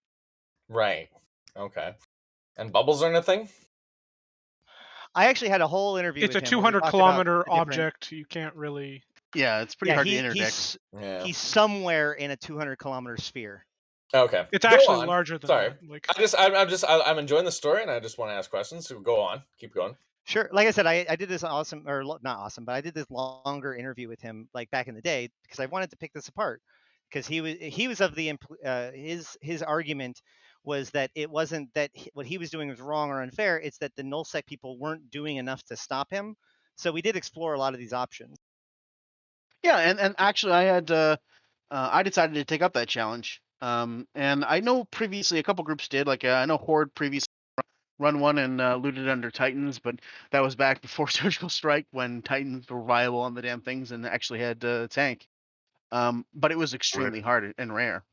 Right. Okay. And bubbles are nothing? I actually had a whole interview It's with a him. where we 200 talked about kilometer the different- object. You can't really. Yeah, it's pretty hard to interdict. He's somewhere in a 200 kilometer sphere. Okay. It's Go actually on. larger than Sorry. that. Like I'm enjoying the story, and I just want to ask questions. So go on. Keep going. Sure. Like I said, I did this awesome, or not awesome, but I did this longer interview with him, like back in the day, because I wanted to pick this apart. Because he was of the his argument was that it wasn't that what he was doing was wrong or unfair. It's that the nullsec people weren't doing enough to stop him. So we did explore a lot of these options. Yeah, and actually, I decided to take up that challenge. And I know previously a couple groups did. Like I know Horde previously run one and looted under Titans, but that was back before Surgical Strike when Titans were viable on the damn things and actually had tank. But it was extremely hard and rare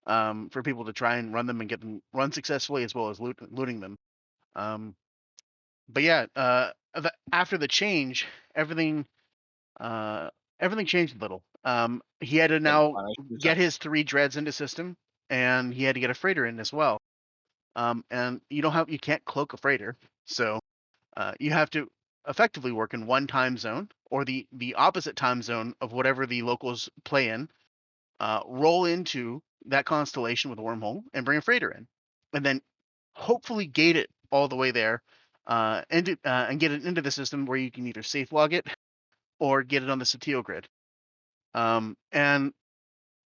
for people to try and run them and get them run successfully as well as looting them. But yeah, after the change, everything changed a little. He had to now get his 3 dreads into system, and he had to get a freighter in as well. And you can't cloak a freighter, so you have to effectively work in one time zone or the opposite time zone of whatever the locals play in. Roll into that constellation with a wormhole and bring a freighter in, and then hopefully gate it all the way there, and get it into the system where you can either safe log it or get it on the Satio grid. And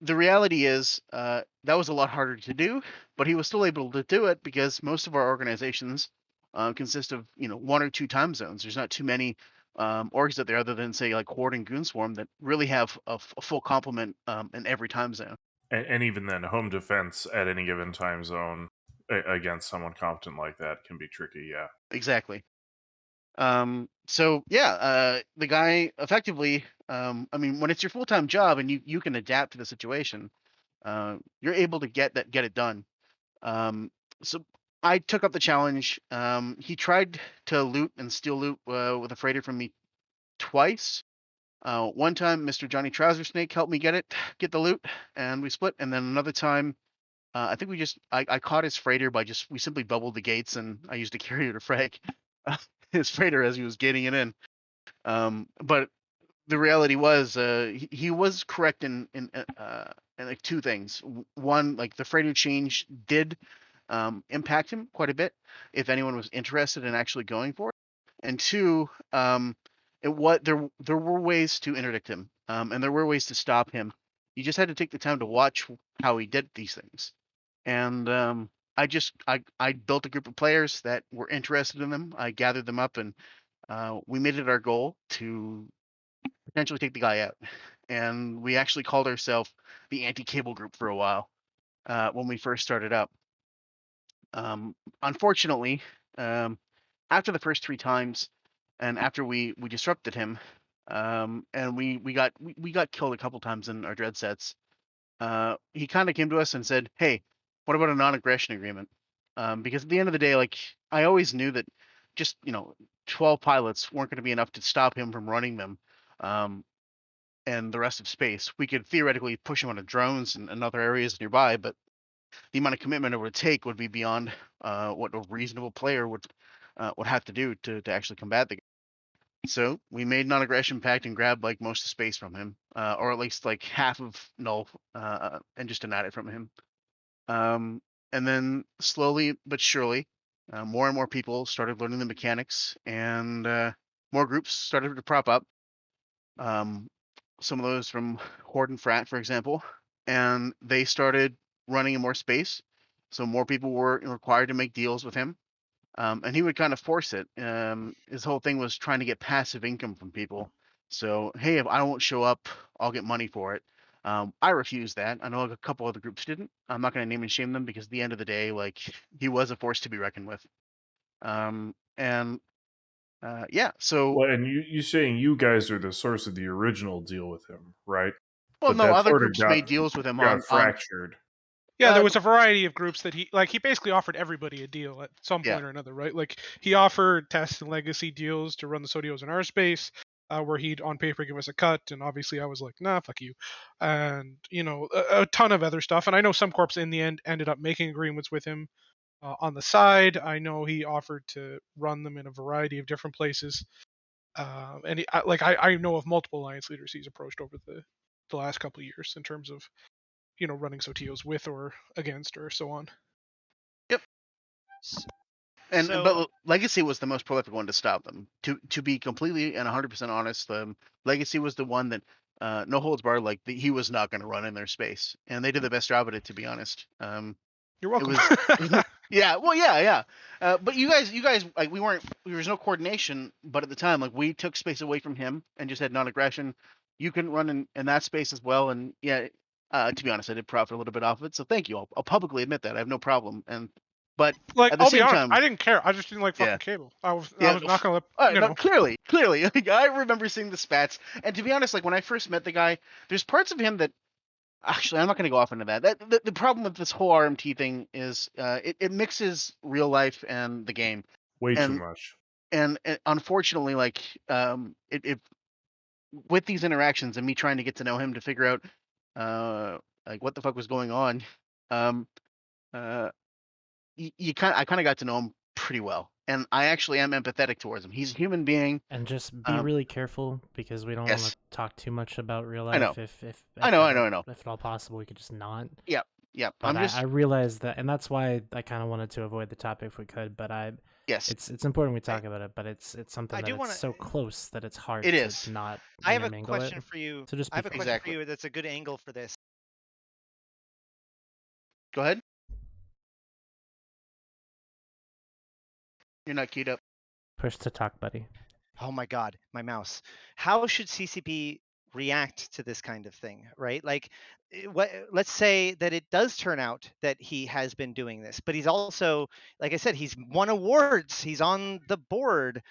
the reality is that was a lot harder to do, but he was still able to do it because most of our organizations consist of 1 or 2 time zones. There's not too many orgs out there other than say like Horde and Goonswarm that really have a full complement in every time zone. And even then, home defense at any given time zone against someone competent like that can be tricky. Yeah. Exactly. So yeah, the guy effectively, I mean, when it's your full-time job and you can adapt to the situation, you're able to get it done. So I took up the challenge. He tried to loot and steal loot with a freighter from me twice. One time, Mr. Johnny Trouser Snake helped me get the loot, and we split. And then another time, I think I caught his freighter by we simply bubbled the gates, and I used a carrier to frag his freighter as he was gating it in. But the reality was, he was correct in like 2 things. One, like the freighter change did impact him quite a bit if anyone was interested in actually going for it. And 2, there were ways to interdict him, and there were ways to stop him. You just had to take the time to watch how he did these things. And I built a group of players that were interested in them. I gathered them up, and we made it our goal to potentially take the guy out. And we actually called ourselves the anti-cable group for a while when we first started up. Unfortunately, after the first 3 times, and after we disrupted him, and we got killed a couple times in our dread sets, he kind of came to us and said, "Hey, what about a non-aggression agreement?" Because at the end of the day, like I always knew that just 12 pilots weren't going to be enough to stop him from running them, and the rest of space. We could theoretically push him onto drones and other areas nearby, but the amount of commitment it would take would be beyond what a reasonable player would have to do to actually combat the guy. So we made non-aggression pact and grabbed like most of the space from him, or at least like half of null, and just denied it from him. And then slowly but surely, more and more people started learning the mechanics, and more groups started to prop up. Some of those from Horde and Frat, for example, and they started running in more space. So more people were required to make deals with him, and he would kind of force it. His whole thing was trying to get passive income from people. So hey, if I won't show up, I'll get money for it. I refused that. I know a couple other groups didn't. I'm not going to name and shame them because at the end of the day, like he was a force to be reckoned with. And yeah, so Well, and you saying you guys are the source of the original deal with him, right? well, But no, that other sort of groups made deals with him got on fractured. Yeah, there was a variety of groups that he basically offered everybody a deal at some Yeah. point or another, right? Like he offered Test and Legacy deals to run the Sodios in our space, where he'd on paper give us a cut, and obviously I was like, nah, fuck you, and a ton of other stuff. And I know some corps in the end ended up making agreements with him on the side. I know he offered to run them in a variety of different places, and I know of multiple alliance leaders he's approached over the last couple of years in terms of running Sotios with or against or so on. Yep. And So- but Legacy was the most prolific one to stop them. To be completely and 100% honest, Legacy was the one that no holds barred. Like he was not going to run in their space, and they did the best job at it. To be honest, You're welcome. It was, yeah, well, yeah. But you guys, like there was no coordination. But at the time, like we took space away from him and just had non-aggression. You couldn't run in that space as well, and yeah. To be honest, I did profit a little bit off of it, so thank you. I'll publicly admit that I have no problem. But Like at the I'll same be honest, time, I didn't care. I just didn't like fucking Yeah. cable. I was Yeah, not gonna let no, clearly. Like, I remember seeing the spats, and to be honest, like when I first met the guy, there's parts of him that actually I'm not going to go off into that. The problem with this whole RMT thing is it mixes real life and the game. Way too And- much. And unfortunately, like it with these interactions and me trying to get to know him to figure out like what the fuck was going on, I kind of got to know him pretty well, and I actually am empathetic towards him. He's a human being. And just be really careful because we don't want yes. to talk too much about real I life. know. If I know. If at all possible, we could just not. Yep. But I realize that, and that's why I kind of wanted to avoid the topic if we could. But yes, it's important we talk about it. But it's something I that do it's wanna- so close that it's hard It to is. not. I have a intermingle question it. for you. So just I have a be question Exactly. for you that's a good angle for this. Go ahead. You're not keyed up. Push to talk, buddy. Oh my god, my mouse. How should CCP react to this kind of thing, right? Like let's say that it does turn out that he has been doing this, but he's also, like I said, he's won awards, he's on the board.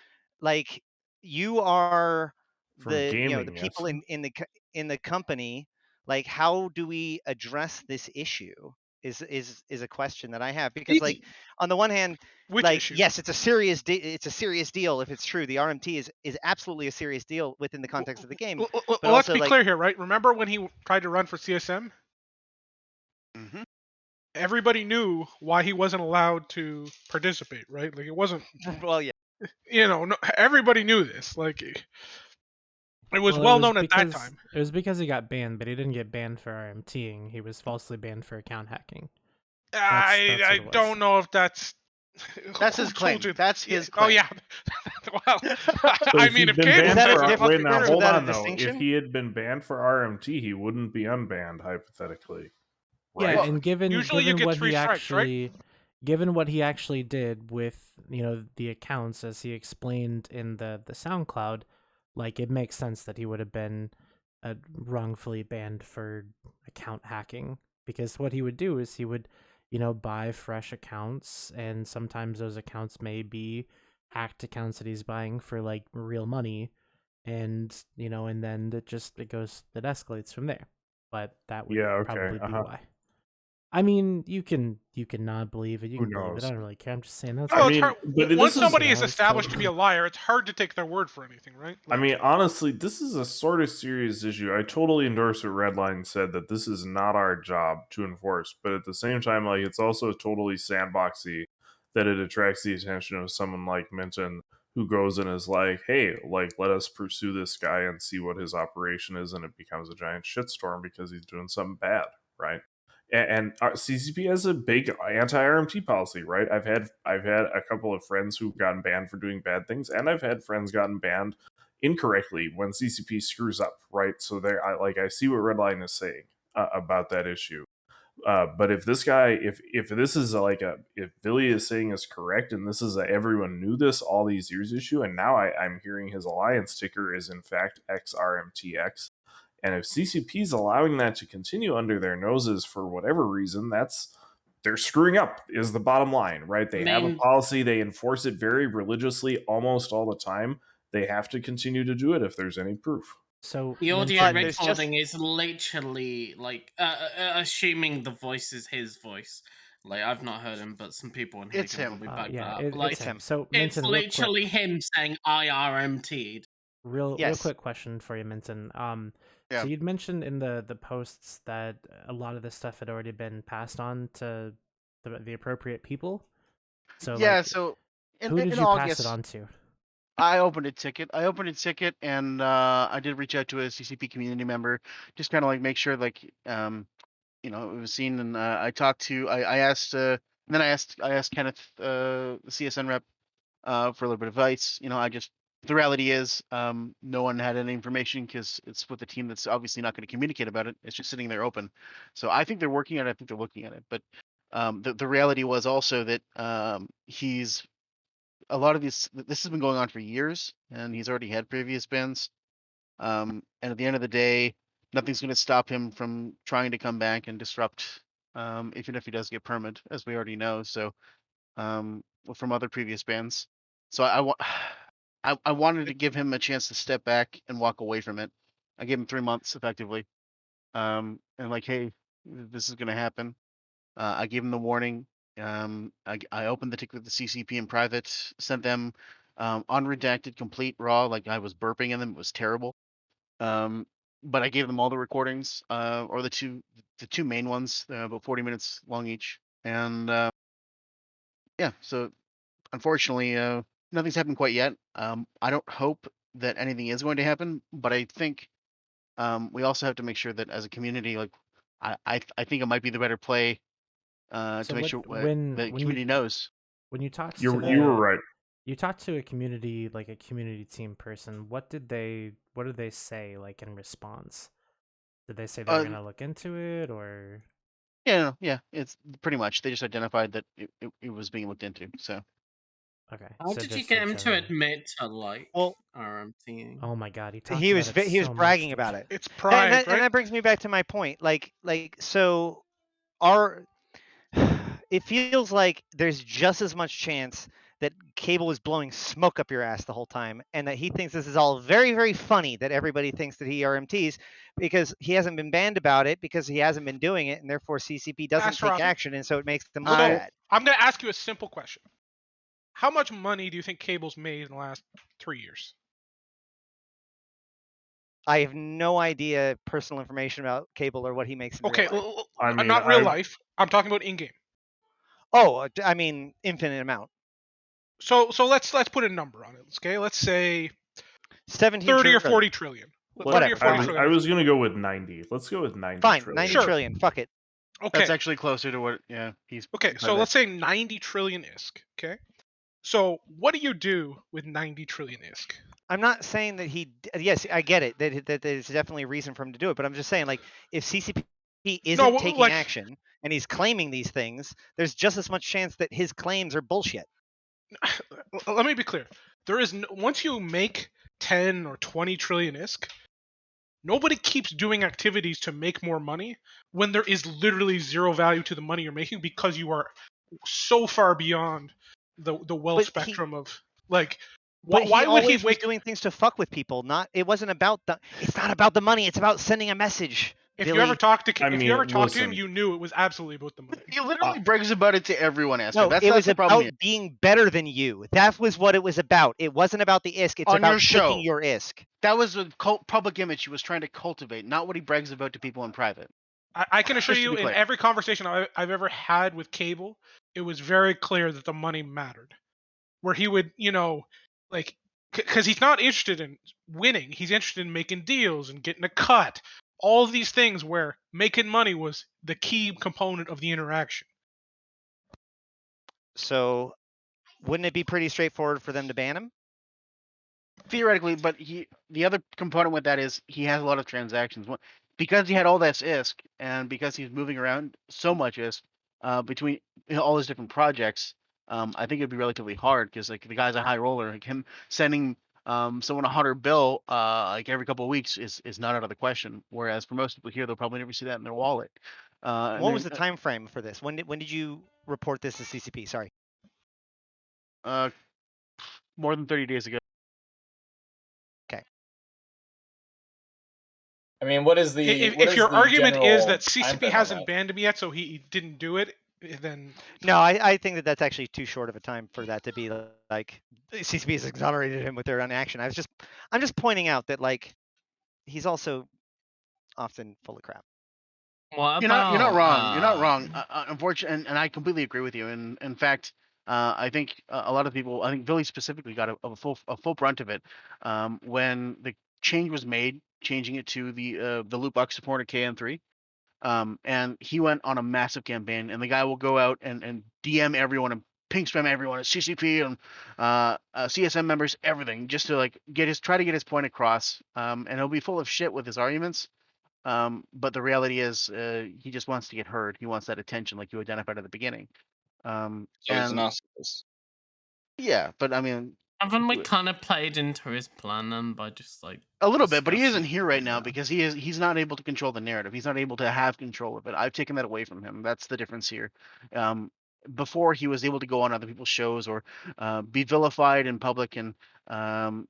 Like you are From the gaming, the people yes. in the company, like how do we address this issue is a question that I have, because like on the one hand, Which like issue? yes, it's a serious deal if it's true. The RMT is absolutely a serious deal within the context of the game. Well, but let's also, be like, clear here, right? Remember when he tried to run for CSM? Mm-hmm. Everybody knew why he wasn't allowed to participate, right? Like it wasn't. Well, yeah. No, everybody knew this. Like it was Well, well it was known at that because- time. It was because he got banned, but he didn't get banned for RMTing. He was falsely banned for account hacking. I what it was. don't know if that's. That's who his claim. told you- That's his Oh claim. yeah. Well, But I if mean, he'd if been Cable banned that a for difference? wait, now Is hold that a on though. If distinction? he had been banned for RMT, he wouldn't be unbanned hypothetically. Right? Yeah, and given usually you given get what 3 he strikes, actually right? given what he actually did with the accounts as he explained in the SoundCloud, like it makes sense that he would have been wrongfully banned for account hacking, because what he would do is he would buy fresh accounts, and sometimes those accounts may be hacked accounts that he's buying for like real money, and and then it escalates from there. But that would Yeah, okay, probably be uh-huh. why. I mean, you can not believe it. You Who can believe it. knows? I don't really care. I'm just saying that's. Oh, mean, it's hard. but this Once is- somebody Yeah, is I was established told. to be a liar, it's hard to take their word for anything, right? I mean, honestly, this is a sort of serious issue. I totally endorse what Redline said, that this is not our job to enforce, but at the same time, like it's also totally sandboxy that it attracts the attention of someone like Minton, who goes and is like, hey, like, let us pursue this guy and see what his operation is, and it becomes a giant shitstorm because he's doing something bad, right? And CCP has a big anti-RMT policy, right? I've had a couple of friends who've gotten banned for doing bad things, and I've had friends gotten banned incorrectly when CCP screws up, right? So I see what Redline is saying about that issue. But if this guy, if this is if Billy is saying is correct, and this is everyone knew this all these years issue, and now I'm hearing his alliance ticker is in fact XRMTX, and if CCP is allowing that to continue under their noses for whatever reason, they're screwing up is the bottom line, right? They have a policy, they enforce it very religiously almost all the time. They have to continue to do it if there's any proof. So the audio recording is literally like assuming the voice is his voice. Like I've not heard him, but some people in here It's can him. probably back yeah, that up. it's him. So it's Minton, real quick. literally him saying IRMT'd. Real Yes. quick question for you, Minton. Yeah. So you'd mentioned in the posts that a lot of this stuff had already been passed on to the appropriate people. So Yeah, like, so who did you pass it on to? I opened a ticket, and I did reach out to a CCP community member, just kind of like make sure, like, it was seen. And I talked to, I asked, and then I asked Kenneth, the CSN rep, for a little bit of advice. The reality is, no one had any information because it's with a team that's obviously not going to communicate about it. It's just sitting there open. So I think they're working on it. I think they're looking at it. But the reality was also that he's a lot of this has been going on for years, and he's already had previous bans. And at the end of the day, nothing's going to stop him from trying to come back and disrupt, even if he does get permit, as we already know. So from other previous bans. So I wanted to give him a chance to step back and walk away from it. I gave him 3 months effectively, and like, hey, this is going to happen. I gave him the warning. I opened the ticket with the CCP in private, sent them unredacted, complete raw, like I was burping in them. It was terrible. But I gave them all the recordings, or the two main ones, about 40 minutes long each. And yeah, so unfortunately, nothing's happened quite yet. I don't hope that anything is going to happen, but I think we also have to make sure that as a community, like, I think it might be the better play to make sure the community knows. When you talked you were right. You talked to a community team person. What did they say, like, in response? Did they say they're gonna look into it, or? Yeah, it's pretty much they just identified that it was being looked into. So. Okay. How did you get him to admit to RMTing? Oh my god, he was bragging about it. It's pride, right? And that brings me back to my point. So it feels like there's just as much chance that Cable is blowing smoke up your ass the whole time, and that he thinks this is all very, very funny that everybody thinks that he RMTs, because he hasn't been banned about it, because he hasn't been doing it, and therefore CCP doesn't take action, and so it makes them look bad. I'm going to ask you a simple question. How much money do you think Cable's made in the last 3 years? I have no idea personal information about Cable or what he makes in real life. Not real life. I'm talking about in-game. Oh, I mean, infinite amount. So let's put a number on it. Okay, let's say 17 30 or 40 trillion. I was going to go with 90. Let's go with 90 Fine, trillion. 90 trillion. Fuck it. Okay. That's actually closer to what, he's... Okay, so let's say 90 trillion ISK, okay? So what do you do with 90 trillion ISK? I'm not saying that yes, I get it, that there's definitely a reason for him to do it, but I'm just saying, like, if CCP isn't taking action and he's claiming these things, there's just as much chance that his claims are bullshit. Let me be clear. There is once you make 10 or 20 trillion ISK, nobody keeps doing activities to make more money when there is literally zero value to the money you're making, because you are so far beyond the wealth spectrum of, like, why would he was doing things to fuck with people? It's not about the money, it's about sending a message. If you ever talked to him, you knew it was absolutely about the money. He literally brags about it to everyone, Esther. No, it was about being better than you. That was what it was about. It wasn't about the ISK. It's about taking your ISK. That was a public image he was trying to cultivate, not what he brags about to people in private. I can assure you, in every conversation I've ever had with Cable, it was very clear that the money mattered. Where he would, Like, because he's not interested in winning. He's interested in making deals and getting a cut. All of these things where making money was the key component of the interaction. So, wouldn't it be pretty straightforward for them to ban him? Theoretically, but the other component with that is he has a lot of transactions. Because he had all this ISK, and because he's moving around so much ISK between all his different projects, I think it'd be relatively hard because like the guy's a high roller. Like him sending someone $100 like every couple of weeks is not out of the question. Whereas for most people here, they'll probably never see that in their wallet. What was the time frame for this? When did you report this to CCP? Sorry. More than 30 days ago. Okay. I mean, what is the if your argument is that timeframe CCP on hasn't that? banned him yet, so he didn't do it, then No, I think that that's actually too short of a time for that to be like CCP has exonerated him with their inaction. I'm just pointing out that like he's also often full of crap. What You're not wrong. You're not about, wrong. Unfortunately, and I completely agree with you. And in fact, I think a lot of people, I think Billy specifically got a full brunt of it when the change was made, changing it to the loot box support at KN3. And he went on a massive campaign, and the guy will go out and DM everyone and ping spam everyone at CCP and CSM members, everything, just to like try to get his point across. And he'll be full of shit with his arguments. But the reality is, he just wants to get heard. He wants that attention, like you identified at the beginning. So he's a And narcissist. yeah, but I mean, haven't we kind of played into his plan then by just like a little bit, but he discussing isn't here right it? now because he's not able to control the narrative. He's not able to have control of it. I've taken that away from him. That's the difference here. Before he was able to go on other people's shows or be vilified in public, and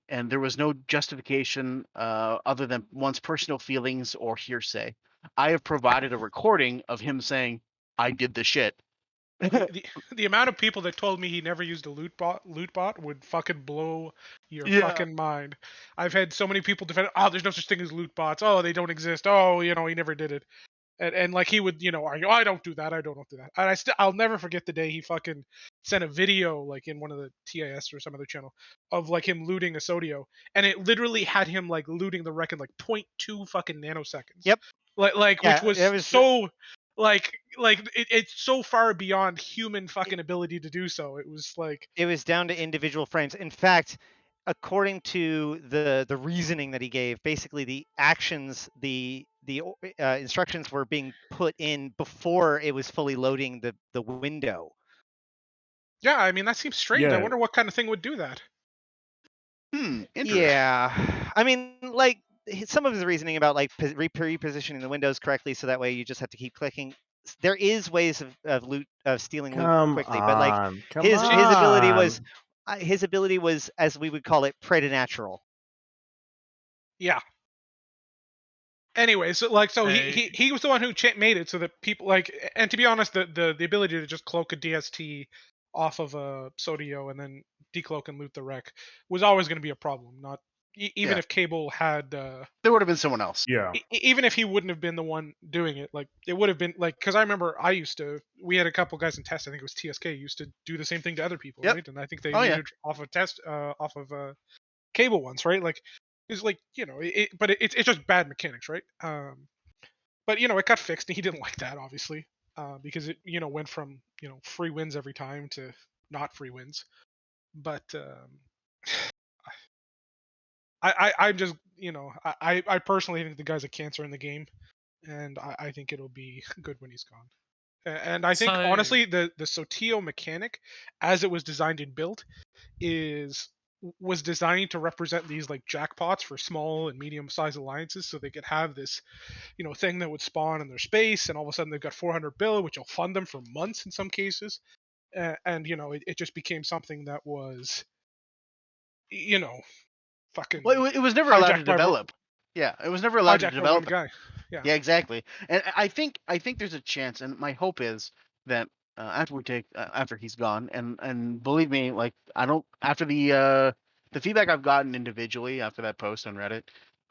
there was no justification other than one's personal feelings or hearsay. I have provided a recording of him saying, "I did the shit." the amount of people that told me he never used a loot bot would fucking blow your Yeah. fucking mind. I've had so many people defend, oh, there's no such thing as loot bots. Oh, they don't exist. Oh, he never did it. And like he would, argue, I don't do that. I don't do that. And I'll never forget the day he fucking sent a video like in one of the TIS or some other channel of like him looting a Sodio, and it literally had him like looting the wreck in like 0.2 fucking nanoseconds. Yep. Like Yeah, which was, it was so like it's so far beyond human fucking ability to do so. It was like it was down to individual frames. In fact, according to the reasoning that he gave, basically the actions, the instructions were being put in before it was fully loading the window. Yeah, I mean that seems strange. I Yeah. wonder what kind of thing would do that. Interesting. Yeah, I mean, like some of his reasoning about like repositioning the windows correctly, so that way you just have to keep clicking. There is ways of stealing loot Come quickly, but like on, come his ability on. was as we would call it preternatural. Yeah. Anyway, so he was the one who made it so that people like, and to be honest, the ability to just cloak a DST off of a Sodio and then decloak and loot the wreck was always going to be a problem. Not even Yeah. if Cable had. There would have been someone else. Yeah. Even if he wouldn't have been the one doing it, like it would have been like, because I remember we had a couple guys in test. I think it was TSK used to do the same thing to other people, Yep. right? And I think they Oh, yeah. looted off of Cable once, right? Like it's like but it's just bad mechanics, right? But it got fixed, and he didn't like that, obviously, because it went from free wins every time to not free wins. But I'm just I personally think the guy's a cancer in the game, and I think it'll be good when he's gone. And I think honestly the Sotillo mechanic, as it was designed and built, was designed to represent these like jackpots for small and medium sized alliances, so they could have this thing that would spawn in their space, and all of a sudden they've got 400 bill, which will fund them for months in some cases. And it just became something that was fucking Well, it was never allowed to hijacked by develop. Yeah, it was never allowed to hijacked by one develop. guy. Yeah. Yeah, exactly. And I think there's a chance, and my hope is that after he's gone, and believe me, like I don't after the feedback I've gotten individually after that post on Reddit,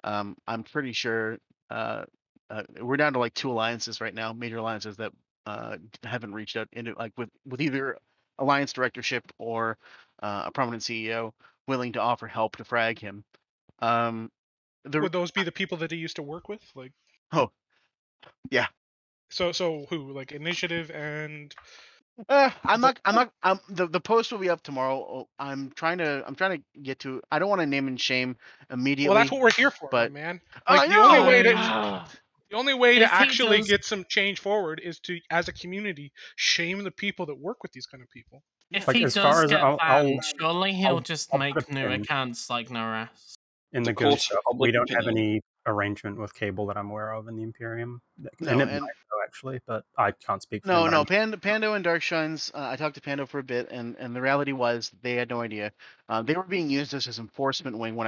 I'm pretty sure we're down to like 2 alliances right now, major alliances that haven't reached out into like with either alliance directorship or a prominent CEO willing to offer help to frag him. Would those be the people that he used to work with? Like, oh, yeah. So who? Like Initiative and the post will be up tomorrow. I'm trying to get to. I don't want to name and shame immediately. Well, that's what we're here for, but my man. I Like know. the only way If to he actually does- get some change forward is to, as a community, shame the people that work with these kind of people. If Like, he as does far as get I'll- banned, surely he'll I'll just put make a new pin accounts like no rest. in the good stuff. We don't have any arrangement with Cable that I'm aware of in the Imperium, No, and it and- might though, actually, but I can't speak for No, him. no, Pando and Darkshines. I talked to Pando for a bit, and the reality was they had no idea. They were being used as his enforcement wing when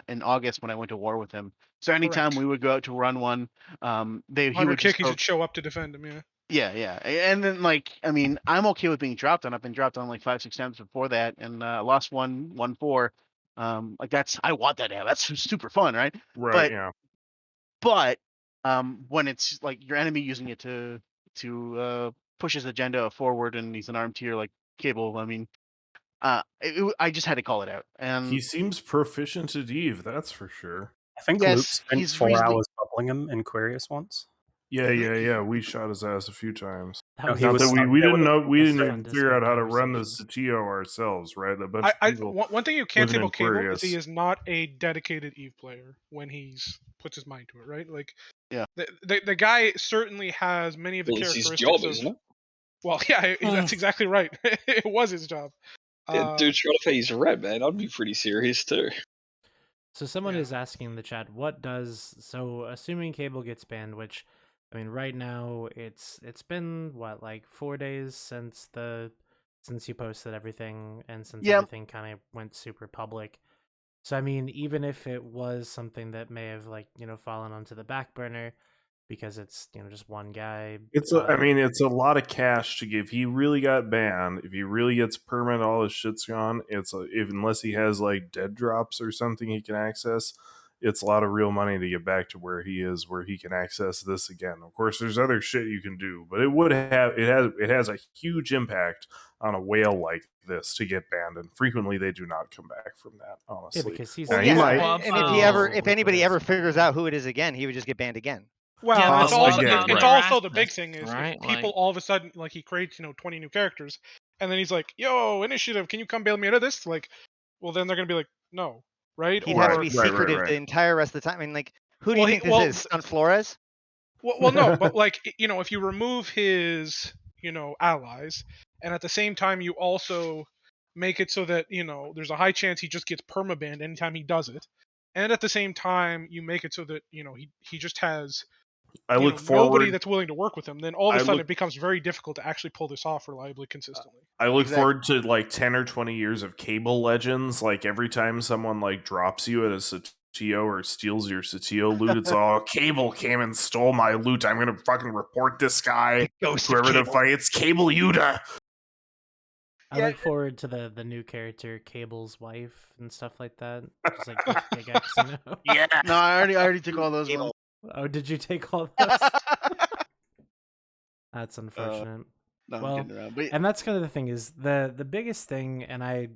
in August when I went to war with him. So anytime we would go out to run one, he 100 would just kickies would show up to defend him. Yeah. Yeah, yeah, and then I'm okay with being dropped on. I've been dropped on like 5-6 times before that, and lost 1-4. I want that to happen. That's super fun, right? Right. Yeah. But when it's like your enemy using it to push his agenda forward, and he's an armed tier like Cable, I just had to call it out. And He seems proficient at Eve, that's for sure. I think Yes, Luke spent he's 4 reasonably- hours bubbling him in Quirius once. Yeah. We shot his ass a few times. That was- Not he was that we up we there didn't with know the we didn't most even fun figure out how to Discord run the Satio ourselves, right? A bunch I of people. one thing you can't say living about in Cable is Quirius. he is not a dedicated Eve player when he's puts his mind to it, right? Like, yeah, the guy certainly has many of the Well, it's his characteristics job, of. isn't it? Well, yeah, that's exactly right. It was his job. Dude, trying to pay his rent, man. I'd be pretty serious too. So someone is asking in the chat, assuming Cable gets banned, which I mean right now it's been what, like 4 days since you posted everything and since Yep. everything kind of went super public. So I mean, even if it was something that may have fallen onto the back burner because it's just one guy, It's a lot of cash to give. He really got banned. If he really gets permanent, all his shit's gone. Unless he has like dead drops or something he can access, it's a lot of real money to get back to where he is, where he can access this again. Of course, there's other shit you can do, but it has a huge impact on a whale like this to get banned, and frequently they do not come back from that. Honestly, because he's Now, Well, he yeah, might. and if anybody ever figures out who it is again, he would just get banned again. Well, Yeah, it's but also what about it's the also the rest big of thing is right? if people all of a sudden like he creates 20 new characters, and then he's like, "Yo, Initiative, can you come bail me out of this?" Like, well, then they're gonna be like, "No," right? He'd have to be secretive the entire rest of the time. I mean, like, who do you think this is? Stunt Flores? Well, no, but like if you remove his allies, and at the same time you also make it so that there's a high chance he just gets permabanned anytime he does it, and at the same time you make it so that he just has nobody forward. that's willing to work with him, then all of a I sudden look- it becomes very difficult to actually pull this off reliably, consistently. I look forward to like 10 or 20 years of Cable legends. Like every time someone like drops you at a Satio or steals your Satio loot, it's all Cable came and stole my loot. I'm gonna fucking report this guy. Whoever to fight, it's Cable Yuta. I look forward to the new character, Cable's wife, and stuff like that. Just like Big X, Yeah. No, I already took all those ones. Oh, did you take all those? That's unfortunate. No, I'm well, kidding around, but- and that's kind of the thing is the biggest thing, and I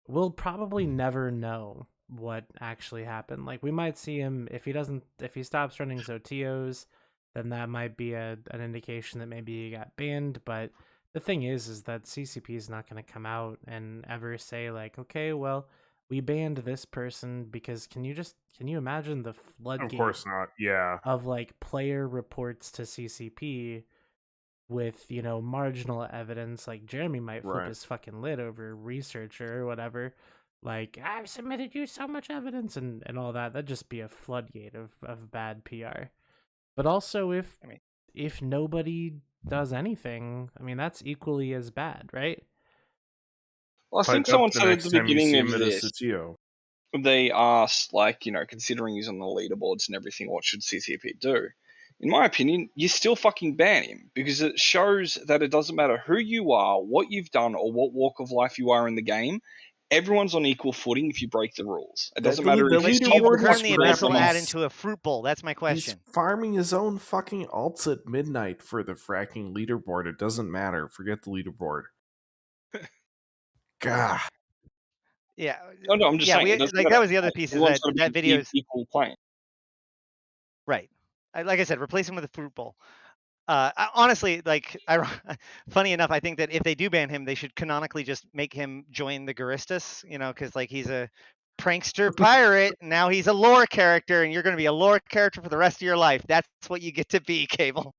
will probably never know what actually happened. Like we might see him if he stops running Zotios, then that might be an indication that maybe he got banned. But the thing is that CCP is not going to come out and ever say like, okay, well, we banned this person because can you imagine the floodgate? Of course not. Yeah. Of like player reports to CCP with marginal evidence. Like Jeremy might flip his fucking lid over researcher or whatever. Like, I've submitted you so much evidence and all that. That'd just be a floodgate of bad PR. But also if nobody does anything, I mean that's equally as bad, right? Well, I think someone said at the beginning of this, they asked, like, considering he's on the leaderboards and everything, what should CCP do? In my opinion, you still fucking ban him because it shows that it doesn't matter who you are, what you've done, or what walk of life you are in the game. Everyone's on equal footing if you break the rules. It doesn't matter if do you turn the abyssal ad into a fruit bowl? That's my question. He's farming his own fucking alts at midnight for the fracking leaderboard. It doesn't matter. Forget the leaderboard. God. Yeah. Oh no, I'm just saying. We, It doesn't like matter. that was the other piece is Everyone's that got to be video is equal playing. right. Like I said, replace him with a fruit bowl. Honestly, like, funny enough, I think that if they do ban him, they should canonically just make him join the Guristas, because like he's a prankster pirate. Now he's a lore character, and you're going to be a lore character for the rest of your life. That's what you get to be, Cable.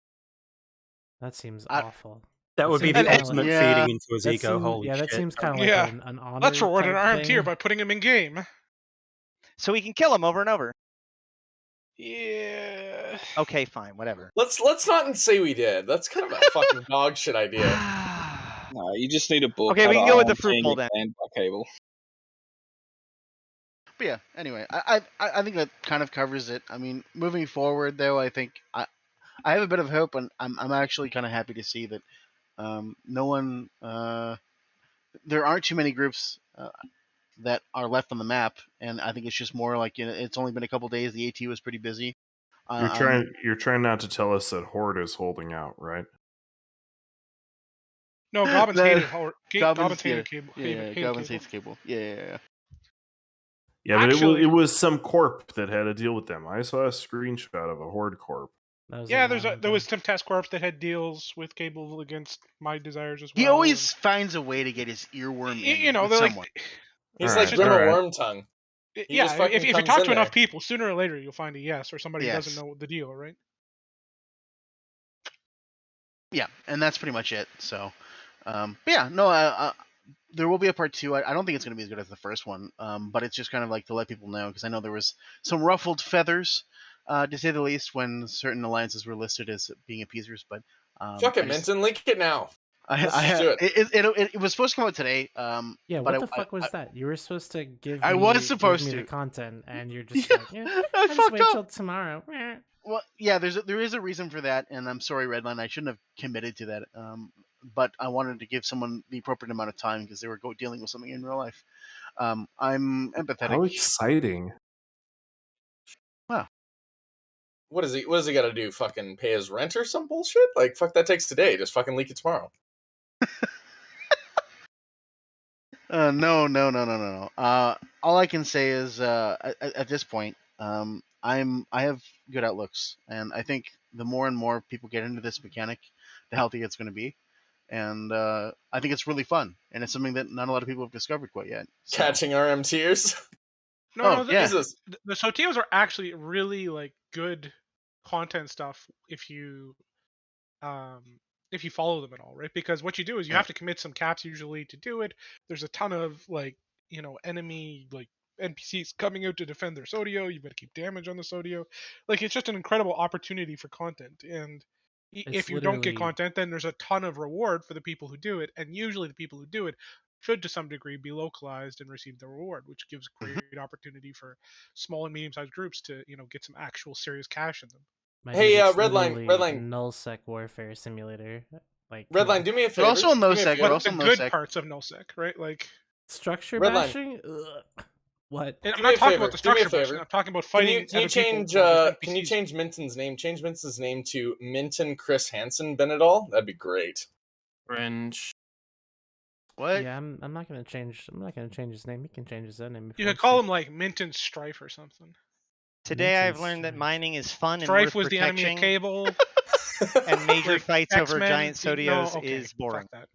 That seems awful. That would be seems the kinda ultimate like- feeding into his that ego. seems- Holy yeah, that shit. seems kind of like Yeah. an honor. Let's reward an type armed tier thing. by putting him in game. So we can kill him over and over. Yeah. Okay, fine, whatever. Let's not say we did. That's kind of a fucking dog shit idea. No, you just need a book. Okay, How we to can go with the iron fruit and bowl get then. banned by Cable. But yeah, anyway, I think that kind of covers it. I mean, moving forward though, I think I have a bit of hope, and I'm actually kind of happy to see that no one there aren't too many groups that are left on the map, and I think it's just more like it's only been a couple days. The AT was pretty busy. You're trying not to tell us that Horde is holding out, right? No, Goblins No, hated Horde. Goblins yeah, hated Cable. Yeah, hated Goblins Cable. hates Cable. Yeah. Yeah, but Actually- it was some corp that had to deal with them. I saw a screenshot of a Horde corp. Yeah, there was some task corps that had deals with Cable against my desires as well. He always finds a way to get his earworm in. they're with like, someone. He's All like right, Grimmer all right. Wormtongue. He yeah, just fucking if you comes talk in to enough there. people, sooner or later you'll find a yes or somebody who Yes. doesn't know the deal, right? Yeah, and that's pretty much it. So, but yeah, no, there will be a part 2. I don't think it's going to be as good as the first one, but it's just kind of like to let people know, because I know there was some ruffled feathers, to say the least, when certain alliances were listed as being appeasers. But Fuck it, Minton, link it now. Let's just do it. It was supposed to come out today. Yeah, but what the fuck was that? You were supposed to give I me, was supposed give me to. the content, and you're just like, yeah, I I'll just fucked wait up. till tomorrow. Meh. Well, yeah, there is a reason for that, and I'm sorry, Redline, I shouldn't have committed to that. But I wanted to give someone the appropriate amount of time because they were dealing with something in real life. I'm empathetic. How exciting! Wow. What does he got to do? Fucking pay his rent or some bullshit? Like, fuck, that takes today. Just fucking leak it tomorrow. No. All I can say is, at this point, I have good outlooks, and I think the more and more people get into this mechanic, the healthier it's going to be, and I think it's really fun, and it's something that not a lot of people have discovered quite yet. So. Catching RM tears. No, yeah. the Sotios are actually really like good content stuff if you follow them at all, right? Because what you do is you have to commit some caps usually to do it. There's a ton of like enemy like NPCs coming out to defend their Sodio. You better keep damage on the Sodio. Like it's just an incredible opportunity for content. And if you don't get literally- content, then there's a ton of reward for the people who do it. And usually the people who do it should to some degree be localized and receive the reward, which gives great opportunity for small and medium-sized groups to get some actual serious cash in them. Hey, it's Redline, literally Redline. nullsec warfare simulator. Like Redline, do me a favor. But also Do me a nullsec, favor. but What's also the good nullsec. parts of nullsec, right? Like structure Redline. bashing. Ugh. What? I'm Do me not a talking favor. about the Do me a structure bashing. favor. I'm talking about Can fighting you other change people. with can you NPCs. change Minton's name? Change Minton's name to Minton Chris Hansen Benedal. That'd be great. Cringe. What? Yeah, I'm not gonna change. I'm not gonna change his name. He can change his own name. if he You could wants call to. him like Minton Strife or something. Today Minton I've learned that Strife. mining is fun and Strife worth was the enemy of protecting, Cable. and major Like, fights over X-Men, giant Sodios no, okay, is boring. Fuck that.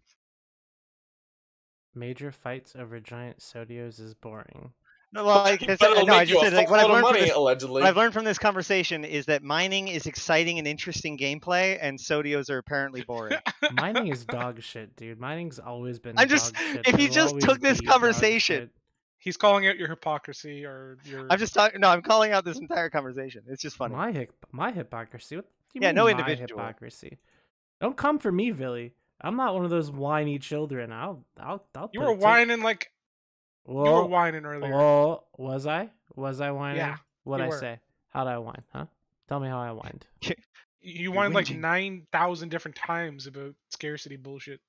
Major fights over giant Sodios is boring. No, like, But it'll no, I make just you a said like what I've fuckload of learned from money, this. allegedly. What I've learned from this conversation is that mining is exciting and interesting gameplay, and Sodios are apparently boring. Mining is dog shit, dude. Mining's always been I'm just dog shit. if you It'll just always took this be dog conversation, shit. He's calling out your hypocrisy or your. I'm just talking. No, I'm calling out this entire conversation. It's just funny. My hypocrisy. What do you Yeah, mean no my individual. hypocrisy? Don't come for me, Villy. I'm not one of those whiny children. I'll. You were whining like. Whoa, You were whining earlier. Oh, was I? Was I whining? Yeah, What'd you I were. say? How'd I whine? Huh? Tell me how I whined. You whined like whinging. 9,000 different times about scarcity bullshit.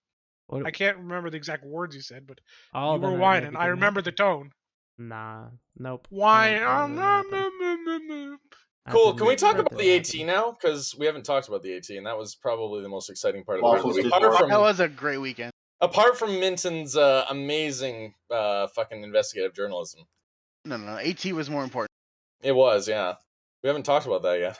What, I can't remember the exact words you said, but oh, you then were it whining. maybe I didn't remember the tone. Nah, nope. Whine. That didn't happen. That Cool. didn't- Can we talk that about the didn't AT happen. now? Because we haven't talked about the AT, and that was probably the most exciting part of the Waffles week. did work. That was a great weekend. Apart from Minton's amazing fucking investigative journalism. No. AT was more important. It was, yeah. We haven't talked about that yet.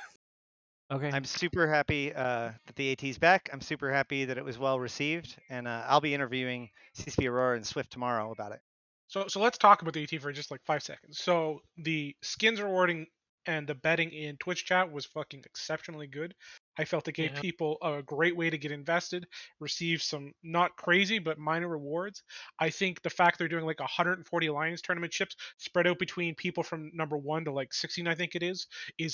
Okay. I'm super happy that the AT's back. I'm super happy that it was well received, and I'll be interviewing CCP Aurora and Swift tomorrow about it. So let's talk about the AT for just like 5 seconds. So the skins rewarding and the betting in Twitch chat was fucking exceptionally good. I felt it gave people a great way to get invested, receive some not crazy but minor rewards. I think the fact they're doing like 140 Alliance tournament ships spread out between people from number 1 to like 16, I think it is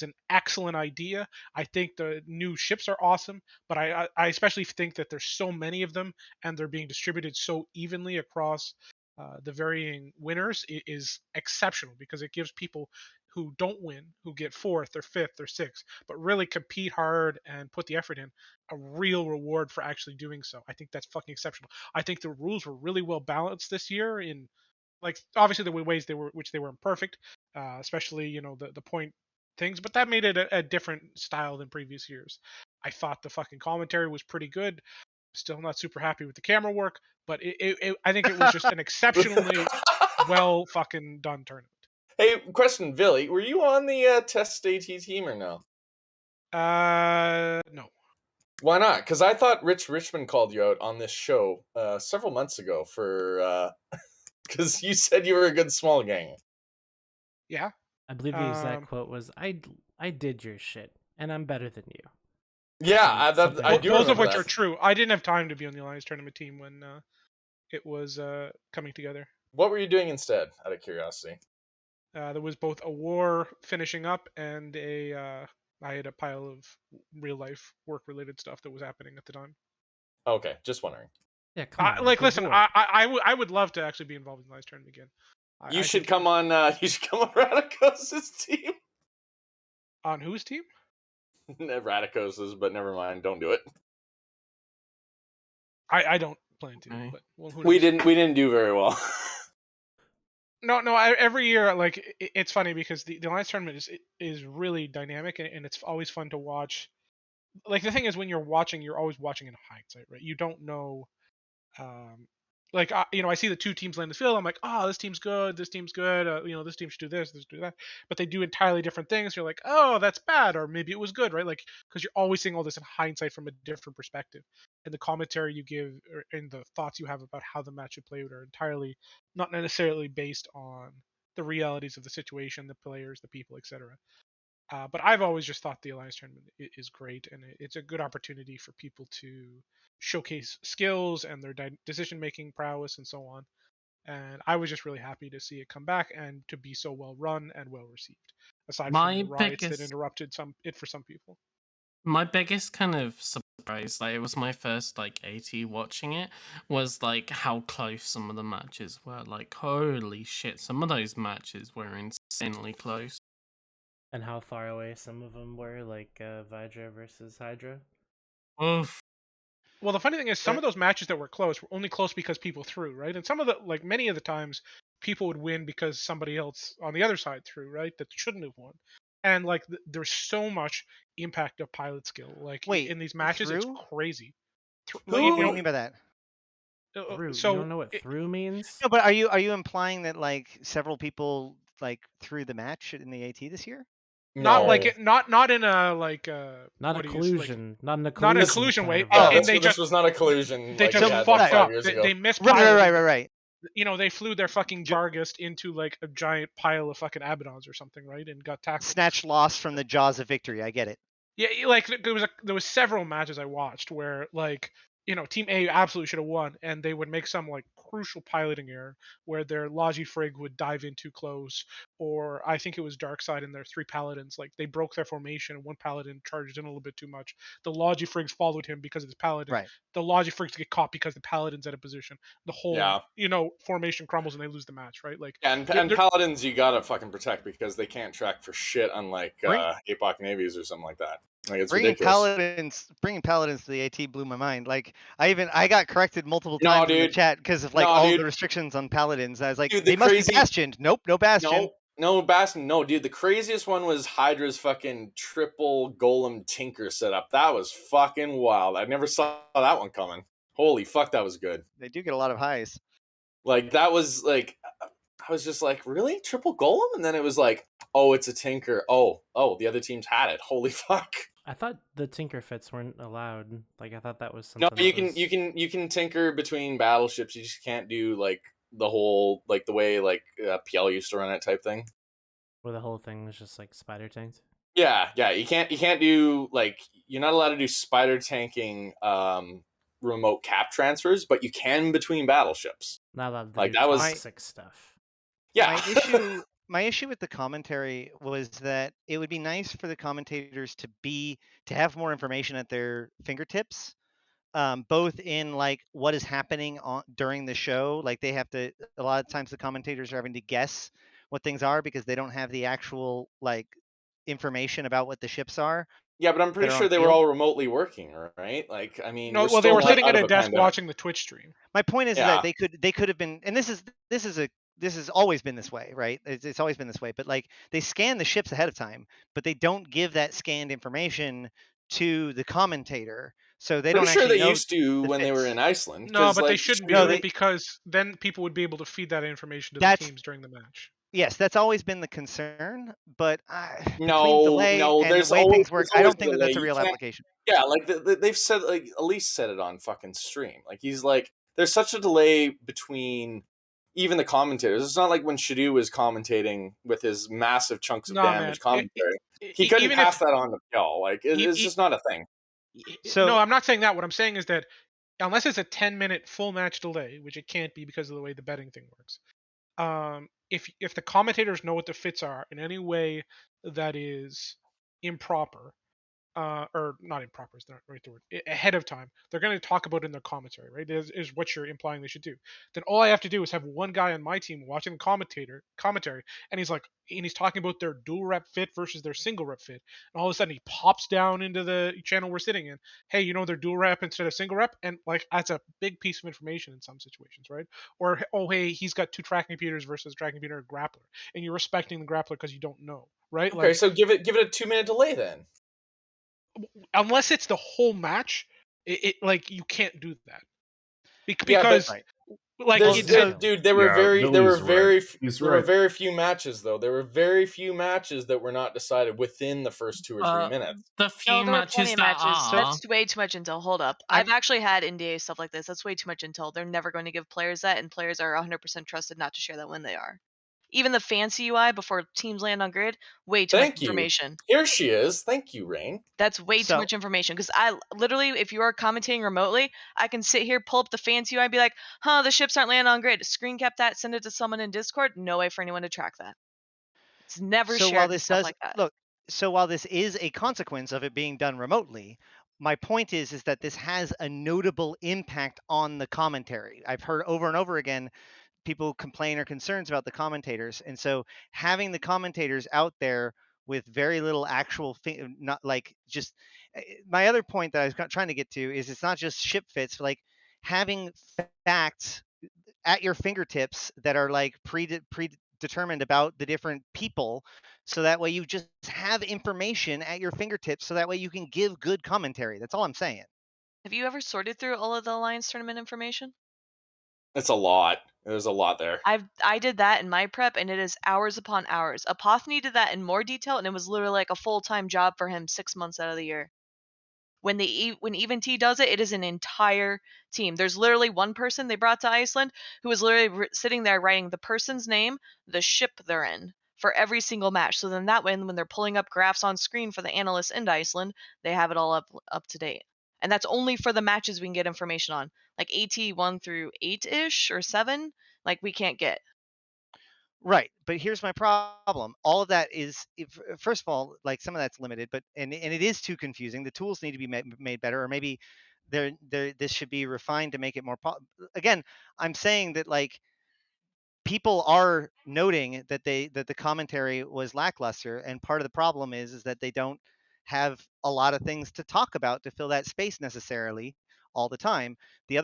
an excellent idea. I think the new ships are awesome, but I especially think that there's so many of them and they're being distributed so evenly across the varying winners is exceptional because it gives people who don't win, who get 4th or 5th or 6th, but really compete hard and put the effort in, a real reward for actually doing so. I think that's fucking exceptional. I think the rules were really well balanced this year in, like, obviously the ways they were, which they were imperfect, especially, you know, the point things, but that made it a different style than previous years. I thought the fucking commentary was pretty good. Still not super happy with the camera work, but I think it was just an exceptionally well fucking done tournament. Hey, question, Billy, were you on the test AT team or no? No. Why not? Because I thought Rich Richmond called you out on this show several months ago for because you said you were a good small gang. Yeah. I believe the exact quote was, "I did your shit, and I'm better than you." Yeah, I do. Both of which are true. I didn't have time to be on the Alliance tournament team when it was coming together. What were you doing instead, out of curiosity? There was both a war finishing up and I had a pile of real life work related stuff that was happening at the time. Okay, just wondering. Yeah, come on. Like, listen, I would love to actually be involved in the Alliance tournament again. You should come on. You should come on Radicos's team. On whose team? Radicos's, but never mind. Don't do it. I don't plan to. But well, who knows? We didn't do very well. No. Every year, like it's funny because the Alliance tournament is really dynamic and it's always fun to watch. Like the thing is, when you're watching, you're always watching in hindsight, right? You don't know. Like you know, I see the two teams land the field. I'm like, oh, this team's good. This team's good. You know, this team should do this. This do that. But they do entirely different things. You're like, oh, that's bad, or maybe it was good, right? Like because you're always seeing all this in hindsight from a different perspective. And the commentary you give and the thoughts you have about how the match should play out are entirely not necessarily based on the realities of the situation, the players, the people, etc. But I've always just thought the Alliance tournament is great, and it's a good opportunity for people to showcase skills and their decision-making prowess and so on. And I was just really happy to see it come back and to be so well run and well received. Aside from the riots that interrupted it for some people. My biggest kind of surprise, like it was my first like AT watching it, was like how close some of the matches were. Like holy shit, some of those matches were insanely close. And how far away some of them were, like Vidra versus Hydra. Oof. Well, the funny thing is, some of those matches that were close were only close because people threw, right? And some of the, like many of the times, people would win because somebody else on the other side threw, right? That shouldn't have won. And like, there's so much impact of pilot skill. Like in these matches, it's crazy. What do you mean by that? Through. So you don't know what through means? No, but are you implying that like several people like threw the match in the AT this year? Not like not in a like not a collusion, not an not a collusion way. This was not a collusion. They like just fucked up. They missed. Right. You know, they flew their fucking Bargast into like a giant pile of fucking Abaddons or something, right? And got tackled. Snatch loss from the jaws of victory. I get it. Yeah, like there was several matches I watched where like, you know, Team A absolutely should have won, and they would make some like crucial piloting error where their Logi Frig would dive in too close, or I think it was Darkside and their 3 Paladins, like they broke their formation and one Paladin charged in a little bit too much. The Logi Frigs followed him because of his Paladin. Right. The Logi Frigs get caught because the Paladin's out of position. The whole you know, formation crumbles and they lose the match, right? Like and Paladins you gotta fucking protect because they can't track for shit unlike APOC navies or something like that. Like it's ridiculous. Bringing Paladins to the AT blew my mind. Like I got corrected multiple times in the chat because of like all the restrictions on Paladins. I was like, they must be Bastioned. Nope, no Bastion. No Bastion. No, dude. The craziest one was Hydra's fucking triple Golem Tinker setup. That was fucking wild. I never saw that one coming. Holy fuck, that was good. They do get a lot of highs. Like that was like, I was just like, really, triple golem? And then it was like, oh, it's a tinker. Oh, the other teams had it. Holy fuck. I thought the tinker fits weren't allowed. Like I thought that was No, something. you can tinker between battleships. You just can't do like the whole like the way like PL used to run it type thing. Where the whole thing was just like spider tanked. Yeah. You can't do like, you're not allowed to do spider tanking remote cap transfers, but you can between battleships. Not allowed to like do that was toxic stuff. Yeah. My issue with the commentary was that it would be nice for the commentators to have more information at their fingertips, both in like what is happening during the show. Like they have to, a lot of times the commentators are having to guess what things are because they don't have the actual like information about what the ships are. Yeah, but I'm pretty sure they were all remotely working, right? Like, I mean, No, well, they were sitting at a desk watching the Twitch stream. My point is that they could have been, and this has always been this way, right? It's always been this way. But like they scan the ships ahead of time, but they don't give that scanned information to the commentator, so they don't actually know. Used to when they were in Iceland. No, but they shouldn't be because then people would be able to feed that information to the teams during the match. Yes, that's always been the concern, but no, delay and there's the way things work, I don't think delay. that's a real application. Yeah, like they've said, like Elise said it on fucking stream. Like he's like, there's such a delay between even the commentators. It's not like when Shadu was commentating with his massive chunks of damage commentary. He couldn't pass that on to y'all. Like it's just not a thing. So no, I'm not saying that. What I'm saying is that unless it's a 10-minute full match delay, which it can't be because of the way the betting thing works, if the commentators know what the fits are in any way that is improper, or not improper is not right the word, ahead of time, they're going to talk about it in their commentary, right? Is what you're implying they should do. Then all I have to do is have one guy on my team watching the commentary, and he's talking about their dual rep fit versus their single rep fit, and all of a sudden he pops down into the channel we're sitting in. Hey, they're dual rep instead of single rep, and like that's a big piece of information in some situations, right? Or hey, he's got two tracking computers versus tracking computer and grappler, and you're respecting the grappler because you don't know, right? Okay, so give it a 2-minute delay then. Unless it's the whole match, it like you can't do that because dude, there were very few matches though. There were very few matches that were not decided within the first 2 or 3 minutes. The few there were plenty of matches. are. That's way too much intel. Hold up. I've actually had NDA stuff like this. That's way too much intel. They're never going to give players that, and players are 100% trusted not to share that when they are. Even the fancy UI before teams land on grid, way too much information. Here she is. Thank you, Rain. That's way too much information because I literally, if you are commentating remotely, I can sit here, pull up the fancy UI, and be like, the ships aren't landing on grid. Screen cap that, send it to someone in Discord. No way for anyone to track that. It's never shared with stuff like that. Look, so while this is a consequence of it being done remotely, my point is that this has a notable impact on the commentary. I've heard over and over again people complain or concerns about the commentators, and so having the commentators out there with very little actual not like just my other point that I was trying to get to is it's not just ship fits, like having facts at your fingertips that are like predetermined about the different people, so that way you just have information at your fingertips, so that way you can give good commentary. That's all I'm saying. Have you ever sorted through all of the Alliance tournament information? It's a lot. There's a lot there. I did that in my prep, and it is hours upon hours. Apothony did that in more detail, and it was literally like a full-time job for him 6 months out of the year. When Even T does it, it is an entire team. There's literally one person they brought to Iceland who was literally sitting there writing the person's name, the ship they're in, for every single match. So then that way, when they're pulling up graphs on screen for the analysts in Iceland, they have it all up to date. And that's only for the matches we can get information on. Like AT 1 through 8-ish or 7, like we can't get. Right, but here's my problem. All of that is, first of all, like some of that's limited, but and it is too confusing. The tools need to be made better, or maybe this should be refined to make it more. Again, I'm saying that like people are noting that the commentary was lackluster, and part of the problem is that they don't have a lot of things to talk about to fill that space necessarily all the time. The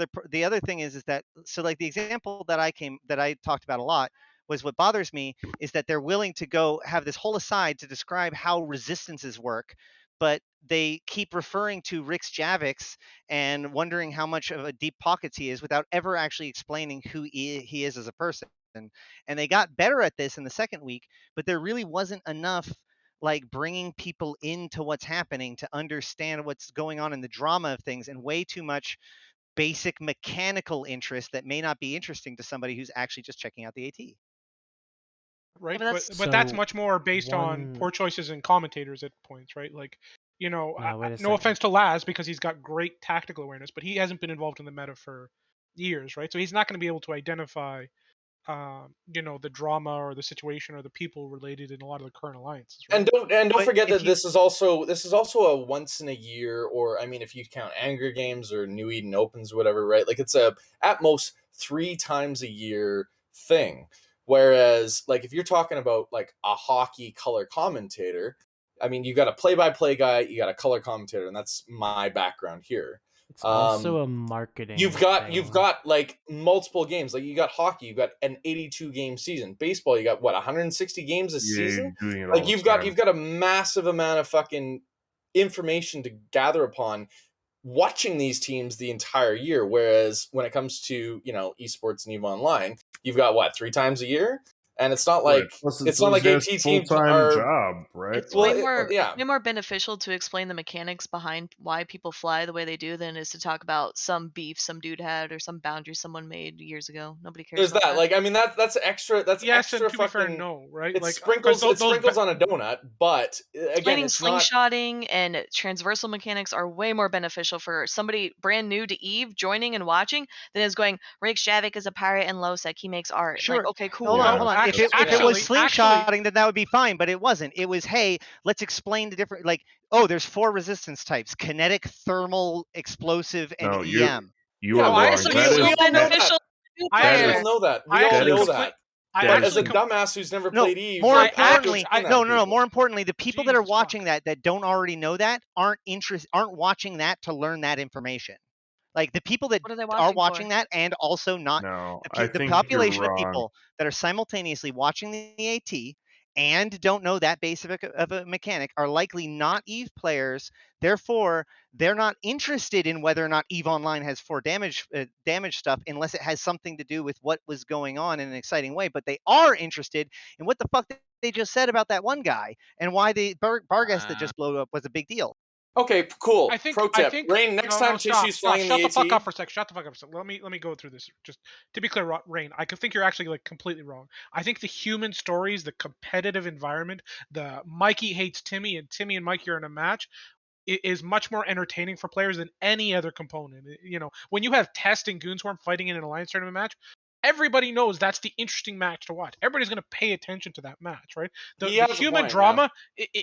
other thing is that, so like the example that I talked about a lot was, what bothers me is that they're willing to go have this whole aside to describe how resistances work, but they keep referring to Rick's Javix and wondering how much of a deep pockets he is without ever actually explaining who he is as a person. And they got better at this in the second week, but there really wasn't enough like bringing people into what's happening to understand what's going on in the drama of things, and way too much basic mechanical interest that may not be interesting to somebody who's actually just checking out the AT. Right, Yeah, but that's So, much more based on one. poor choices in commentators at points, right? Like, you know, No, wait a no second. offense to Laz because he's got great tactical awareness, but he hasn't been involved in the meta for years, right? So he's not going to be able to identify, you know, the drama or the situation or the people related in a lot of the current alliances, right? And don't But forget if that you this is also a once in a year, or I mean, if you count Angry Games or New Eden Opens, or whatever, right? Like it's a at most 3 times a year thing. Whereas, like if you're talking about like a hockey color commentator, I mean, you got a play-by-play guy, you got a color commentator, and that's my background here. It's also a marketing You've thing. got like multiple games. Like you got hockey, you got an 82 game season. Baseball, you got what, 160 games a season? You're doing it all Like the you've time. got a massive amount of fucking information to gather upon watching these teams the entire year. Whereas when it comes to, you know, esports and EVE Online, you've got what, 3 times a year? And it's not Right. like Plus, it's not like his AT teams full-time are job, right? It's well, way more beneficial to explain the mechanics behind why people fly the way they do than it is to talk about some beef some dude had or some boundary someone made years ago. Nobody cares there's about that. Like I mean that's extra. That's Yes, and extra to be fair, fucking. no, right? It's Like, because sprinkles. It's those sprinkles on a donut. But again, Explaining it's not. slingshotting and transversal mechanics are way more beneficial for somebody brand new to EVE joining and watching than is going, Rick Javik is a pirate and Lowsec. He makes art. Sure. Like, okay, cool. Hold on, No, hold on. If actually, it was actually, slingshotting, then that would be fine. But it wasn't. It was, hey, let's explain the different. Like, oh, there's 4 resistance types: kinetic, thermal, explosive, and No, EM. you Yeah, are no, I wrong. So we, it's That we still is all know that. beneficial to I We actually, all know that. We I all actually know complete. that. I But actually as a dumbass who's never No, played Eve, more like, I have to importantly, explain that to people. more importantly, the people that are Jesus fuck. watching that don't already know that aren't watching that to learn that information. Like the people that What are they are watching watching for? that, and also not No, the, I the think you're population of wrong. people that are simultaneously watching the AT and don't know that basic of a mechanic are likely not EVE players. Therefore, they're not interested in whether or not EVE Online has 4 damage stuff unless it has something to do with what was going on in an exciting way. But they are interested in what the fuck they just said about that one guy and why the Bargas that just blew up was a big deal. Okay, cool. I think Pro tip: Rain, next time Tissue's flying Shut the the fuck up AT. for a sec. Shut the fuck up for a sec. Let me go through this. Just to be clear, Rain, I can think you're actually like completely wrong. I think the human stories, the competitive environment, the Mikey hates Timmy and Timmy and Mikey are in a match is much more entertaining for players than any other component. You know, when you have Test and Goonswarm fighting in an alliance tournament match, everybody knows that's the interesting match to watch. Everybody's going to pay attention to that match, right? The He has a human point, drama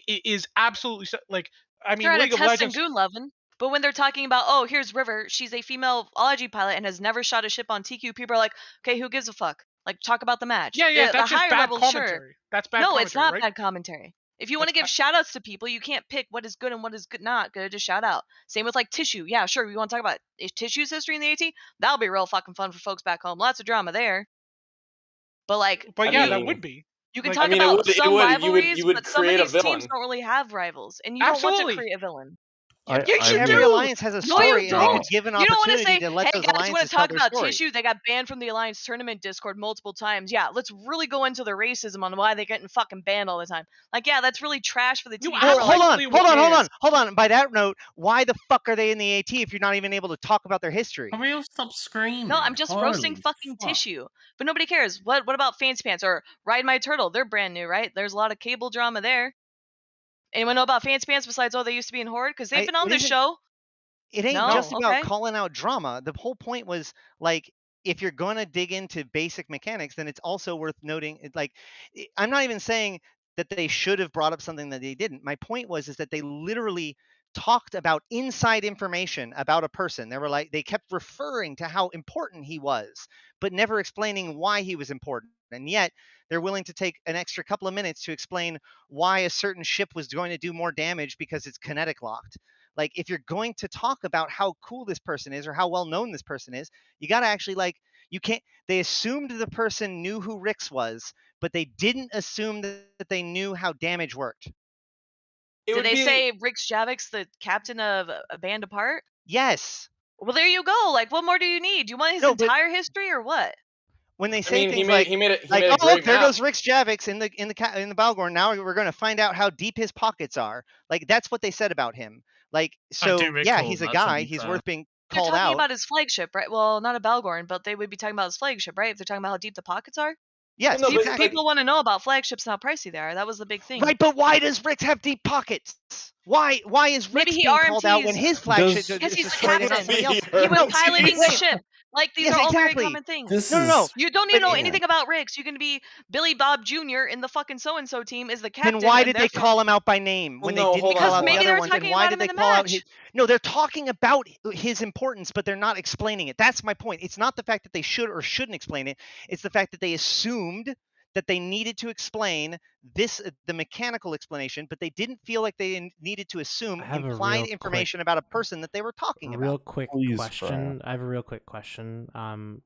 is absolutely like. I mean, Sure, at a League of test and Legends. goon level. But when they're talking about, oh, here's River, she's a female ology pilot and has never shot a ship on TQ, people are like, okay, who gives a fuck? Like, talk about the match. Yeah, The that's just higher bad levels, sure. commentary. That's bad No, commentary, it's not right? bad commentary. If you want to give shout outs to people, you can't pick what is good and what is not good. Just shout out. Same with like Tissue. Yeah, sure. We want to talk about Tissue's history in the AT. That'll be real fucking fun for folks back home. Lots of drama there. But like, But yeah, that would be. You can Like, talk about some rivalries, you would but some of create a these teams villain. don't really have rivals, and you don't want to create a villain. Yes, every alliance has a No, you story, and you don't. could give an You don't want to opportunity say, to let hey those guys, you want alliances to tell talk their about story. Tissue? They got banned from the Alliance tournament Discord multiple times. Yeah, let's really go into the racism on why they're getting fucking banned all the time. Like, yeah, that's really trash for the team. Well, hold on. By that note, why the fuck are they in the AT if you're not even able to talk about their history? Can we all stop screaming? No, I'm just roasting fucking Tissue. But nobody cares. What about Fancy Pants or Ride My Turtle? They're brand new, right? There's a lot of cable drama there. Anyone know about Fancy Pants besides, oh, they used to be in Horde? Because they've been on this show. It ain't No? just about Okay. calling out drama. The whole point was like, if you're going to dig into basic mechanics, then it's also worth noting. Like, I'm not even saying that they should have brought up something that they didn't. My point was is that they literally talked about inside information about a person. They kept referring to how important he was, but never explaining why he was important. And yet they're willing to take an extra couple of minutes to explain why a certain ship was going to do more damage because it's kinetic locked. Like, if you're going to talk about how cool this person is or how well known this person is, you got to actually you can't. They assumed the person knew who Rix was, but they didn't assume that they knew how damage worked. Did they say Rick Javix, the captain of a band apart? Yes. Well, there you go. Like, what more do you need? Do you want his entire history or what? When they I say mean, things he made a oh great look, there map. goes Rick Javix in the Balgorn. Now we're going to find out how deep his pockets are. Like that's what they said about him. Like I do so, yeah, recall he's a that, to guy. be He's fair. worth being They're called talking out. about his flagship, right? Well, not a Balgorn, but they would be talking about his flagship, right? If they're talking about how deep the pockets are. Yes, Well, no, but, people want to know about flagships and how pricey they are. That was the big thing. Right, but why does Rick have deep pockets? Why is Rick Maybe he being called out when RMTs his flagship because he's is the destroyed and not captain. somebody else? He was No, piloting the wait. ship. Like these Yes, are all exactly. very common things. This No. You don't need to know But- anything about Ricks. You can be Billy Bob Jr. in the fucking so and so team is the captain. Then why and did they therefore- call him out by name when they didn't hold call on, out maybe the they other were ones? And talking why about did him they in the call out match. his? No, they're talking about his importance, but they're not explaining it. That's my point. It's not the fact that they should or shouldn't explain it. It's the fact that they assumed that they needed to explain the mechanical explanation, but they didn't feel like they needed to assume implied information about a person that they were talking about. Real quick Please, question. I have a real quick question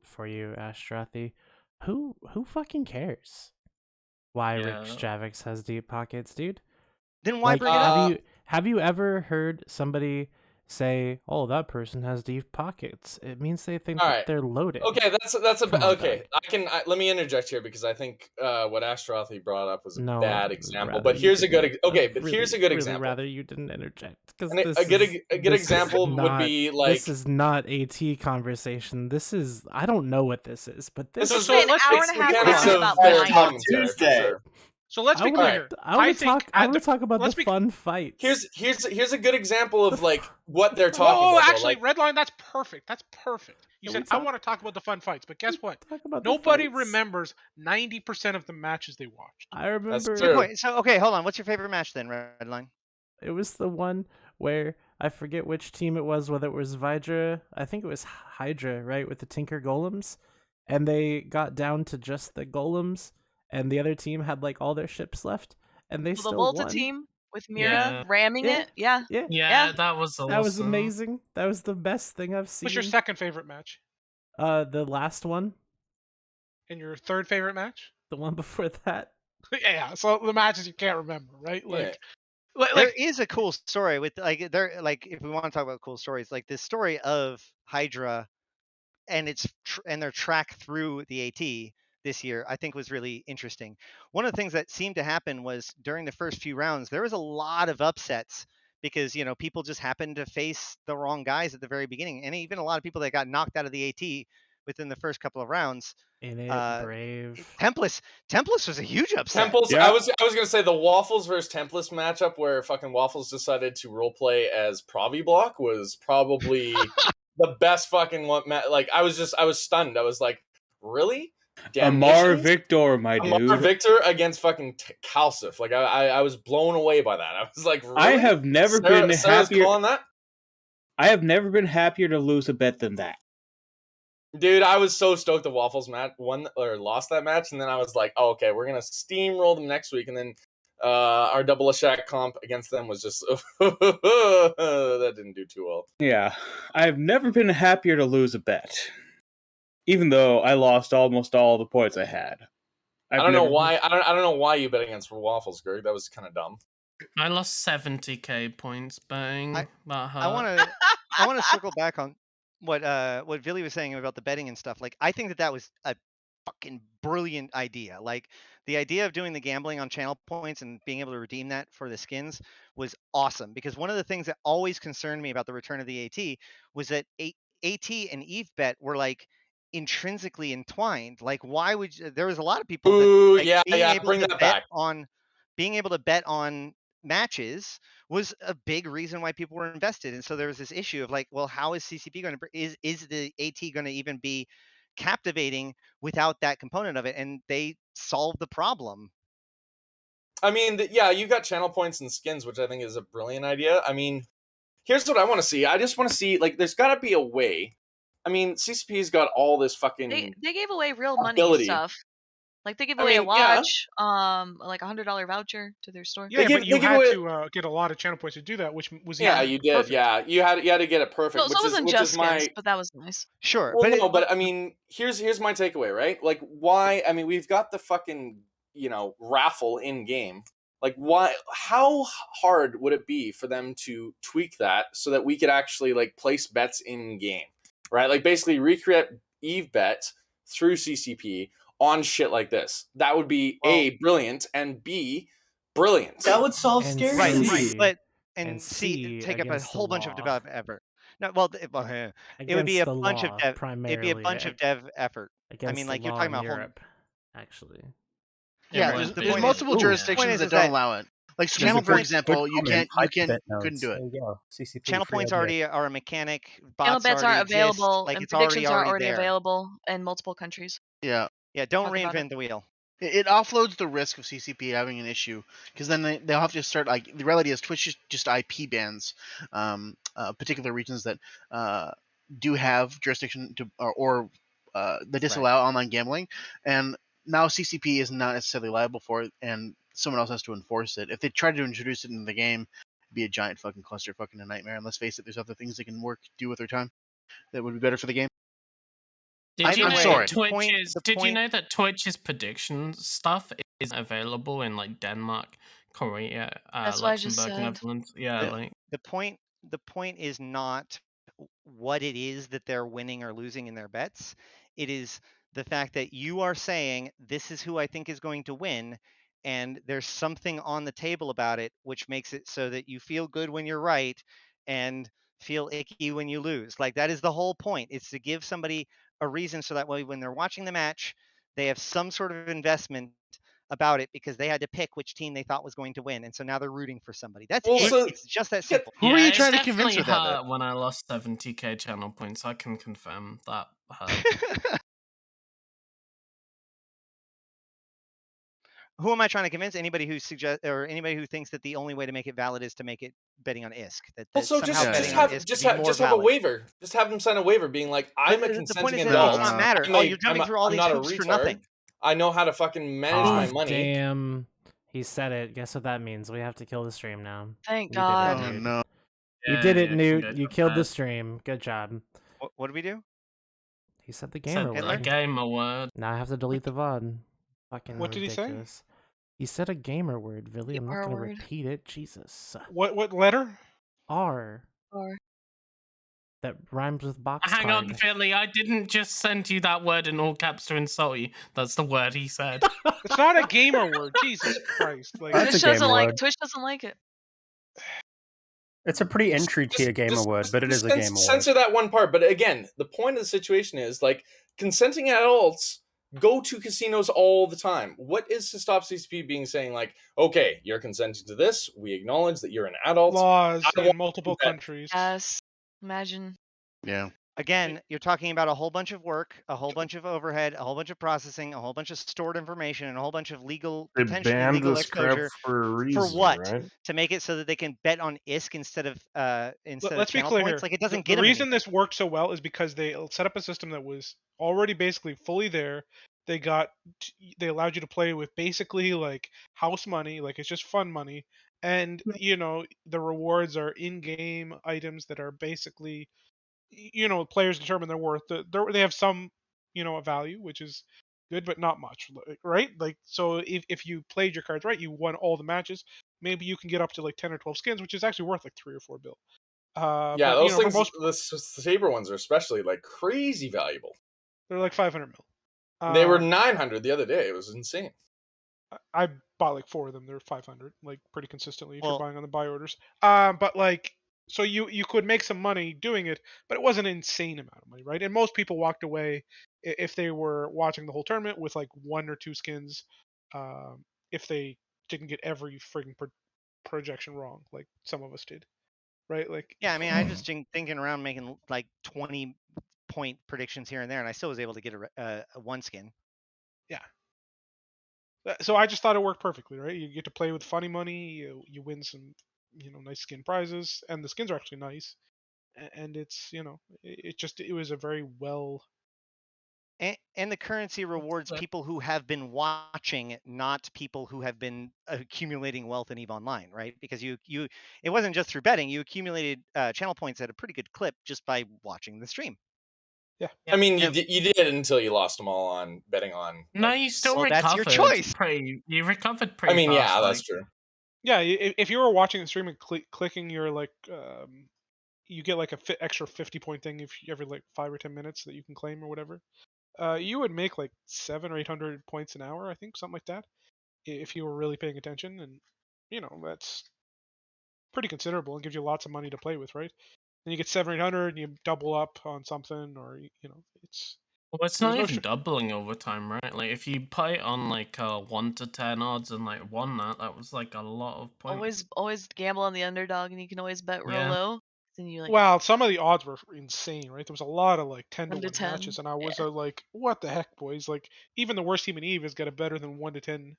for you, Ashtrathi. Who fucking cares why Rick Javix has deep pockets, dude? Then why Like, bring it up? have you ever heard somebody say, "Oh, that person has deep pockets"? It means they think All that right. they're loaded. Okay, that's a Come on, okay. Let me interject here because I think what Ashtrathi brought up was a No, bad example. rather But you here's a good didn't. here's a good Really example. rather you didn't interject because And a good example would be like this is not AT conversation. This is I don't know what this is, but this is an hour and a half mechanics long of about their blind commentary for sure. So let's be clear. I want to talk about the fun fights. Here's a good example of like what they're talking Oh, about. actually, though. Redline, that's perfect. That's perfect. You Can we said I talk- want to talk about the fun fights, but guess what? about the Nobody fights. remembers 90% of the matches they watched. I remember. Good point. So okay, hold on. What's your favorite match then, Redline? It was the one where I forget which team it was, whether it was Vidra, I think it was Hydra, right, with the Tinker Golems, and they got down to just the Golems, and the other team had like all their ships left, and they the still Volta won. team with Mira ramming it. Yeah. That was awesome. That was amazing. That was the best thing I've seen. What's your second favorite match? The last one. And your third favorite match? The one before that. Yeah, so the matches you can't remember, right? Like, there is a cool story with if we want to talk about cool stories, like this story of Hydra and their track through the AT this year, I think was really interesting. One of the things that seemed to happen was during the first few rounds, there was a lot of upsets because people just happened to face the wrong guys at the very beginning, and even a lot of people that got knocked out of the AT within the first couple of rounds. Brave. Tempest was a huge upset. Temples. I was gonna say the Waffles versus Tempest matchup where fucking Waffles decided to roleplay as Pravi Block was probably the best fucking one. Like I was stunned. I was like, really? Amar Victor, my dude. Amar Victor against fucking Kalsif. Like I was blown away by that. I was like, really? I have never been Sarah's happier. calling that? I have never been happier to lose a bet than that. Dude, I was so stoked the Waffles won or lost that match, and then I was like, oh, okay, we're gonna steamroll them next week, and then our double a shack comp against them was just that didn't do too well. Yeah, I've never been happier to lose a bet, even though I lost almost all the points I had. I don't know why. I don't know why you bet against Waffles, Greg. That was kind of dumb. I lost 70k points betting. I want to circle back on what Villy was saying about the betting and stuff. Like, I think that was a fucking brilliant idea. Like, the idea of doing the gambling on channel points and being able to redeem that for the skins was awesome. Because one of the things that always concerned me about the return of the AT was that AT and EveBet were like intrinsically entwined. Like, why would there was a lot of people that being able to bet on matches was a big reason why people were invested. And so there was this issue of like, well, how is CCP going to is the AT going to even be captivating without that component of it? And they solved the problem. I mean, you got channel points and skins, which I think is a brilliant idea. I mean, here's what I want to see. I just want to see, like, there's got to be a way. I mean, CCP's got all this fucking They gave away real money ability. stuff. Like they give away a watch, like $100 voucher to their store. Yeah, but you had to get a lot of channel points to do that, which was you did. perfect. Yeah, you had to get it perfect. So it wasn't just skins, but that was nice. Sure, well, but I mean, here's my takeaway, right? Like, why? I mean, we've got the fucking raffle in game. Like, why? How hard would it be for them to tweak that so that we could actually like place bets in game, right? Like basically recreate Eve bet through CCP on shit like this. That would be A, brilliant, and B, brilliant. That would solve And scarcity. C, But and C take up a against the whole bunch of law. dev effort. No, well, it would be Against a the bunch of law, dev. It'd be a primarily. bunch of dev effort. I Against mean, the like you're law talking in about whole. Europe, actually. Yeah, Right. there's, The there's point multiple is, jurisdictions that is don't that allow it. Like There's channel, a for good example, you comment, type couldn't bit do nodes. it. There you go. CCP channel free points idea. already are a mechanic. Channel Bots bets already aren't exist. available, Like and it's already predictions aren't already there. available in multiple countries. Yeah. Yeah, don't Talk about it. reinvent the wheel. It offloads the risk of CCP having an issue because then they'll have to start like the reality is Twitch just IP bans particular regions that do have jurisdiction to or that disallow online gambling, and now CCP is not necessarily liable for it, and someone else has to enforce it. If they try to introduce it into the game, it'd be a giant fucking cluster, fucking a nightmare. And let's face it, there's other things they can do with their time that would be better for the game. Did you I'm know sorry. that Twitch's did you know that Twitch's prediction stuff is available in like Denmark, Korea, That's what I just Luxembourg, said. Netherlands? Yeah, like The point is not what it is that they're winning or losing in their bets. It is the fact that you are saying this is who I think is going to win, and there's something on the table about it which makes it so that you feel good when you're right and feel icky when you lose. Like that is the whole point. It's to give somebody a reason so that way when they're watching the match, they have some sort of investment about it because they had to pick which team they thought was going to win, and so now they're rooting for somebody. That's it. It's just that simple. Who are you it's trying to convince definitely with that? hurt when I lost 70k channel points. I can confirm that hurt. Who am I trying to convince? Anybody who suggests or anybody who thinks that the only way to make it valid is to make it betting on ISK. That Also, somehow just betting on ISK just would have be more just have a valid. waiver. Just have them sign a waiver, being like, "I'm a The point consenting is that it adult. does not matter. Oh, you're jumping through all I'm these not a hoops for retard. nothing. I know how to fucking manage my money." Damn. He said it. Guess what that means? We have to kill the stream now. Thank You God. Did it, Oh, Newt. no. You did it, Yeah, Newt. You congratulations. killed the stream. Good job. What did we do? He said the Said gamer the word. gamer word. Now I have to delete the VOD. Fucking What did he say? ridiculous. He said a gamer word, Villy. I'm not R gonna word. repeat it. Jesus. What letter? R. R. That rhymes with box Hang on, card. Philly. I didn't just send you that word in all caps to insult you. That's the word he said. It's not a gamer word. Jesus Christ! Like That's a Twitch doesn't gamer like word. Twitch doesn't like it. It's a pretty entry tier gamer word, but it is a gamer word. Censor that one part. But again, the point of the situation is like consenting adults go to casinos all the time. What is to stop CCP being saying like, okay, you're consenting to this. We acknowledge that you're an adult. laws I in want multiple to bet." countries. Yes. Imagine. Yeah. Again, you're talking about a whole bunch of work, a whole bunch of overhead, a whole bunch of processing, a whole bunch of stored information, and a whole bunch of They potentially banned legal this crap exposure. for a reason, For what? right? To make it so that they can bet on ISK instead of Let's be channel clear points? here. Like it doesn't The get them reason anything. this worked so well is because they set up a system that was already basically fully there. They allowed you to play with basically like house money, like it's just fun money, and the rewards are in-game items that are basically players determine their worth. They have some value, which is good, but not much, right? Like so, if you played your cards right, you won all the matches. Maybe you can get up to like 10 or 12 skins, which is actually worth like 3 or 4 bill. Yeah, But those for things, most, the saber ones are especially like crazy valuable. they're like 500 mil. They were 900 the other day. It was insane. I bought like 4 of them. They're 500, like pretty consistently if you're Well- buying on the buy orders. But like, so you could make some money doing it, but it wasn't an insane amount of money, right? And most people walked away if they were watching the whole tournament with like 1 or 2 skins, if they didn't get every frigging projection wrong, like some of us did, right? Like, Yeah, I mean, I just thinking around making like 20-point predictions here and there, and I still was able to get a 1 skin. yeah. So I just thought it worked perfectly, right? You get to play with funny money, you win some, nice skin prizes, and the skins are actually nice, and it's, it was a very well. And the currency rewards people who have been watching, not people who have been accumulating wealth in EVE Online, right? Because it wasn't just through betting. You accumulated channel points at a pretty good clip just by watching the stream. Yeah. I mean, you did until you lost them all on betting on. No, you still Well, recovered. that's your choice. You recovered pretty I mean, yeah, fast, that's true. Yeah, if you were watching the stream and clicking your you get like a extra 50-point thing if every like 5 or 10 minutes that you can claim or whatever. You would make like 700 or 800 points an hour, I think, something like that, if you were really paying attention, and that's pretty considerable and gives you lots of money to play with, right? Then you get 700 and you double up on something, or it's Well, it's there's not no even doubling over time, right? Like if you play on like 1 to 10 odds and like won that was like a lot of points. Always gamble on the underdog, and you can always bet real Yeah. low. Then you Well, some of the odds were insane, right? There was a lot of like 10 to 1 to 1 10. matches, and I was like, what the heck, boys? Like, even the worst team in Eve has got a better than 1 to 10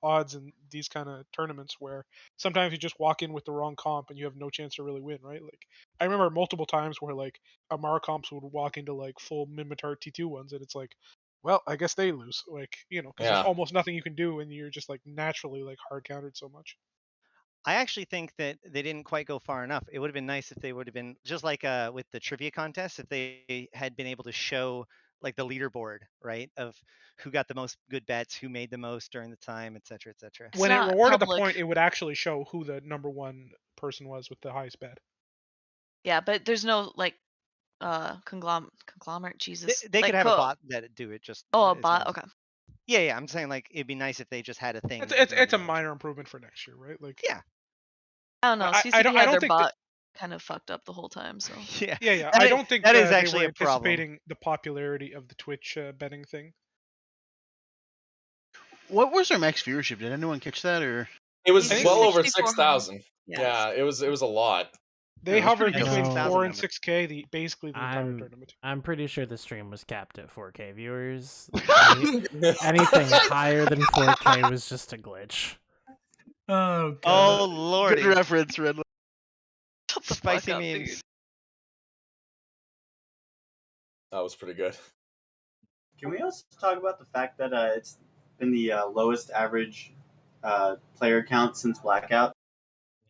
odds in these kind of tournaments where sometimes you just walk in with the wrong comp and you have no chance to really win, right? Like, I remember multiple times where like Amara comps would walk into like full Mimitar T2 ones, and it's like, well, I guess they lose. Like, because there's Yeah. almost nothing you can do, and you're just like naturally like hard countered so much. I actually think that they didn't quite go far enough. It would have been nice if they would have been just like with the trivia contest, if they had been able to show like the leaderboard, right, of who got the most good bets, who made the most during the time, et cetera, et cetera. When it rewarded the point, it would actually show who the number one person was with the highest bet. Yeah, but there's no like conglomerate. Jesus, They like, could have a bot that do it. Just a it's bot. not- Okay. Yeah. I'm saying like it'd be nice if they just had a thing. It's a minor improvement for next year, right? Like yeah. I don't know. I CCP don't had their think bot kind of fucked up the whole time. So yeah. Yeah. That I is- don't think that is they actually were a problem. anticipating the popularity of the Twitch betting thing. What was their max viewership? Did anyone catch that, or It was I think well over 6,400. 6,000. Yeah, it was a lot. They that's hovered pretty between good. 4 and 6K basically the entire I'm tournament. I'm pretty sure the stream was capped at 4K viewers. Anything higher than 4K was just a glitch. Oh god. Oh lordy. Good reference, Red. Shut the Spicy fuck up, memes. dude. That was pretty good. Can we also talk about the fact that it's been the lowest average player count since Blackout?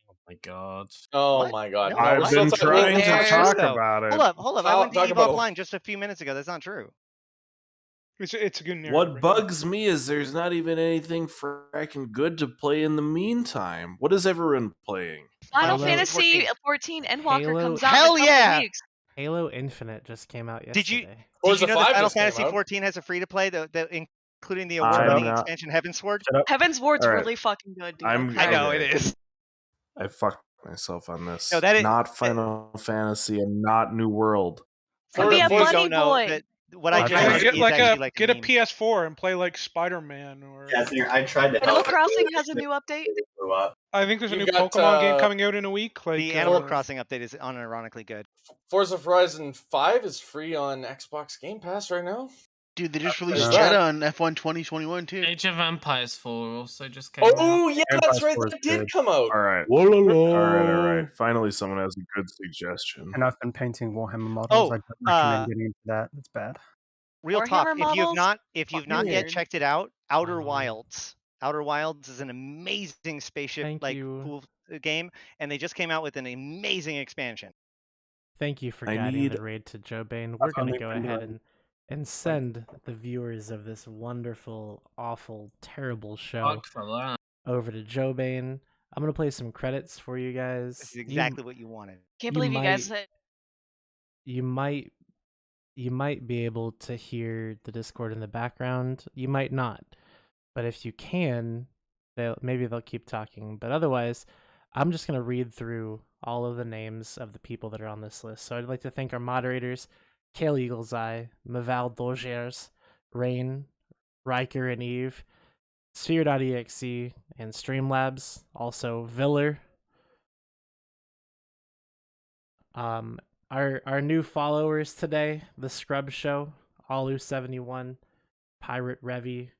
Oh my god. Oh What? my god. No, No, I've we're still been talking- trying to That's talk true, though. about it. Hold up. I went to Talk Eve about- offline just a few minutes ago. That's not true. It's a good narrative. What right? bugs me is there's not even anything fracking good to play in the meantime. What is everyone playing? Final Halo Fantasy 14 Endwalker Halo- comes out Hell in a couple yeah! weeks. Halo Infinite just came out Did you yesterday. Forza know 5 that Final just came Fantasy out. 14 has a free to play, including the I'm award-winning not- expansion Heavensward? Shut up. Heaven's Ward's All right. really fucking good, dude. I'm- I know okay. it is. I fucked myself on this. No, that is- not Final Fantasy and not New World. Can be a Forza- bunny don't know boy. that what I Well, just yeah, said Get is like actually a like get a meme. PS4 and play like Spider-Man or. Yeah, I tried to Animal help. Crossing has a new update. It blew up. I think there's a You've new got, Pokemon game coming out in a week. Like The Animal Crossing update is unironically good. Forza Horizon 5 is free on Xbox Game Pass right now. Dude, they just released Yeah. Jetta on F1 2021 too. Age of Empires 4 also just came out. Oh yeah, that's right. Empire That Force did come out. All right. Whoa, All right. Finally, someone has a good suggestion. And I've been painting Warhammer models. Oh, I don't recommend getting into that. It's bad. Real Warhammer talk. If models? you've not yet Weird. checked it out, Outer Oh. Wilds. Outer Wilds is an amazing spaceship Thank you. cool game, and they just came out with an amazing expansion. Thank you for I guiding need- the raid to Joe Bain. We're That's going to what go they've been ahead doing. and send the viewers of this wonderful, awful, terrible show Fuck for that. over to Joe Bain. I'm going to play some credits for you guys. This is exactly what you wanted. Can't you believe you guys might- said You might be able to hear the Discord in the background. You might not. But if you can, maybe they'll keep talking. But otherwise, I'm just going to read through all of the names of the people that are on this list. So I'd like to thank our moderators, Kale Eagle's Eye, Maval Dogers, Rain, Riker and Eve, Sphere.exe, and Streamlabs. Also, Viller. Our new followers today, The Scrub Show, Alu71, Pirate Revy,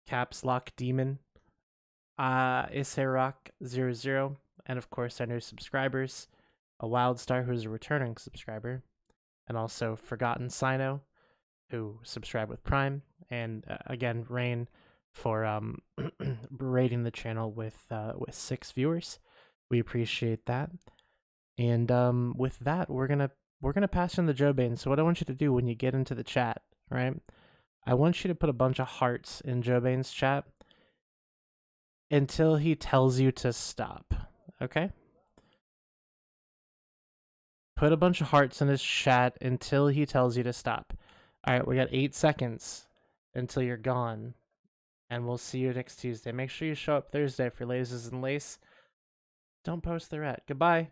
Caps Lock Demon, Iserock00, and of course our new subscribers, a Wildstar who's a returning subscriber, and also Forgotten Sino, who subscribed with Prime, and again Rain for rating the channel with 6 viewers. We appreciate that. And with that, we're gonna pass in the Joe Bain. So what I want you to do when you get into the chat, right? I want you to put a bunch of hearts in Joe Bain's chat. until he tells you to stop. Okay? Put a bunch of hearts in his chat until he tells you to stop. All right, we got 8 seconds until you're gone. And we'll see you next Tuesday. Make sure you show up Thursday for Lasers and Lace. Don't post the rat. Goodbye.